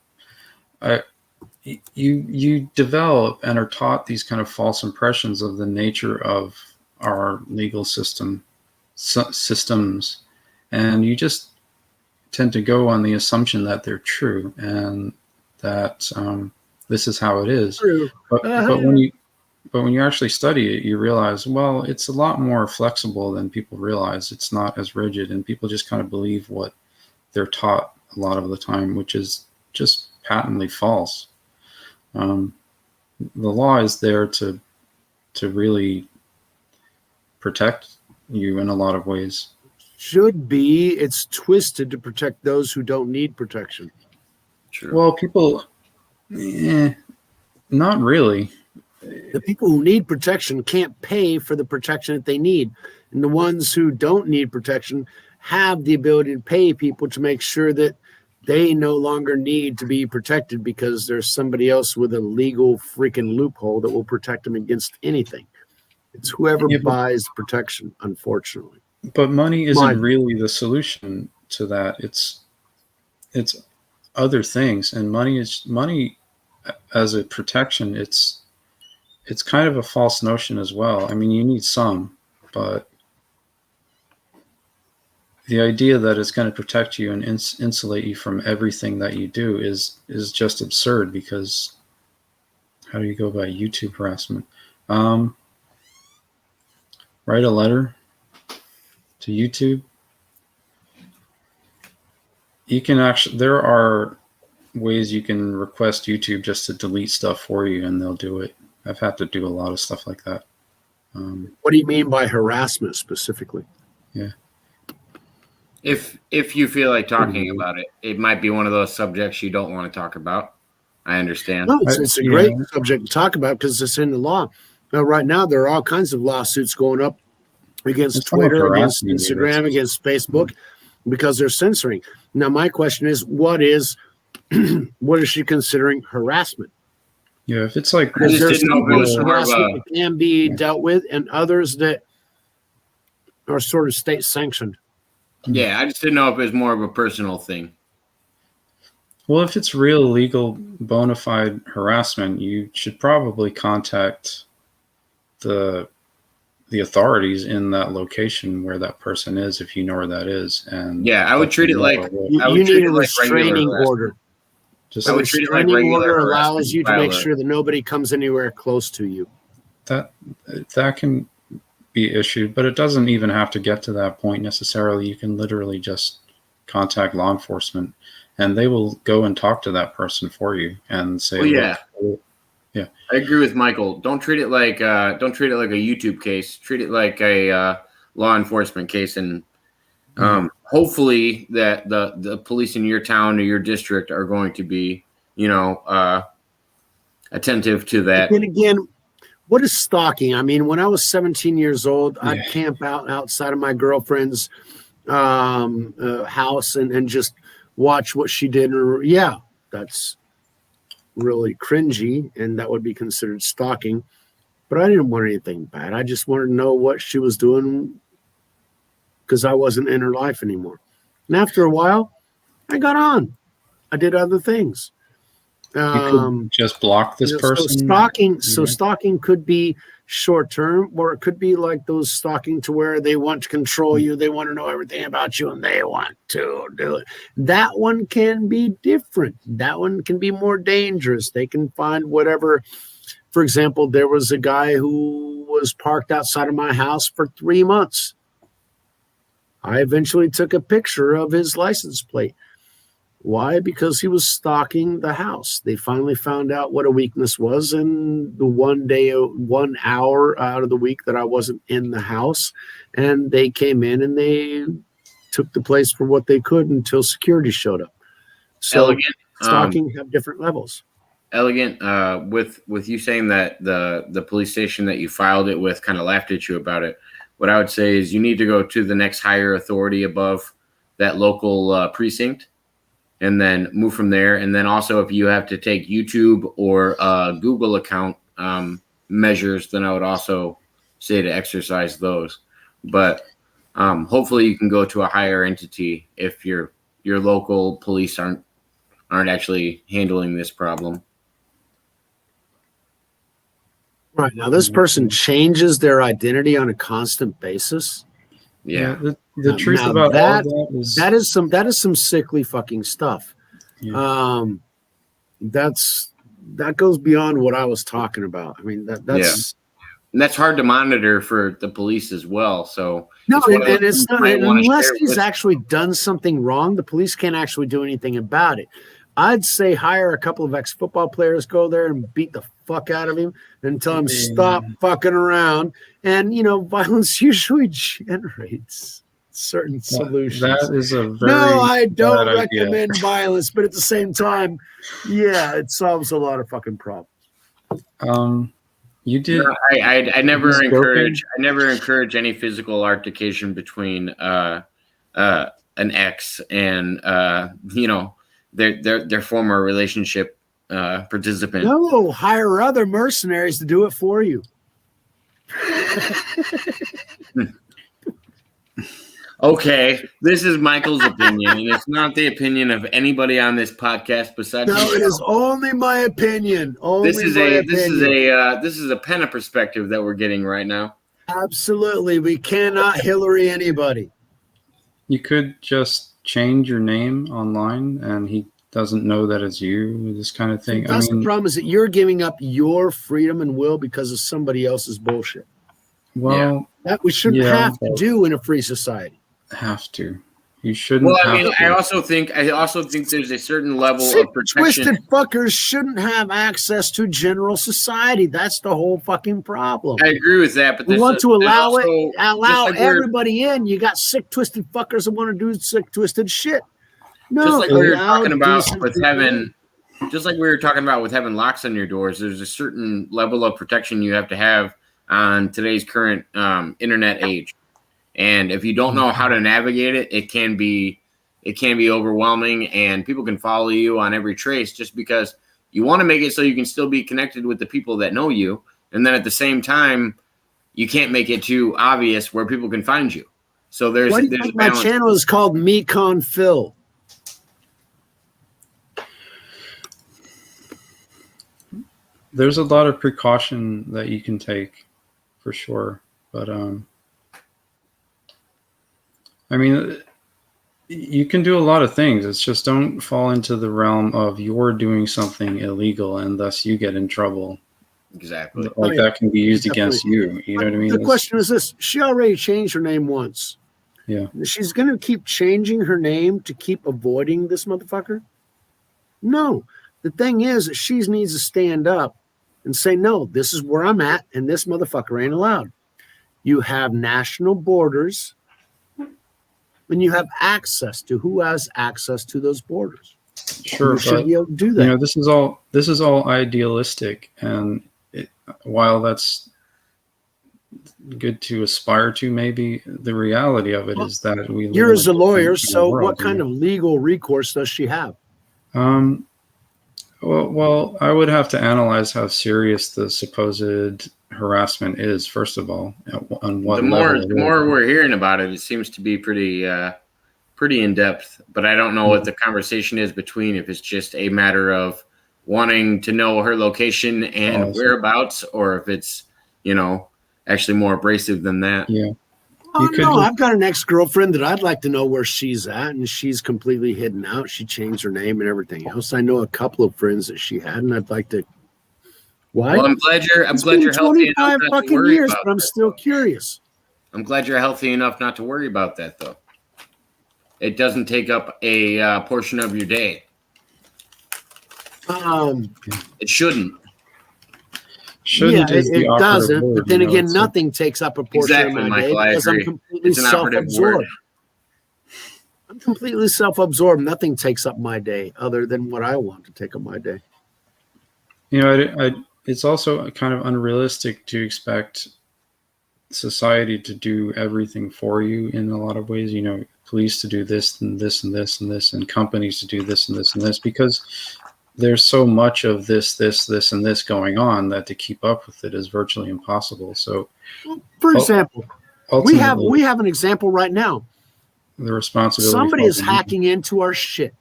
you develop and are taught these kind of false impressions of the nature of our legal system systems, and you just tend to go on the assumption that they're true and that this is how it is. True. But when you actually study it, you realize, well, it's a lot more flexible than people realize. It's not as rigid, and people just kind of believe what they're taught a lot of the time, which is just patently false. The law is there to really protect you in a lot of ways. Should be. It's twisted to protect those who don't need protection. True. Well, people, not really. The people who need protection can't pay for the protection that they need. And the ones who don't need protection have the ability to pay people to make sure that they no longer need to be protected because there's somebody else with a legal freaking loophole that will protect them against anything. It's whoever buys protection, unfortunately. But money isn't really the solution to that. It's other things, and money as a protection. It's kind of a false notion as well. I mean, you need some, but the idea that it's going to protect you and insulate you from everything that you do is just absurd, because how do you go about YouTube harassment? Write a letter to YouTube. You can actually, there are ways you can request YouTube just to delete stuff for you, and they'll do it. I've had to do a lot of stuff like that. What do you mean by harassment specifically? Yeah. If you feel like talking about it, it might be one of those subjects you don't want to talk about. I understand. No, it's a great subject to talk about because it's in the law. Now, right now, there are all kinds of lawsuits going up against Twitter, against Instagram, against Facebook, because they're censoring. Now, my question is, what is she considering harassment? Yeah, if it's like, Because there's some harassment that can be dealt with, and others that are sort of state sanctioned. Yeah, I just didn't know if it was more of a personal thing. well, if it's real legal bona fide harassment, you should probably contact the authorities in that location where that person is, if you know where that is. And yeah, I would treat it like you need a restraining order. Just I would treat it like regular order allows you to make harassment. sure that nobody comes anywhere close to you. that can be issued, but it doesn't even have to get to that point necessarily. You can literally just contact law enforcement, and they will go and talk to that person for you and say, Well, yeah. "Look, yeah, I agree with Michael. Don't treat it like a YouTube case. Treat it like a law enforcement case, and hopefully that the police in your town or your district are going to be, attentive to that. Then again, what is stalking? I mean, when I was 17 years old, I'd camp out outside of my girlfriend's house and just watch what she did. Yeah, that's really cringy, and that would be considered stalking. But I didn't want anything bad. I just wanted to know what she was doing because I wasn't in her life anymore. And after a while, I got on. I did other things. you could just block this person." So stalking could be short term, or it could be like those stalking to where they want to control you, they want to know everything about you, and they want to do it. That one can be different. That one can be more dangerous. They can find whatever. For example, there was a guy who was parked outside of my house for 3 months. I eventually took a picture of his license plate. Why? Because he was stalking the house. They finally found out what a weakness was, and the 1 hour out of the week that I wasn't in the house, and they came in and they took the place for what they could until security showed up. So Elegant. stalking have different levels. Elegant. With you saying that the police station that you filed it with kind of laughed at you about it, what I would say is you need to go to the next higher authority above that local precinct, and then move from there. And then also, if you have to take YouTube or Google account measures, then I would also say to exercise those. But hopefully, you can go to a higher entity if your local police aren't actually handling this problem. Right. Now, this person changes their identity on a constant basis. Yeah. The truth Now about that- all that is that is some sickly fucking stuff. Yeah. That goes beyond what I was talking about. I mean, that's And that's hard to monitor for the police as well. So no, it's one of and those it's things you not might wanna unless share he's with- actually done something wrong. The police can't actually do anything about it. I'd say hire a couple of ex-football players, go there and beat the fuck out of him, and tell him stop fucking around. And violence usually generates certain solutions. That is a very No, I don't bad idea. recommend violence, but at the same time, yeah, it solves a lot of fucking problems. You did. No, I never He's encourage any physical altercation between an ex and their former relationship participant. No, hire other mercenaries to do it for you. Okay, this is Michael's opinion, and it's not the opinion of anybody on this podcast besides No, it is only my opinion. Only this is my a opinion. this is a pen of perspective that we're getting right now. Absolutely, we cannot Hillary anybody. You could just change your name online, and he doesn't know that it's you. This kind of thing. That's the problem, is that you're giving up your freedom and will because of somebody else's bullshit. Well, That we shouldn't Yeah, have to but- do in a free society. have to. You shouldn't. Well, I have mean, to. I also think there's a certain level Sick, of protection. twisted fuckers shouldn't have access to general society. That's the whole fucking problem. I agree with that, but You want to there's allow also- it, allow just like we're- everybody in. You got sick, twisted fuckers that want to do sick, twisted shit. No, just like we were allow talking about decent with people in. having, just like we were talking about with having locks on your doors. There's a certain level of protection you have to have on today's current internet age, and if you don't know how to navigate it, it can be overwhelming, and people can follow you on every trace just because you want to make it so you can still be connected with the people that know you, and then at the same time, you can't make it too obvious where people can find you. So there's Why do you there's think my balance. channel is called Mecon Phil? There's a lot of precaution that you can take, for sure. But I mean, you can do a lot of things. It's just don't fall into the realm of you're doing something illegal and thus you get in trouble. Exactly. Like that can be used against you. You know what I mean? The question is this: she already changed her name once. Yeah. She's going to keep changing her name to keep avoiding this motherfucker? No. The thing is that she needs to stand up and say, no, this is where I'm at, and this motherfucker ain't allowed. You have national borders, and you have access to who has access to those borders. Sure, You should but be able to do that. you know, this is all idealistic, and while that's good to aspire to, maybe the reality of it is that we live You're in as a different lawyer, kind of so world, what you kind know? of legal recourse does she have? Well, I would have to analyze how serious the supposed harassment is. First of all, on what The more level the more we're hearing about it, it seems to be pretty in depth. But I don't know what the conversation is between, if it's just a matter of wanting to know her location and whereabouts, or if it's actually more abrasive than that. Yeah. Oh, You could no, do- I've got an ex-girlfriend that I'd like to know where she's at, and she's completely hidden out. She changed her name and everything else. I know a couple of friends that she had, and I'd like to. Why? Well, I'm glad you're It's healthy been enough 25 not to fucking worry years, about but I'm that. still curious. I'm glad you're healthy enough not to worry about that, though. It doesn't take up a portion of your day. It shouldn't. Shouldn't is the it operative doesn't. word, But then you know, again, it's nothing takes up a portion Exactly, of my Michael, day I because I'm agree. completely It's an operative word. self-absorbed. I'm completely self-absorbed. Nothing takes up my day other than what I want to take up my day. You know, it's also kind of unrealistic to expect society to do everything for you in a lot of ways. You know, police to do this and this and this and this, and companies to do this and this and this, because there's so much of this and this going on that to keep up with it is virtually impossible. So, For example, we ultimately, have an example right now. the responsibility. Somebody falls is on you. hacking into our shit.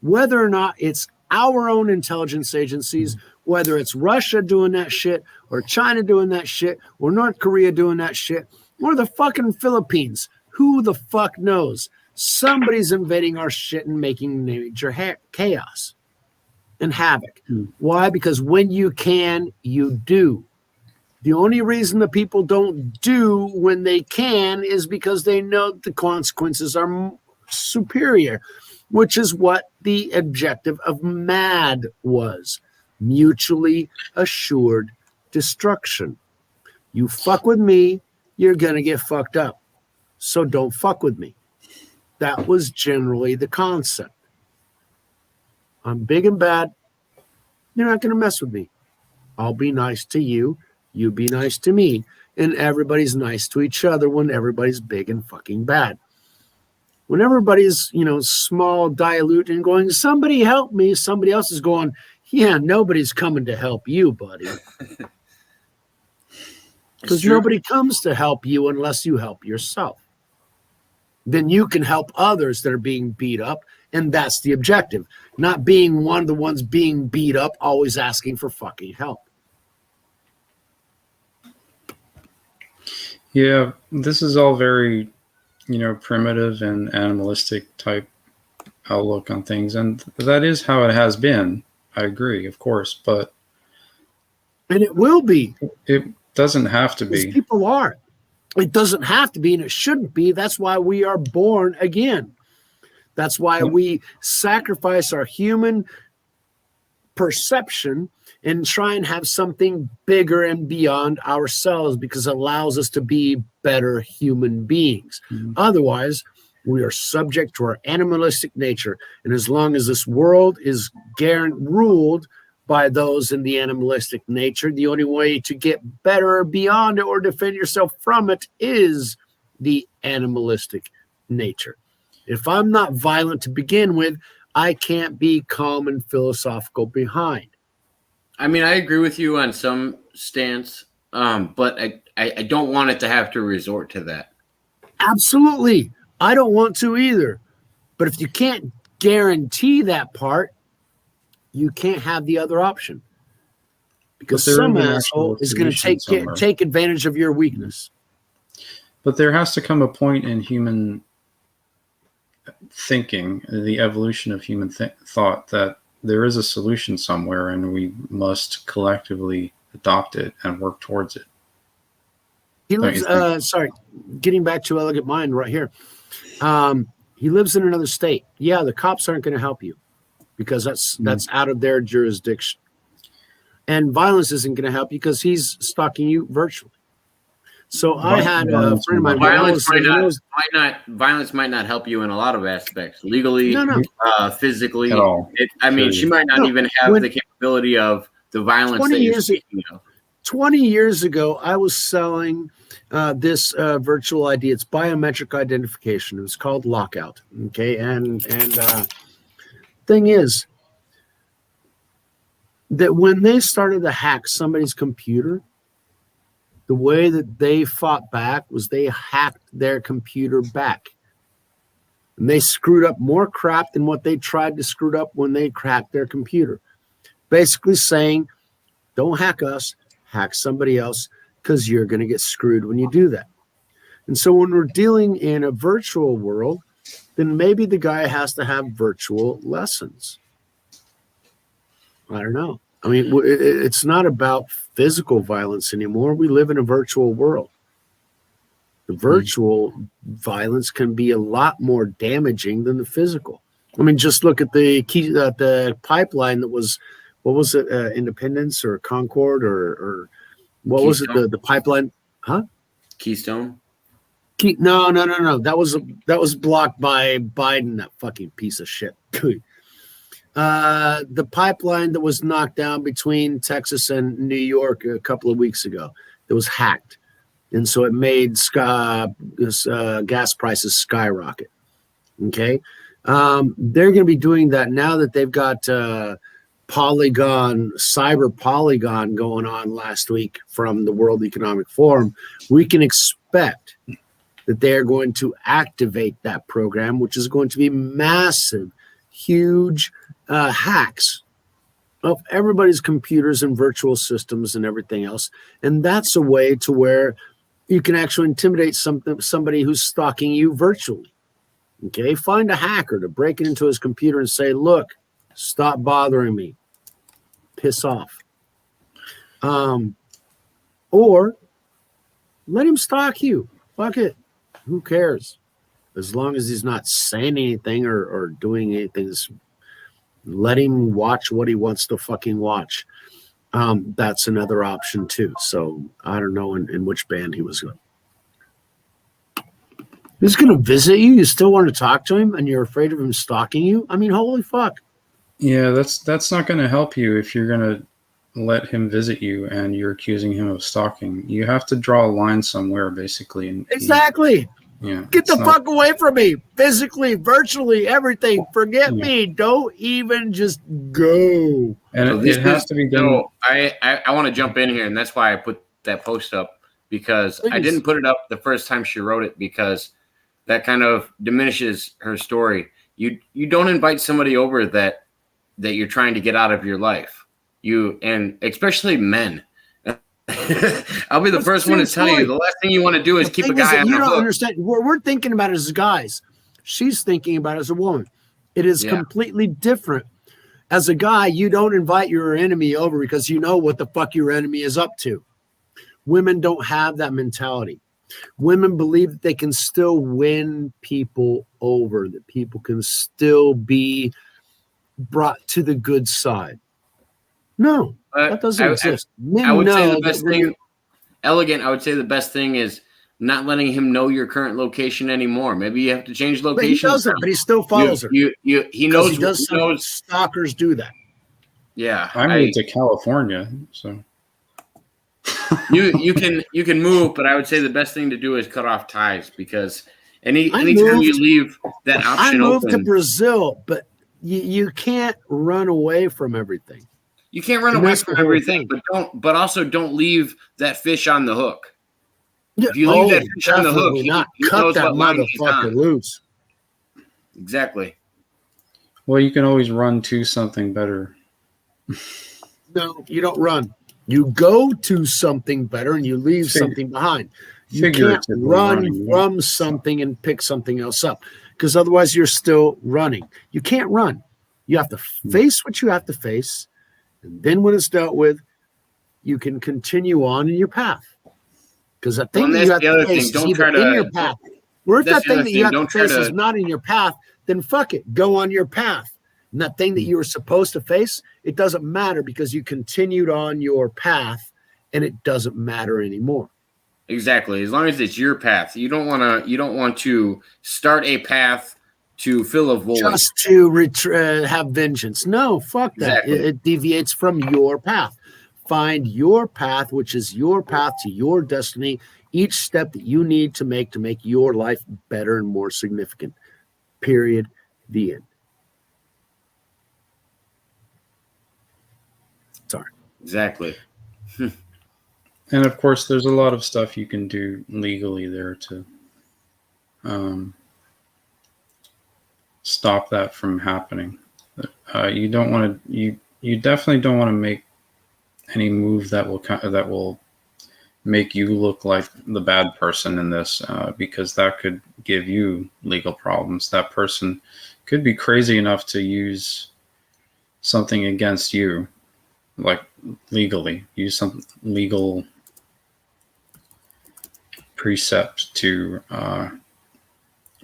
Whether or not it's our own intelligence agencies, whether it's Russia doing that shit, or China doing that shit, or North Korea doing that shit, or the fucking Philippines. Who the fuck knows? Somebody's invading our shit and making major chaos and havoc. Why? Because when you can, you do. The only reason the people don't do when they can is because they know the consequences are superior, which is what the objective of MAD was. Mutually assured destruction. You fuck with me, you're going to get fucked up. So don't fuck with me. That was generally the concept. I'm big and bad. You're not going to mess with me. I'll be nice to you. You be nice to me. And everybody's nice to each other when everybody's big and fucking bad. When everybody's, small, dilute, and going, somebody help me, somebody else is going, yeah, nobody's coming to help you, buddy. Because nobody comes to help you unless you help yourself. Then you can help others that are being beat up, and that's the objective. Not being one of the ones being beat up, always asking for fucking help. Yeah, this is all very, primitive and animalistic type outlook on things. And that is how it has been. I agree, of course, but... And it will be. It doesn't have to be. People are. It doesn't have to be, and it shouldn't be. That's why we are born again. That's why we sacrifice our human perception and try and have something bigger and beyond ourselves, because it allows us to be better human beings. Mm-hmm. Otherwise, we are subject to our animalistic nature. And as long as this world is ruled by those in the animalistic nature, the only way to get better beyond it or defend yourself from it is the animalistic nature. If I'm not violent to begin with, I can't be calm and philosophical behind. I mean, I agree with you on some stance, but I don't want it to have to resort to that. Absolutely. I don't want to either. But if you can't guarantee that part, you can't have the other option. Because some asshole is going to take advantage of your weakness. But there has to come a point in human thinking, the evolution of human thought, that there is a solution somewhere, and we must collectively adopt it and work towards it. He lives, getting back to Elegant Mind right here. He lives in another state. Yeah, the cops aren't going to help you because that's out of their jurisdiction. And violence isn't going to help you because he's stalking you virtually. So I had a friend of mine. Violence might not help you in a lot of aspects, legally, physically. At all. She might not even have the capability of the violence that you're speaking of. 20 years ago, I was selling this virtual ID. It's biometric identification. It was called Lockout. Okay, and thing is that when they started to hack somebody's computer, the way that they fought back was they hacked their computer back. And they screwed up more crap than what they tried to screw up when they cracked their computer. Basically saying, don't hack us, hack somebody else, because you're going to get screwed when you do that. And so when we're dealing in a virtual world, then maybe the guy has to have virtual lessons. I don't know. I mean, it's not about physical violence anymore. We live in a virtual world. The virtual violence can be a lot more damaging than the physical. I mean, just look at the pipeline that was, what was it, Independence or Concord or what Keystone? Was it, the pipeline? Huh? Keystone? No. That was blocked by Biden, that fucking piece of shit. The pipeline that was knocked down between Texas and New York a couple of weeks ago, that was hacked. And so it made gas prices skyrocket. Okay. They're going to be doing that now that they've got cyber Polygon going on last week from the World Economic Forum. We can expect that they're going to activate that program, which is going to be massive, huge hacks of everybody's computers and virtual systems and everything else. And that's a way to where You can actually intimidate somebody who's stalking you virtually. Okay, find a hacker to break it into his computer and say, "Look, stop bothering me. Piss off." Or let him stalk you. Fuck it. Who cares? As long as he's not saying anything or doing anything, let him watch what he wants to fucking watch. That's another option too. So I don't know in which band he was going. He's going to visit you. You still want to talk to him, and you're afraid of him stalking you. I mean, holy fuck. Yeah, that's not going to help you if you're going to let him visit you and you're accusing him of stalking. You have to draw a line somewhere, basically. And exactly. Yeah. Get the fuck away from me. Physically, virtually, everything. Forget me. Don't even just go. And So it has to be done. So I want to jump in here, and that's why I put that post up, because I didn't put it up the first time she wrote it, because that kind of diminishes her story. You don't invite somebody over that you're trying to get out of your life. And especially men. I'll be the first one to tell you, the last thing you want to do is keep a guy on the hook. You don't understand. We're thinking about it as guys. She's thinking about it as a woman. It is completely different. As a guy, you don't invite your enemy over because you know what the fuck your enemy is up to. Women don't have that mentality. Women believe that they can still win people over, that people can still be brought to the good side. No, that doesn't exist. I would say the best thing, Elegant, I would say the best thing is not letting him know your current location anymore. Maybe you have to change location. But he doesn't, but he still follows her. He knows. He knows stalkers do that. Yeah. I moved to California, so you can move, but I would say the best thing to do is cut off ties, because anytime you leave that option open. I moved to Brazil, but you can't run away from everything. You can't run away from everything, but also don't leave that fish on the hook. If you leave that fish on the hook, he knows that what line he's on. Loose. Exactly. Well, you can always run to something better. No, you don't run. You go to something better and you leave something behind. You can't run from something and pick something else up, because otherwise you're still running. You can't run. You have to face what you have to face. And then when it's dealt with, you can continue on in your path. Because that thing that you have to face is either in your path. Or if that thing that you have to face is not in your path, then fuck it. Go on your path. And that thing that you were supposed to face, it doesn't matter, because you continued on your path and it doesn't matter anymore. Exactly. As long as it's your path. You don't want to start a path to fill a void. Just to have vengeance. No, fuck that. Exactly. It deviates from your path. Find your path, which is your path to your destiny. Each step that you need to make your life better and more significant. Period. The end. Sorry. Exactly. And of course, there's a lot of stuff you can do legally there to stop that from happening. You don't want to. You definitely don't want to make any move that will make you look like the bad person in this, because that could give you legal problems. That person could be crazy enough to use something against you, like legally, use some legal precept to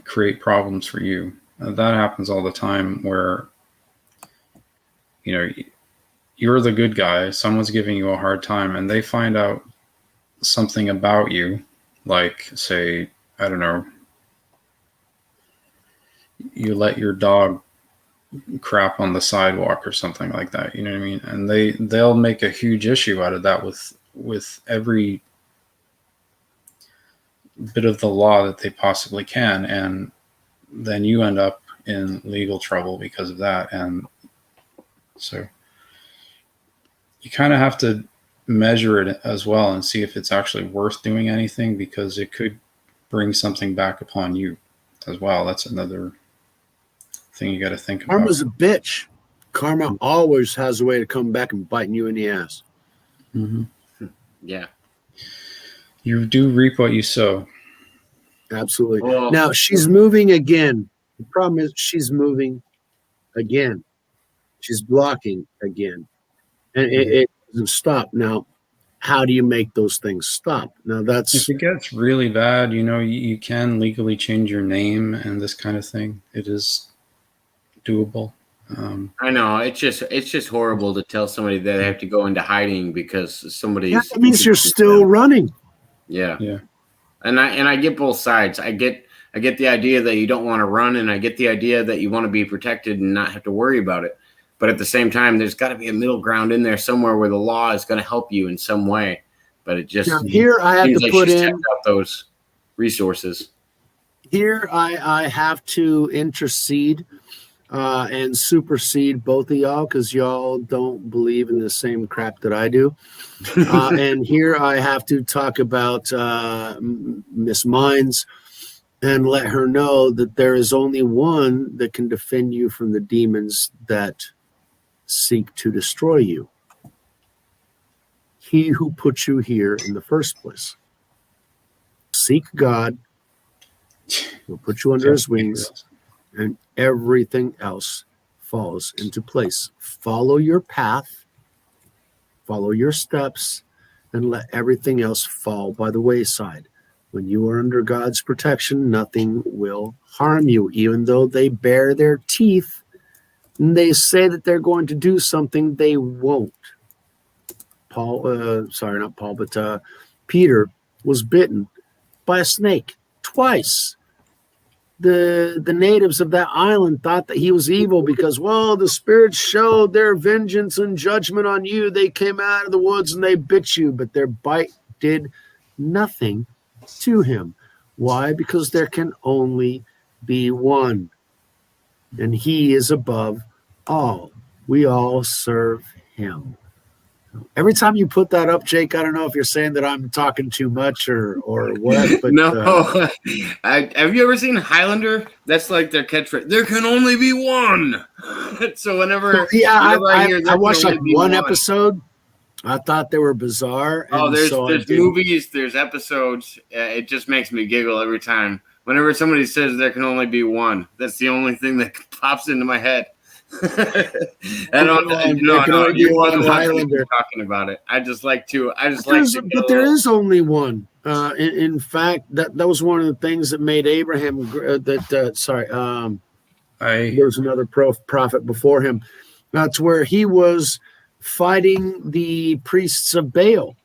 create problems for you. That happens all the time, where you're the good guy, someone's giving you a hard time, and they find out something about you, like, say, I don't know, you let your dog crap on the sidewalk or something like that, you know what I mean? And they'll make a huge issue out of that with every bit of the law that they possibly can, and then you end up in legal trouble because of that. And so you kind of have to measure it as well and see if it's actually worth doing anything, because it could bring something back upon you as well. That's another thing you got to think about. Karma's a bitch. Karma always has a way to come back and biting you in the ass. Mm-hmm. Yeah. You do reap what you sow. Absolutely. Well, Now she's moving again. The problem is she's moving again. She's blocking again. And it doesn't stop. Now, how do you make those things stop? Now that's If it gets really bad, you can legally change your name and this kind of thing. It is doable. I know it's just horrible to tell somebody that they have to go into hiding because somebody's. that means you're still running. Yeah. Yeah. And I get both sides. I get the idea that you don't want to run, and I get the idea that you want to be protected and not have to worry about it. But at the same time, there's got to be a middle ground in there somewhere where the law is going to help you in some way. But it just Now, here I have seems to like put she's in. checked out those resources. Here I have to intercede and supersede both of y'all because y'all don't believe in the same crap that I do. And here I have to talk about Miss Mines and let her know that there is only one that can defend you from the demons that seek to destroy you. He who put you here in the first place. Seek God. He'll put you under his wings, and everything else falls into place. Follow your path, follow your steps, and let everything else fall by the wayside. When you are under God's protection, nothing will harm you, even though they bare their teeth and they say that they're going to do something, they won't. Peter was bitten by a snake twice. The natives of that island thought that he was evil because, well, the spirits showed their vengeance and judgment on you. They came out of the woods and they bit you, but their bite did nothing to him. Why? Because there can only be one, and he is above all. We all serve him. Every time you put that up, Jake, I don't know if you're saying that I'm talking too much or what. But, no, have you ever seen Highlander? That's like their catchphrase. There can only be one. So whenever I watched like one episode. I thought they were bizarre. And there's movies, there's episodes. It just makes me giggle every time. Whenever somebody says there can only be one, that's the only thing that pops into my head. I don't know. You're one Highlander talking about it. I just like to. But there is only one. In fact, that was one of the things that made Abraham. There was another prophet before him. That's where he was fighting the priests of Baal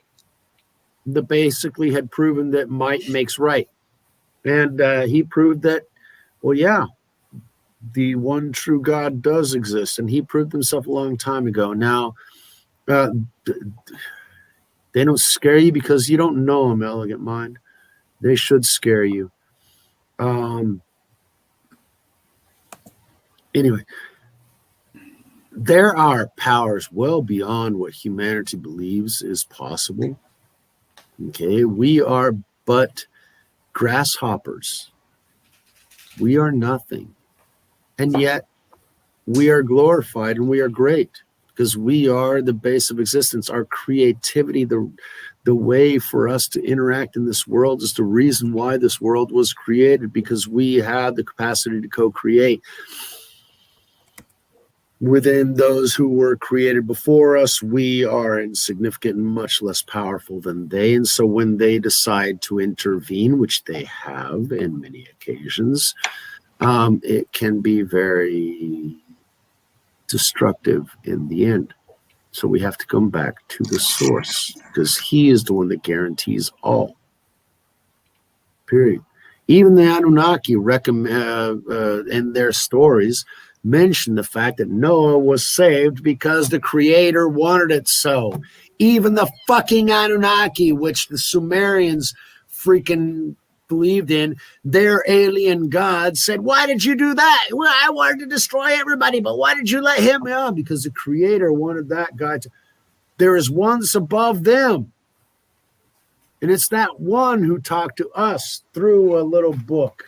that basically had proven that might makes right. And he proved that, well, yeah, the one true God does exist. And he proved himself a long time ago. Now, they don't scare you because you don't know them, Elegant Mind. They should scare you. Anyway, there are powers well beyond what humanity believes is possible. Okay, we are but grasshoppers. We are nothing. And yet we are glorified and we are great because we are the base of existence. Our creativity, the way for us to interact in this world is the reason why this world was created, because we have the capacity to co-create. Within those who were created before us, we are insignificant and much less powerful than they. And so when they decide to intervene, which they have in many occasions, it can be very destructive in the end. So we have to come back to the source because he is the one that guarantees all. Period. Even the Anunnaki recommend in their stories mention the fact that Noah was saved because the creator wanted it so. Even the fucking Anunnaki, which the Sumerians freaking believed in, their alien god, said, why did you do that? Well, I wanted to destroy everybody, but why did you let him? Because the creator wanted that guy to. There is one that's above them. And it's that one who talked to us through a little book.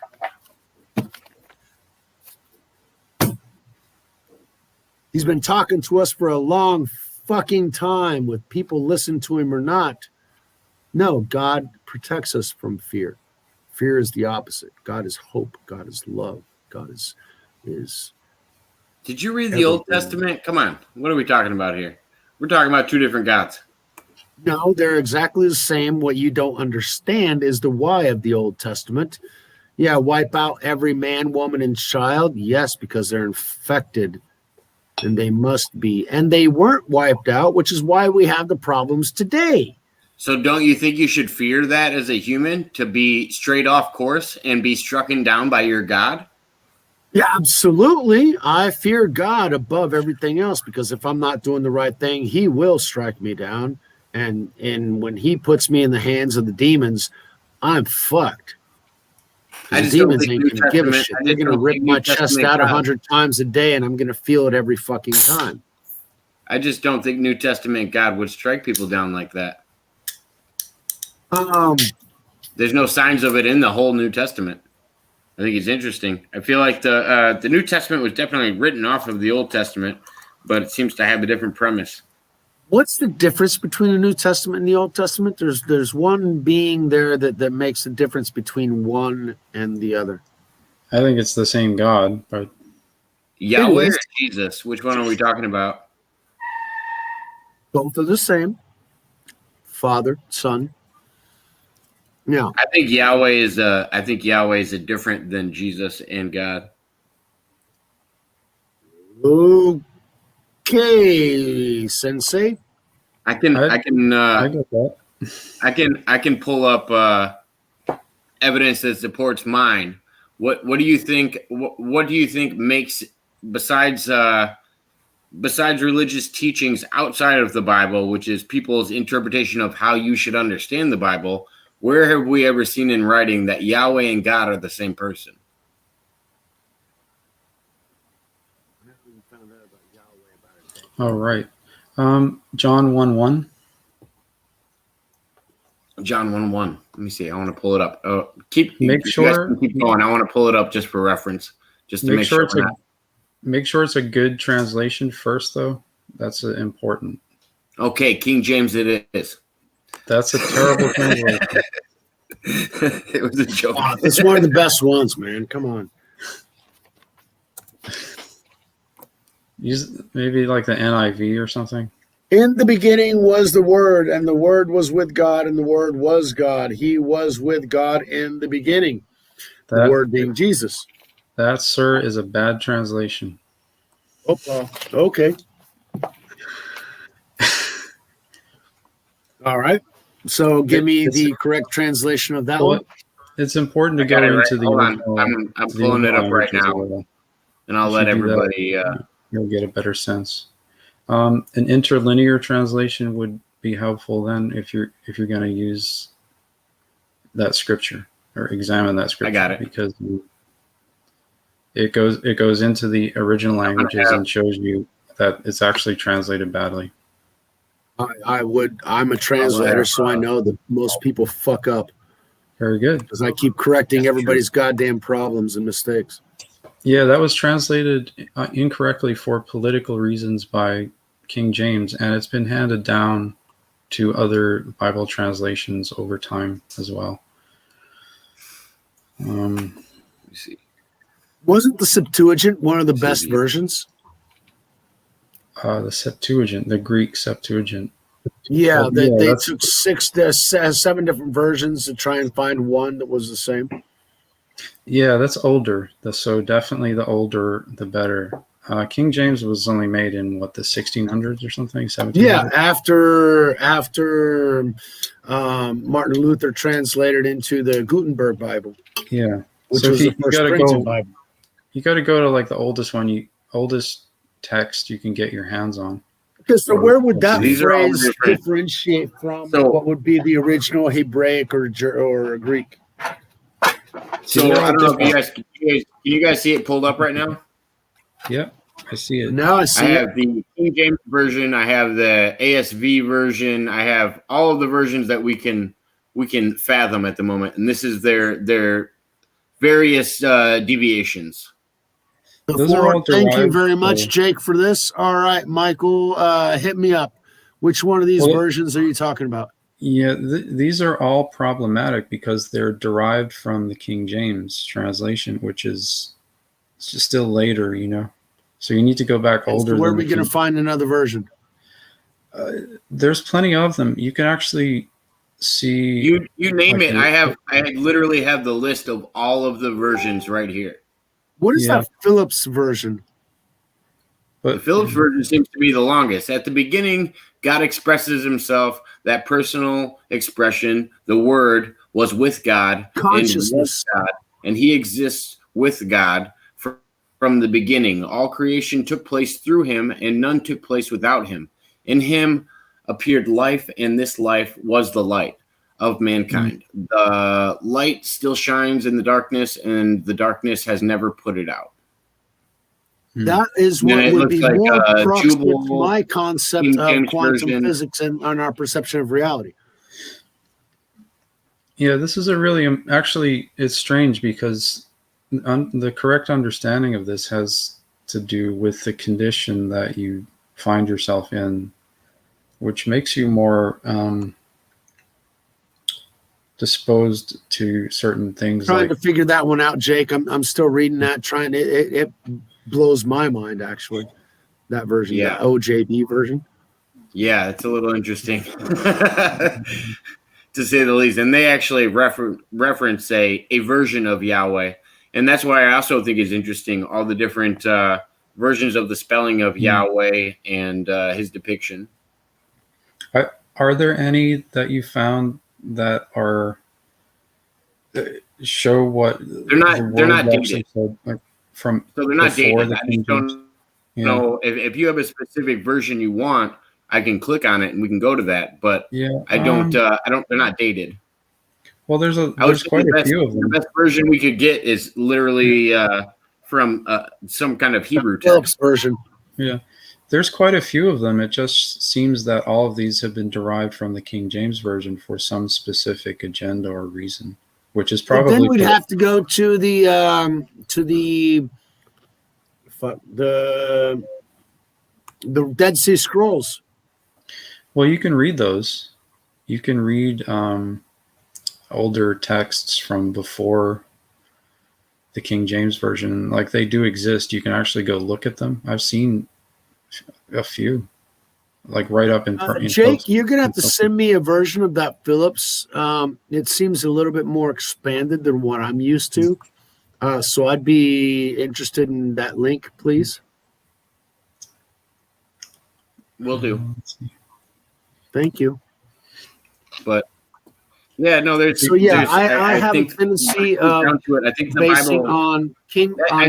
He's been talking to us for a long fucking time, with people listen to him or not. No, God protects us from fear. Fear is the opposite. God is hope. God is love. God is Did you read the Old everything. Testament? Come on. What are we talking about here? We're talking about two different gods. No, they're exactly the same. What you don't understand is the why of the Old Testament. Yeah, wipe out every man, woman, and child. Yes, because they're infected, and they must be. And they weren't wiped out, which is why we have the problems today. So don't you think you should fear that as a human, to be straight off course and be strucken down by your God? Yeah, absolutely. I fear God above everything else, because if I'm not doing the right thing, he will strike me down. And when he puts me in the hands of the demons, I'm fucked. I The just don't demons think ain't New gonna give a Testament- shit. I They're just gonna don't rip think my New chest Testament out God- 100 times a day, and I'm gonna feel it every fucking time. I just don't think New Testament God would strike people down like that. There's no signs of it in the whole New Testament. I think it's interesting. I feel like the New Testament was definitely written off of the Old Testament, but it seems to have a different premise. What's the difference between the New Testament and the Old Testament? There's one being there that makes the difference between one and the other. I think it's the same God, but Yahweh is. or Jesus? Which one are we talking about? Both are the same. Father, Son. Yeah. I think Yahweh is a different than Jesus and God. Okay, Sensei. I can I get that. I can pull up evidence that supports mine. What do you think? What do you think makes besides religious teachings outside of the Bible, which is people's interpretation of how you should understand the Bible? Where have we ever seen in writing that Yahweh and God are the same person? All right. John 1:1. John 1:1. Let me see. I want to pull it up. Keep Make you guys sure- can keep going. I want to pull it up just for reference, just to Make make sure sure. it's we're a not- make sure it's a good translation first, though. That's important. Okay, King James it is. That's a terrible translation. It was a joke. It's one of the best ones, man. Come on. Use maybe like the NIV or something. In the beginning was the Word, and the Word was with God, and the Word was God. He was with God in the beginning. The That Word being Jesus. that, sir, is a bad translation. Okay. All right. So give me the correct translation of that Well, one. it's important to I got go it right. into the Hold on. original. I'm to the pulling it up right language as now, well. and I'll If let you do that, everybody. You'll get a better sense. An interlinear translation would be helpful then if you're going to use that scripture or examine that scripture. I got it. Because it goes into the original languages and shows you that it's actually translated badly. I'm a translator, so I know that most people fuck up Very good. because I keep correcting everybody's goddamn problems and mistakes. Yeah, that was translated incorrectly for political reasons by King James, and it's been handed down to other Bible translations over time as well. Let me see. Wasn't the Septuagint one of the best CZ. versions? The Septuagint, the Greek Septuagint. Yeah, they that's- took 7 different versions to try and find one that was the same. Yeah, that's older. So definitely the older, the better. King James was only made in the 1600s or something, 1700s. Yeah, after Martin Luther translated into the Gutenberg Bible, Yeah. which So was if the first printed Bible. You got to go to like the oldest text you can get your hands on. Okay, so where would that These are all phrase different. differentiate from So- what would be the original Hebraic or Greek? So I don't know if can you guys see it pulled up right now? Yeah, I see it. Now I I see it. have the King James version. I have the ASV version. I have all of the versions that we can fathom at the moment, and this is their various deviations. Those are all Thank you derived very much, from- Jake, for this. All right, Michael, hit me up. Which one of these Well, versions are you talking about? Yeah, these are all problematic because they're derived from the King James translation, which is still later, you know. So you need to go back And older so where are than we the going to King. find another version? There's plenty of them. You can actually see. You name like, it. I literally have the list of all of the versions right here. What is Yeah. that Phillips version? The But Phillips version seems to be the longest. At the beginning, God expresses himself, that personal expression, the word was with God and was Consciousness. God, and he exists with God from the beginning. All creation took place through him, and none took place without him. In him appeared life, and this life was the light of mankind. The light still shines in the darkness, and the darkness has never put it out. That is Then what it would looks be like, more approximate to Jubal, my concept King of James quantum version. physics and on our perception of reality. yeah, this is a really actually it's strange because the correct understanding of this has to do with the condition that you find yourself in, which makes you more disposed to certain things. Trying Like, to figure that one out, Jake. I'm still reading that. Trying it blows my mind actually. That version, Yeah. the OJB version. Yeah, it's a little interesting to say the least. And they actually reference a version of Yahweh. And that's why I also think is interesting all the different versions of the spelling of Yahweh and his depiction. are there any that you found that are show what They're not dated. said, like, from So they're not before dated. the I King just James? don't Yeah. know if you have a specific version you want, I can click on it and we can go to that. But Yeah, I don't. They're not dated. well, there's I would say quite a the few of them. best version we could get is literally from some kind of Hebrew Phillips text. version. Yeah, there's quite a few of them. It just seems that all of these have been derived from the King James version for some specific agenda or reason, which is But probably then we'd have to go to the Dead Sea Scrolls. well, you can read those. You can read older texts from before the King James version. Like, they do exist. You can actually go look at them. I've seen a few, like right up in front. Jake, you're gonna have to send me a version of that Phillips. It seems a little bit more expanded than what I'm used to. So I'd be interested in that link, please. Will do. Thank you. But yeah, no, there's. So yeah, there's, I have a think tendency down of to it. I think the basing Bible. on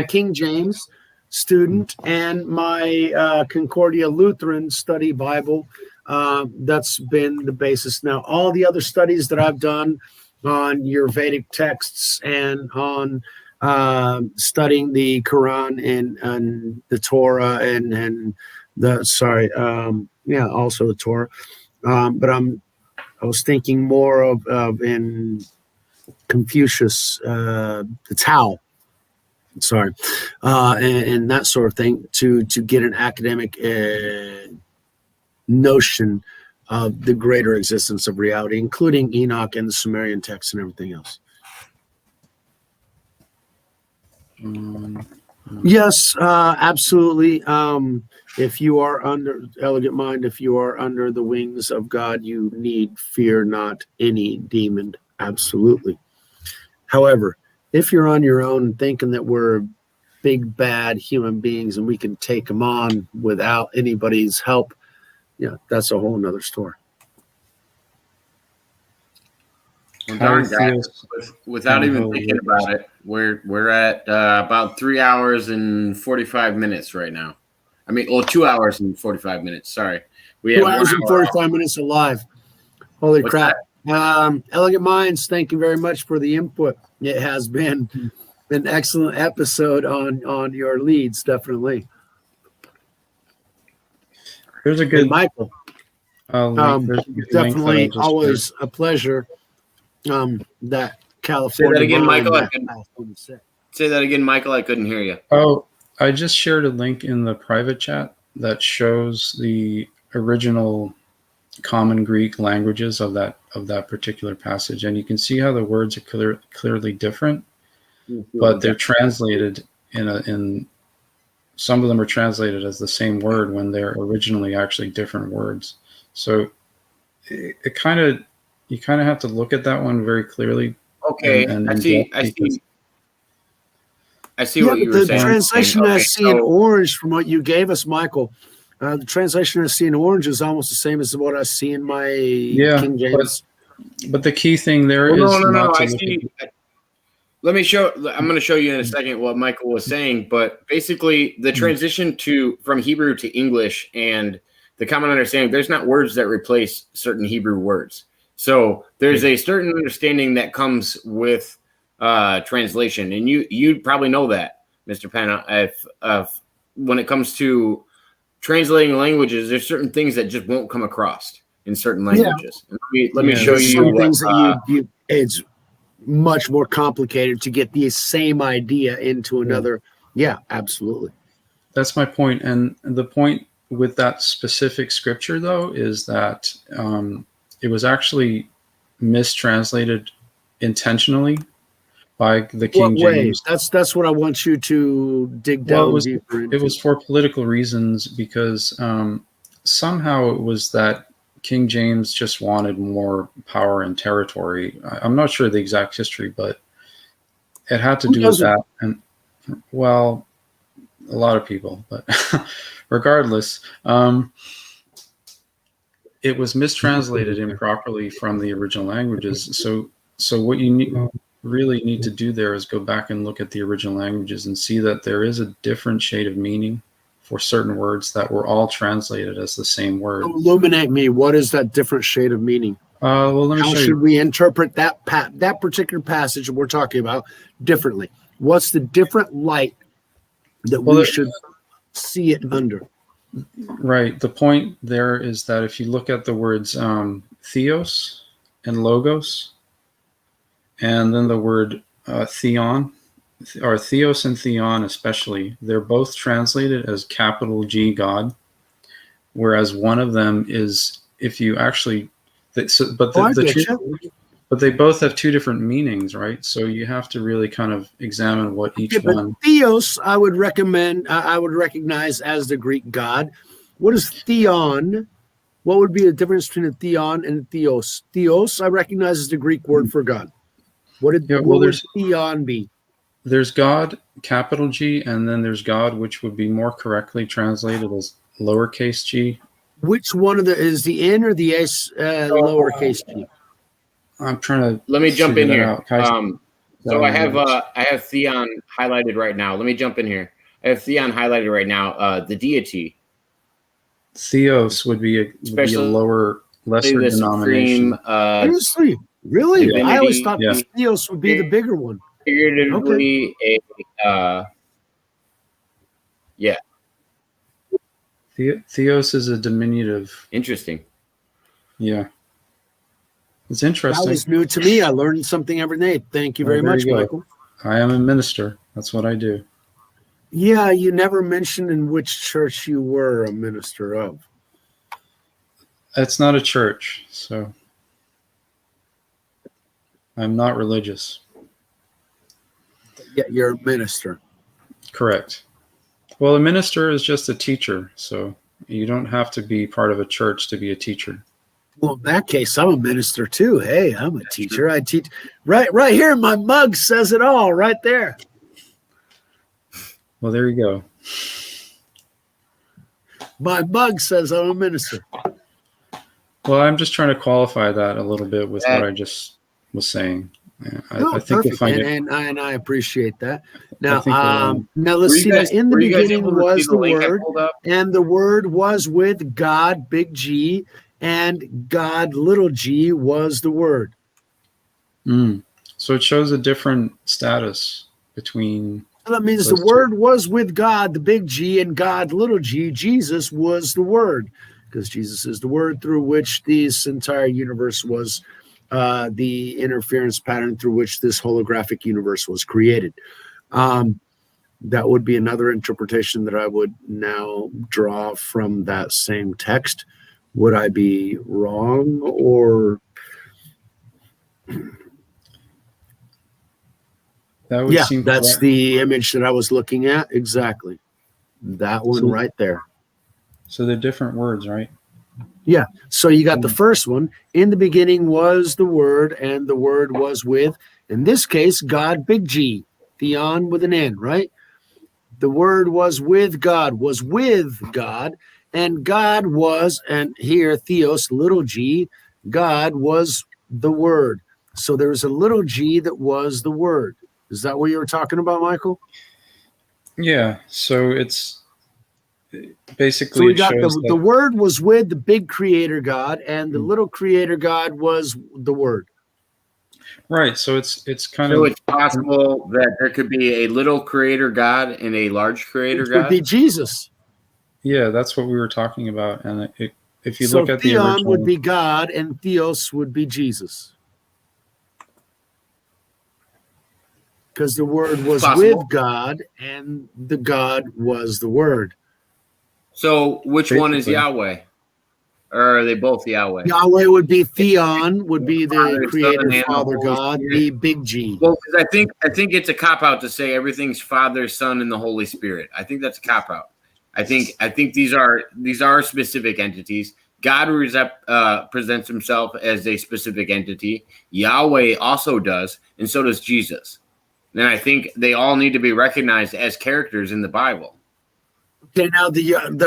King James student and my Concordia Lutheran study Bible. That's been the basis. Now, all the other studies that I've done on your Vedic texts and on studying the Quran and the Torah and also the Torah. But I was thinking more of in Confucius, the Tao. And that sort of thing to get an academic notion of the greater existence of reality, including Enoch and the Sumerian texts and everything else. Yes, absolutely. If you are under Elegant Mind, if you are under the wings of God, you need fear not any demon. Absolutely. However, if you're on your own thinking that we're big bad human beings and we can take them on without anybody's help, that's a whole nother story. Well, darn, guys, without even thinking about it, we're at about 3 hours and 45 minutes right now. I mean, 2 hours and 45 minutes. Sorry, we have 2 hours and 45 minutes alive. Holy crap! Elegant Minds, thank you very much for the input. It has been an excellent episode on your leads, definitely. There's a good and Michael. Definitely always a pleasure. That California. Say that again, Michael. Say that again, Michael. I couldn't hear you. Oh, I just shared a link in the private chat that shows the original common Greek languages of that particular passage, and you can see how the words are clearly different, but they're translated in some of them are translated as the same word when they're originally actually different words. So you kind of have to look at that one very clearly. Okay, I see Yeah, what you but were the saying. translation Okay, I see in so- orange from what you gave us, Michael, the translation I see in orange is almost the same as what I see in my King James. But the key thing there is Well, no. not to I look see. at Let me show. I'm going to show you in a second what Michael was saying, but basically the transition from Hebrew to English and the common understanding. There's not words that replace certain Hebrew words. So there's a certain understanding that comes with translation, and you probably know that, Mr. Penna. If when it comes to translating languages, there's certain things that just won't come across in certain languages. Yeah. Let me show There's you some things what, that you it's much more complicated to get the same idea into another. Yeah, absolutely. That's my point. And the point with that specific scripture, though, is that it was actually mistranslated intentionally by the King What way? James. That's what I want you to dig down deeper into. It was for political reasons, because somehow it was that King James just wanted more power and territory. I'm not sure the exact history, but it had to do with that. And well, a lot of people, but regardless, it was mistranslated improperly from the original languages. So what you really need to do there is go back and look at the original languages and see that there is a different shade of meaning for certain words that were all translated as the same word. Illuminate me. What is that different shade of meaning? Well, let me How show should you. we interpret that particular passage we're talking about differently? What's the different light that we should see it under? Right. The point there is that if you look at the words theos and logos, and then the word theon, or theos and theon especially, they're both translated as capital G God, whereas one of them is, if you actually, but they both have two different meanings, right? So you have to really kind of examine what each one. Theos, I would recommend, I would recognize as the Greek god. What is theon? What would be the difference between a theon and a theos? Theos, I recognize as the Greek word for God. What would theon be? There's God, capital G, and then there's God, which would be more correctly translated as lowercase g. Which one of is the N or the S lowercase g? I'm trying to. Let me jump in here. So I have Theon highlighted right now. Let me jump in here. I have Theon highlighted right now. The deity. Theos would be a lower, lesser denomination. Seriously, really? Divinity, I always thought Theos would be the bigger one. Figuratively, yeah. Theos is a diminutive. Interesting. Yeah. It's interesting. That was new to me. I learned something every day. Thank you very much, Michael. I am a minister. That's what I do. Yeah, you never mentioned in which church you were a minister of. It's not a church, so I'm not religious. Yeah, you're a minister. Correct. Well, a minister is just a teacher, so you don't have to be part of a church to be a teacher. Well, in that case, I'm a minister too. Hey, I'm a teacher. I teach right here. My mug says it all right there. Well, there you go. My mug says I'm a minister. Well, I'm just trying to qualify that a little bit with what I just was saying. I think perfect, and I appreciate that. Now, now let's see. That in the beginning was the Word, and the Word was with God, big G, and God, little g, was the Word. So it shows a different status between. So that means the Word was with God, the big G, and God, little g. Jesus was the Word, because Jesus is the Word through which this entire universe was. The interference pattern through which this holographic universe was created. That would be another interpretation that I would now draw from that same text, Would I be wrong or? That would Yeah, seem that's correct. the image that I was looking at. Exactly. That one So- right there. So they're different words, right? Yeah. So you got the first one. In the beginning was the Word, and the Word was with, in this case, God, big G, Theon with an N, right? The Word was with God, and God was, and here, Theos, little g, God was the Word. So there was a little g that was the Word. Is that what you were talking about, Michael? Yeah. So it's basically So we it got shows the that Word was with the big creator God, and the little creator God was the Word. right. So it's kind So of it's possible that there could be a little creator God and a large creator Which would be God. Jesus. yeah. That's what we were talking about, and if you So look at the Theon original, would be God, and Theos would be Jesus. Because the Word was Possible. with God, and the God was the Word. So which one is Basically. Yahweh? Or are they both Yahweh? Yahweh would be Theon, would be the Father, creator, Son, and the Father Holy God, Spirit. the big G. Well, because I think it's a cop out to say everything's Father, Son, and the Holy Spirit. I think that's a cop out. I think these are specific entities. God presents himself as a specific entity. Yahweh also does, and so does Jesus. And I think they all need to be recognized as characters in the Bible. Okay, now the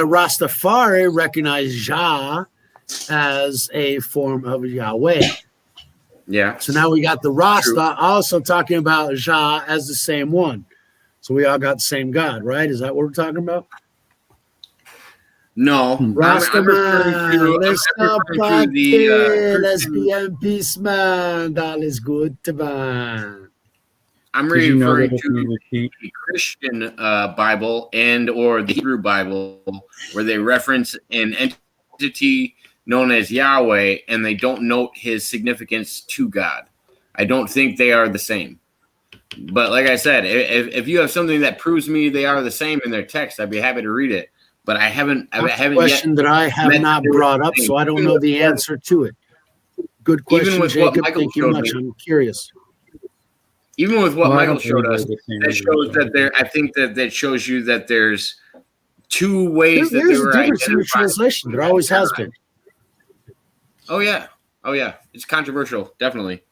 Rastafari recognize Jah as a form of Yahweh. Yeah. So now we got the Rasta also talking about Jah as the same one. So we all got the same God, right? Is that what we're talking about? No, Rasta I'm referring to, man, let's I'm go referring to the party. Let's Christian. be in peace, man. That is good, man. I'm did you know referring that if to you repeat, the Christian Bible and or the Hebrew Bible, where they reference an entity known as Yahweh and they don't note his significance to God. I don't think they are the same. But like I said, if you have something that proves me they are the same in their text, I'd be happy to read it. But I haven't That's a yet. question that I have met not the brought up, same. so I don't know the answer to it. Good Even question, with what Jacob. Michael Thank you showed much. me. I'm curious. Even with what well, I Michael don't showed believe us, they're the same that shows either. that there. I think that shows you that there's two ways that they There's a were difference in the identified. translation. There always has been. Oh yeah, it's controversial, definitely.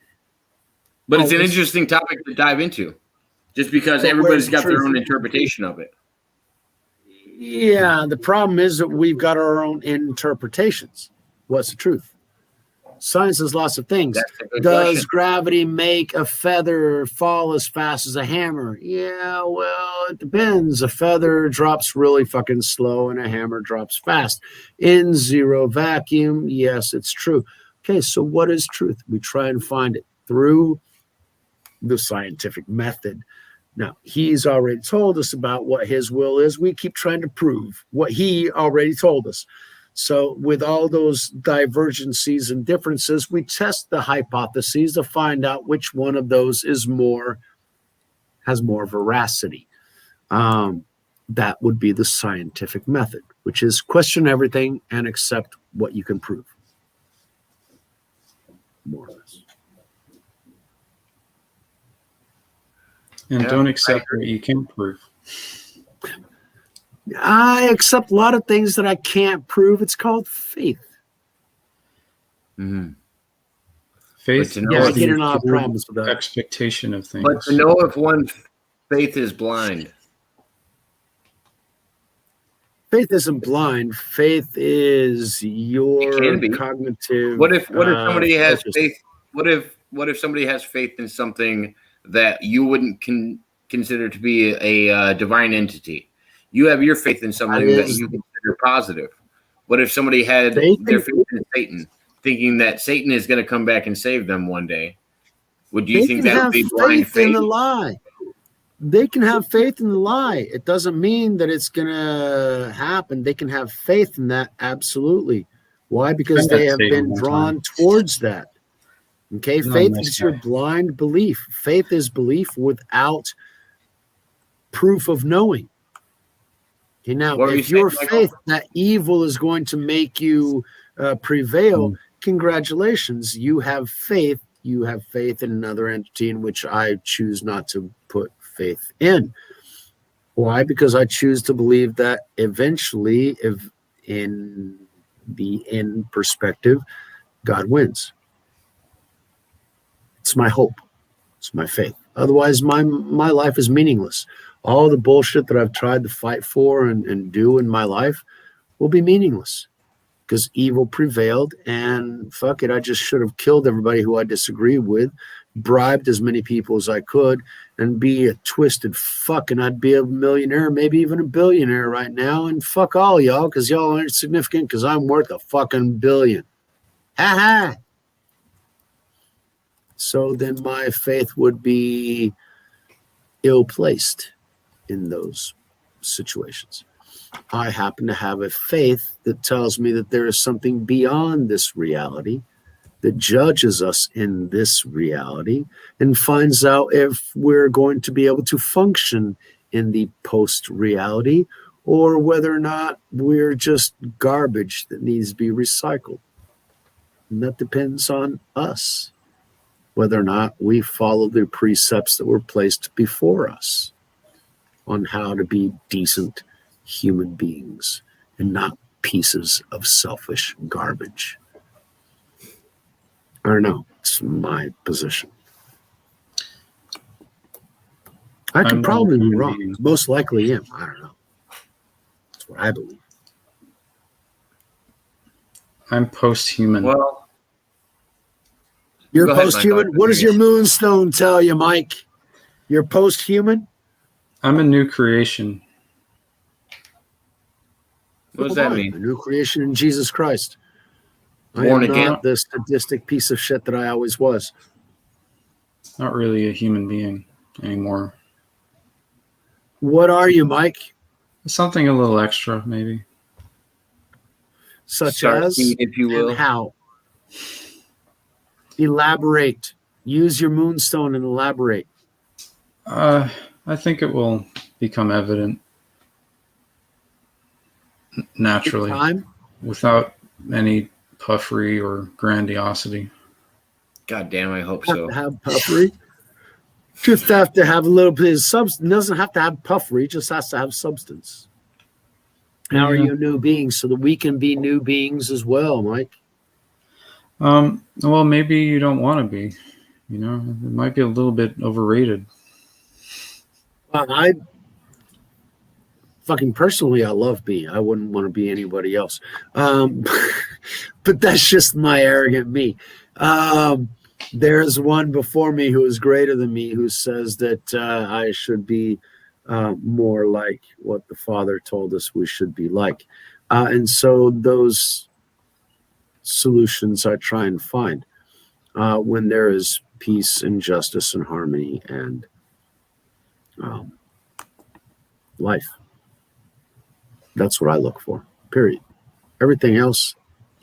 But it's an Always. interesting topic to dive into, just because But where's everybody's the got their truth? own interpretation of it. Yeah, the problem is that we've got our own interpretations. What's the truth? Science is lots of things. That's a good Does question. gravity make a feather fall as fast as a hammer? Yeah, well, it depends. A feather drops really fucking slow and a hammer drops fast. In zero vacuum, yes, it's true. Okay, so what is truth? We try and find it through the scientific method. Now, he's already told us about what his will is. We keep trying to prove what he already told us. So, with all those divergencies and differences, we test the hypotheses to find out which one of those has more veracity. That would be the scientific method, which is question everything and accept what you can prove. More or less. And Yeah, don't I accept what you can prove. I accept a lot of things that I can't prove. It's called faith. Mm-hmm. Faith to know Yeah, I if get is in a lot of the problems with that. expectation of things. But to know if one's faith is blind. Faith isn't blind. Faith is It your can be. cognitive. What if somebody has focus. faith? What if somebody has faith in something that you wouldn't consider to be a divine entity? You have your faith in something that you consider positive. What if somebody had their faith in Satan, thinking that Satan is going to come back and save them one day? Would you think that would be blind faith? In the lie. They can have faith in the lie. It doesn't mean that it's going to happen. They can have faith in that. Absolutely. Why? Because they have been drawn towards that. Okay. Faith is your blind belief. Faith is belief without proof of knowing. Okay, now, What were you if your saying, Michael? faith that evil is going to make you prevail, congratulations. You have faith. You have faith in another entity in which I choose not to put faith in. Why? Because I choose to believe that eventually, if in the end perspective, God wins. It's my hope. It's my faith. Otherwise, my life is meaningless. All the bullshit that I've tried to fight for and do in my life will be meaningless because evil prevailed, and fuck it, I just should have killed everybody who I disagree with, bribed as many people as I could, and be a twisted fuck, and I'd be a millionaire, maybe even a billionaire right now, and fuck all y'all because y'all aren't significant because I'm worth a fucking billion. Ha ha! So then my faith would be ill-placed in those situations. I happen to have a faith that tells me that there is something beyond this reality that judges us in this reality and finds out if we're going to be able to function in the post-reality or whether or not we're just garbage that needs to be recycled. And that depends on us, whether or not we follow the precepts that were placed before us on how to be decent human beings and not pieces of selfish garbage. I don't know. It's my position. I could probably be wrong. Most likely am. I don't know. That's what I believe. I'm post-human. Well, You're Go ahead, post-human? Michael. What does your moonstone tell you, Mike? You're post-human? I'm a new creation. what does that A mean? new creation in Jesus Christ. I Born am again? not the sadistic piece of shit that I always was. Not really a human being anymore. What are you, Mike? Something a little extra, maybe. Such Start, as, if you will. and how? Elaborate. Use your moonstone and elaborate. I think it will become evident naturally, Time? without any puffery or grandiosity. God damn, I hope Have so. to have puffery. Just have to have a little bit of substance. Doesn't have to have puffery. Just has to have substance. How are Yeah. you a new being so that we can be new beings as well, Mike? Well, maybe you don't want to be. You know, it might be a little bit overrated. I fucking personally, I love being. I wouldn't want to be anybody else. But that's just my arrogant me. There's one before me who is greater than me who says that I should be more like what the Father told us we should be like. And so those solutions I try and find when there is peace and justice and harmony and life. That's what I look for, period. Everything else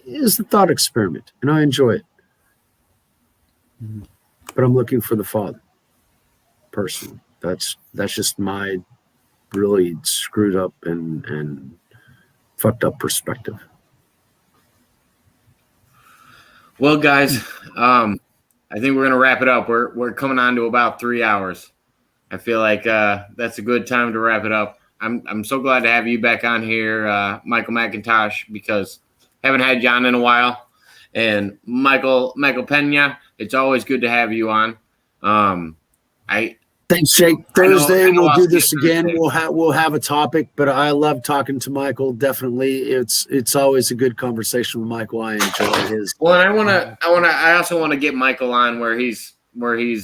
is the thought experiment, and I enjoy it. But I'm looking for the Father, personally. That's just my really screwed up and fucked up perspective. Well, guys, I think we're gonna wrap it up. We're coming on to about 3 hours. I feel like that's a good time to wrap it up. I'm so glad to have you back on here, Michael McIntosh, because haven't had you on in a while. And Michael Pena, it's always good to have you on. Thanks, Jake. Thursday I know we'll I'll do see this you again. Thursday. We'll have a topic, but I love talking to Michael. Definitely, it's always a good conversation with Michael. I enjoy his. Well, and I also want to get Michael on where he's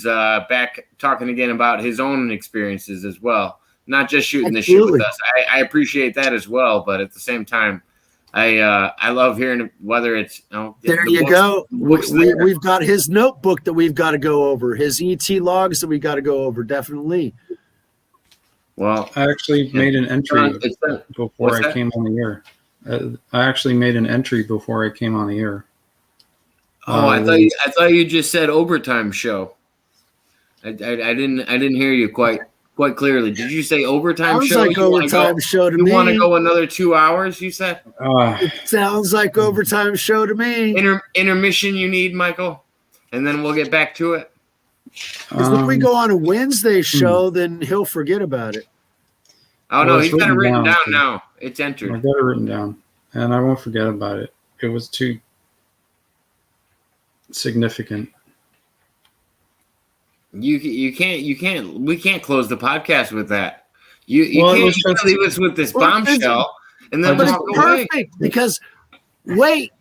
back talking again about his own experiences as well, not just shooting the shit with us. I appreciate that as well, but at the same time, I love hearing whether it's there you go. We've got his notebook that we've got to go over, his ET logs that we got to go over. Definitely. Well, I actually made an entry before I came on the air. I actually made an entry before I came on the air. Oh, I thought you just said overtime show. I didn't hear you quite quite clearly. Did you say overtime Sounds show? like overtime show to You me. want to go another 2 hours? You said It sounds like overtime show to me. intermission. You need, Michael, and then we'll get back to it. 'Cause if we go on a Wednesday show, then he'll forget about it. Oh Well, no, it's he's got it written written down, down too. now. It's I entered. got it written down, and I won't forget about it. It was too significant. You can't. We can't close the podcast with that. You Well, it can't was just- leave us with this Well, bombshell and then I But just- walk it's away. perfect because wait,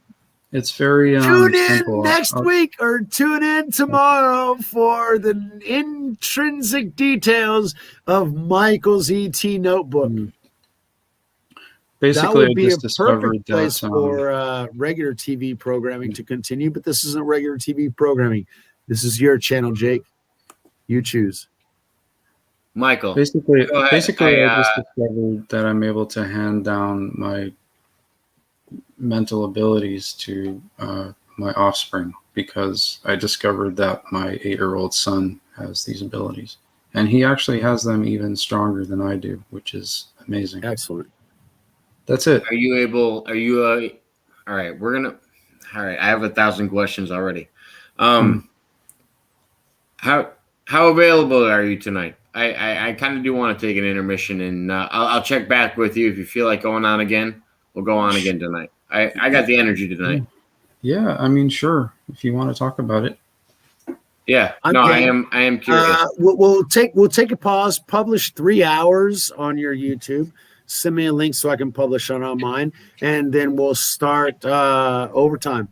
It's very tune in simple. next week or tune in tomorrow for the intrinsic details of Michael's ET notebook. Mm. That Basically, I would be a just discovered perfect place that for regular TV programming to continue, but this isn't regular TV programming. This is your channel, Jake. You choose. Michael. basically, Go ahead. I just discovered that I'm able to hand down my mental abilities to my offspring because I discovered that my 8-year-old son has these abilities, and he actually has them even stronger than I do, which is amazing. Excellent. That's it. Are you able? Are you? All right, we're gonna. All right, I have 1,000 questions already. How available are you tonight? I kind of do want to take an intermission, and I'll check back with you if you feel like going on again. We'll go on again tonight. I got the energy tonight. Yeah, I mean, sure, if you want to talk about it. Yeah, I'm no, I game. am curious. We'll take a pause. Publish 3 hours on your YouTube. Send me a link so I can publish it on mine, and then we'll start overtime.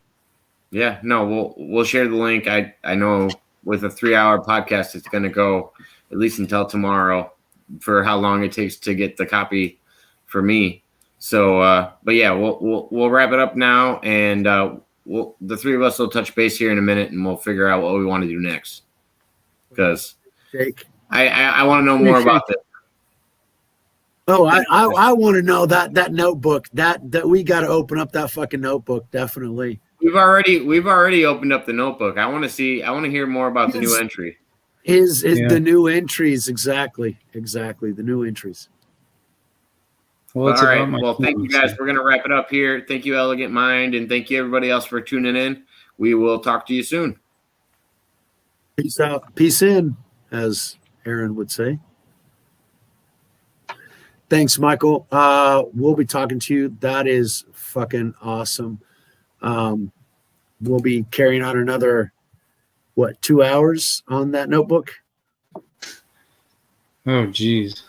Yeah, no, we'll share the link. I know with a 3-hour podcast, it's going to go at least until tomorrow for how long it takes to get the copy for me. So, but yeah, we'll wrap it up now, and the three of us will touch base here in a minute, and we'll figure out what we want to do next. Because Jake. I want to know more about this. Oh, I want to know that notebook that we got to open up that fucking notebook. Definitely. We've already opened up the notebook. I want to hear more about the new entry. The new entries exactly the new entries. Well, it's All about right. my Well, thank you feelings. guys. We're gonna wrap it up here. Thank you, Elegant Mind, and thank you everybody else for tuning in. We will talk to you soon. Peace out. Peace in, as Aaron would say. Thanks, Michael. We'll be talking to you. That is fucking awesome. We'll be carrying on another 2 hours on that notebook. Oh, geez.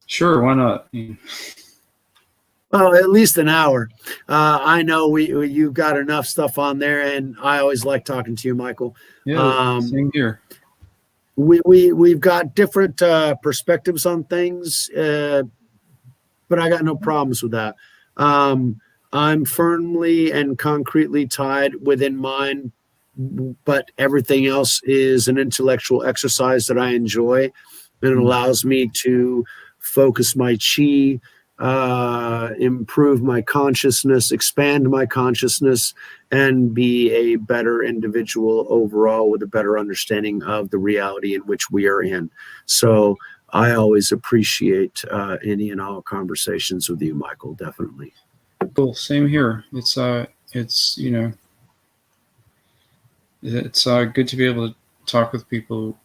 Sure, why not? Well, at least an hour. I know you've got enough stuff on there, and I always like talking to you, Michael. Yeah, same here. We've got different perspectives on things, but I got no problems with that. I'm firmly and concretely tied within mine, but everything else is an intellectual exercise that I enjoy, and it allows me to focus my chi, improve my consciousness, expand my consciousness, and be a better individual overall with a better understanding of the reality in which we are in. So I always appreciate any and all conversations with you, Michael. Definitely. Cool. Same here. It's you know, it's good to be able to talk with people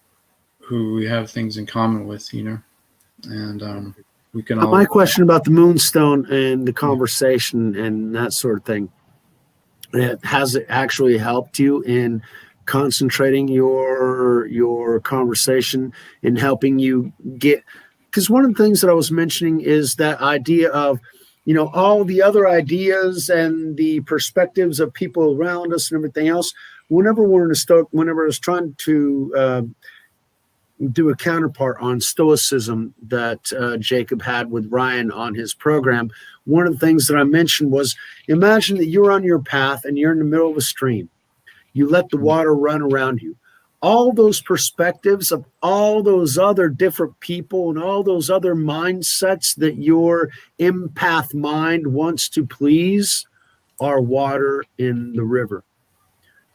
who we have things in common with, you know, and we can all. My question about the Moonstone and the conversation and that sort of thing, has it actually helped you in concentrating your conversation and helping you get? Because one of the things that I was mentioning is that idea of, you know, all the other ideas and the perspectives of people around us and everything else. Whenever I was trying to do a counterpart on Stoicism that Jacob had with Ryan on his program, one of the things that I mentioned was, imagine that you're on your path and you're in the middle of a stream. You let the water run around you. All those perspectives of all those other different people and all those other mindsets that your empath mind wants to please are water in the river.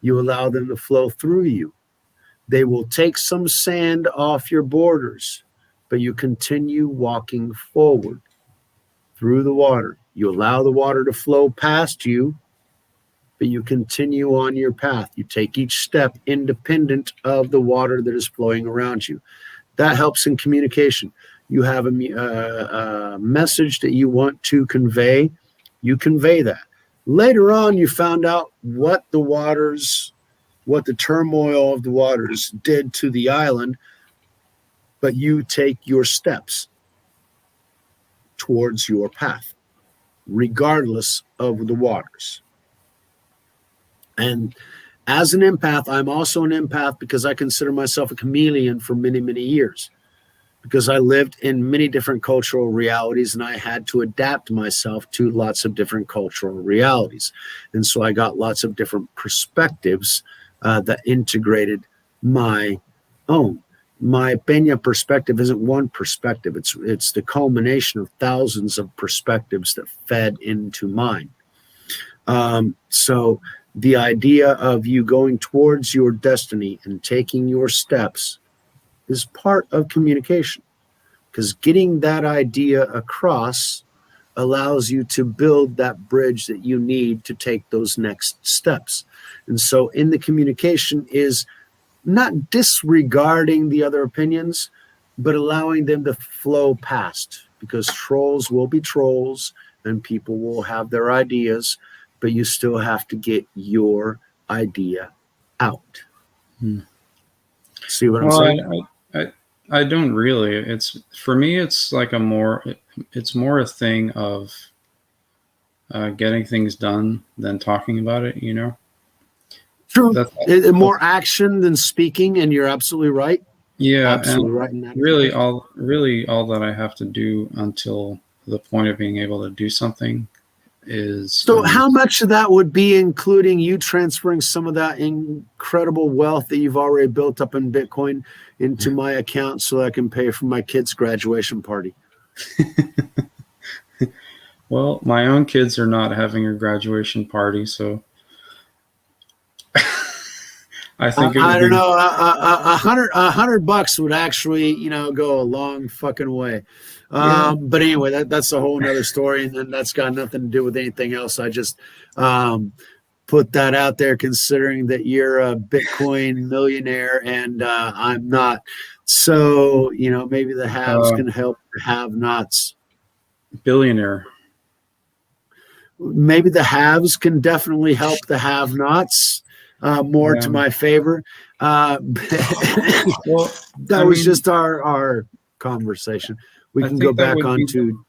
You allow them to flow through you. They will take some sand off your borders, but you continue walking forward through the water. You allow the water to flow past you, but you continue on your path. You take each step independent of the water that is flowing around you. That helps in communication. You have a message that you want to convey, you convey that. Later on, you found out what the turmoil of the waters did to the island, but you take your steps towards your path, regardless of the waters. And as an empath, I'm also an empath because I consider myself a chameleon for many, many years, because I lived in many different cultural realities and I had to adapt myself to lots of different cultural realities. And so I got lots of different perspectives that integrated my own. My Peña perspective isn't one perspective. It's the culmination of thousands of perspectives that fed into mine. So the idea of you going towards your destiny and taking your steps is part of communication, because getting that idea across allows you to build that bridge that you need to take those next steps. And so in the communication is not disregarding the other opinions, but allowing them to flow past, because trolls will be trolls and people will have their ideas, but you still have to get your idea out. See what I'm saying? I don't really. It's for me. It's like it's more a thing of getting things done than talking about it. You know. True. More action than speaking, and you're absolutely right. Yeah, absolutely right in that. Really, all that I have to do until the point of being able to do something is. So how much of that would be including you transferring some of that incredible wealth that you've already built up in Bitcoin into my account so I can pay for my kids' graduation party? Well, my own kids are not having a graduation party, so I think I don't know. $100 would actually, go a long fucking way. But anyway, that's a whole nother story, and that's got nothing to do with anything else. I just put that out there, considering that you're a Bitcoin millionaire and I'm not. So maybe the haves can help the have-nots. Billionaire. Maybe the haves can definitely help the have-nots. More to my favor. Well, that was just our conversation. We can go back on to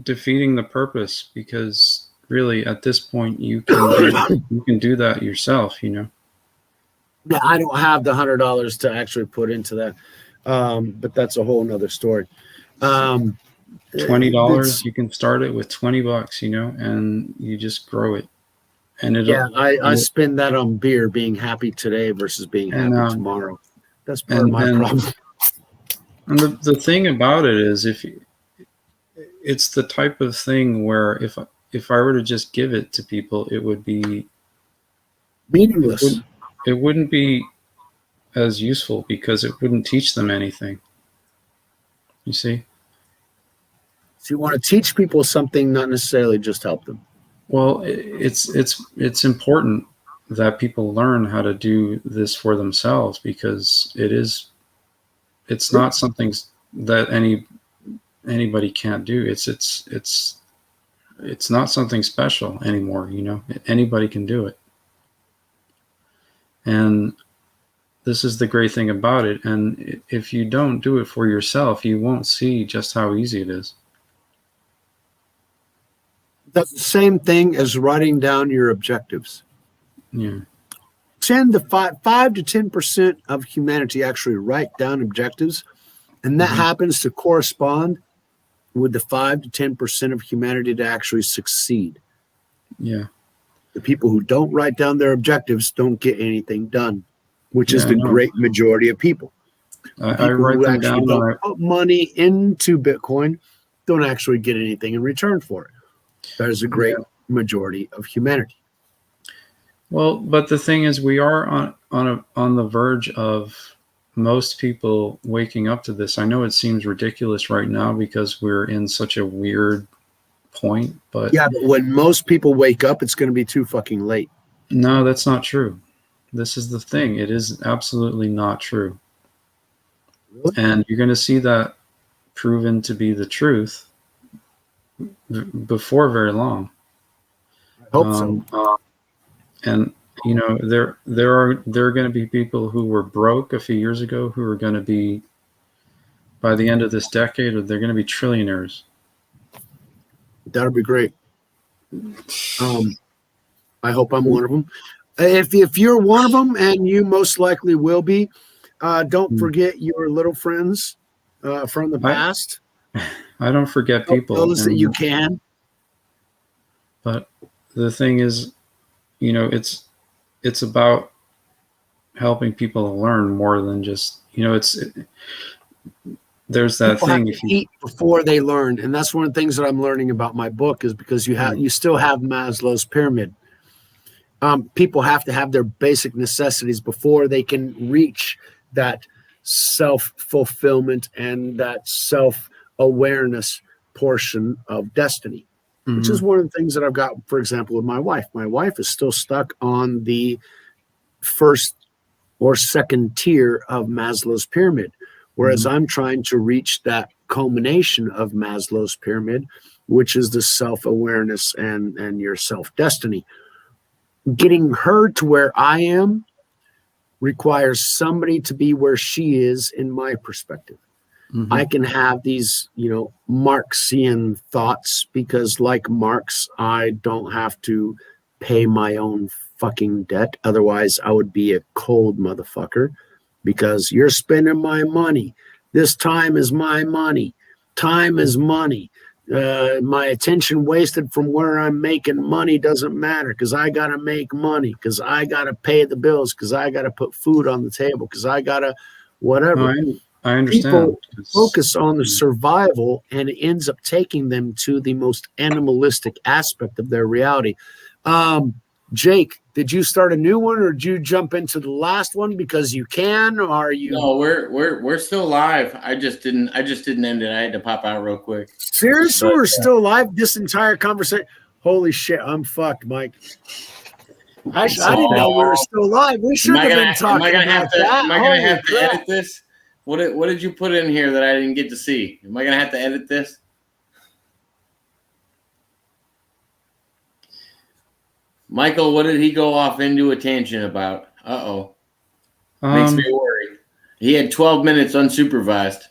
defeating the purpose, because really at this point you can do that yourself. Yeah, I don't have the $100 to actually put into that, but that's a whole nother story. $20, you can start it with $20, and you just grow it. And I spend that on beer, being happy today versus being happy tomorrow. That's part of my problem. And the thing about it is, it's the type of thing where if I were to just give it to people, it would be meaningless. It wouldn't be as useful because it wouldn't teach them anything. You see? So you want to teach people something, not necessarily just help them. Well, it's important that people learn how to do this for themselves, because it's not something that anybody can't do. It's not something special anymore. Anybody can do it. And this is the great thing about it. And if you don't do it for yourself, you won't see just how easy it is. That's the same thing as writing down your objectives. Yeah. 5 to 10% of humanity actually write down objectives, and that happens to correspond with the 5 to 10% of humanity to actually succeed. Yeah. The people who don't write down their objectives don't get anything done, which is the great majority of people. I write them down. Don't put money into Bitcoin, don't actually get anything in return for it. That is a great majority of humanity. Well, but the thing is, we are on the verge of most people waking up to this. I know it seems ridiculous right now because we're in such a weird point, but Yeah, but when most people wake up, it's going to be too fucking late. no, that's not true. This is the thing. It is absolutely not true. Really? And you're going to see that proven to be the truth before very long. I hope so. And you know, there are going to be people who were broke a few years ago who are going to be, by the end of this decade, they're going to be trillionaires. That'll be great. I hope I'm one of them. If you're one of them, and you most likely will be, don't forget your little friends from the past. I don't forget people. Those that you can. But the thing is, you know, it's about helping people learn more than just, you know, there's that People thing. have to eat before they learn, and that's one of the things that I'm learning about my book is because you still have Maslow's pyramid. People have to have their basic necessities before they can reach that self-fulfillment and that self-awareness portion of destiny, which is one of the things that I've got, for example, with my wife. My wife is still stuck on the first or second tier of Maslow's pyramid, whereas I'm trying to reach that culmination of Maslow's pyramid, which is the self-awareness and your self-destiny. Getting her to where I am requires somebody to be where she is in my perspective. I can have these, you know, Marxian thoughts because, like Marx, I don't have to pay my own fucking debt. Otherwise, I would be a cold motherfucker because you're spending my money. This time is my money. Time is money. My attention wasted from where I'm making money doesn't matter because I got to make money, because I got to pay the bills, because I got to put food on the table, because I got to whatever. I understand. People focus on the survival, and it ends up taking them to the most animalistic aspect of their reality. Jake, did you start a new one, or did you jump into the last one because you can? Or are you? No, we're still live. I just didn't end it. I had to pop out real quick. Seriously, we're still live this entire conversation. Holy shit, I'm fucked, Mike. I didn't know we were still live. We should have been talking about that. Am I gonna have to edit this? What did you put in here that I didn't get to see? Am I gonna have to edit this? Michael, what did he go off into a tangent about? Makes me worried. He had 12 minutes unsupervised.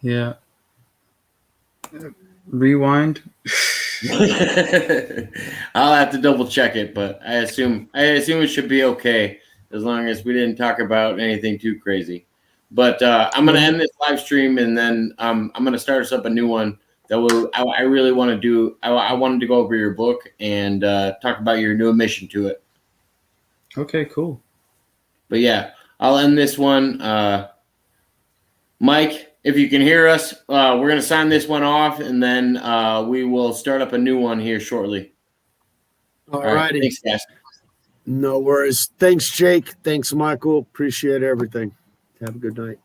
Yeah. Rewind. I'll have to double check it, but I assume it should be okay as long as we didn't talk about anything too crazy. But I'm gonna end this live stream, and then I'm gonna start us up a new one that I really want to do. I wanted to go over your book and talk about your new admission to it. Okay, cool. But yeah, I'll end this one. Mike, if you can hear us, we're going to sign this one off, and then we will start up a new one here shortly. All righty. Thanks, guys. No worries. Thanks, Jake. Thanks, Michael. Appreciate everything. Have a good night.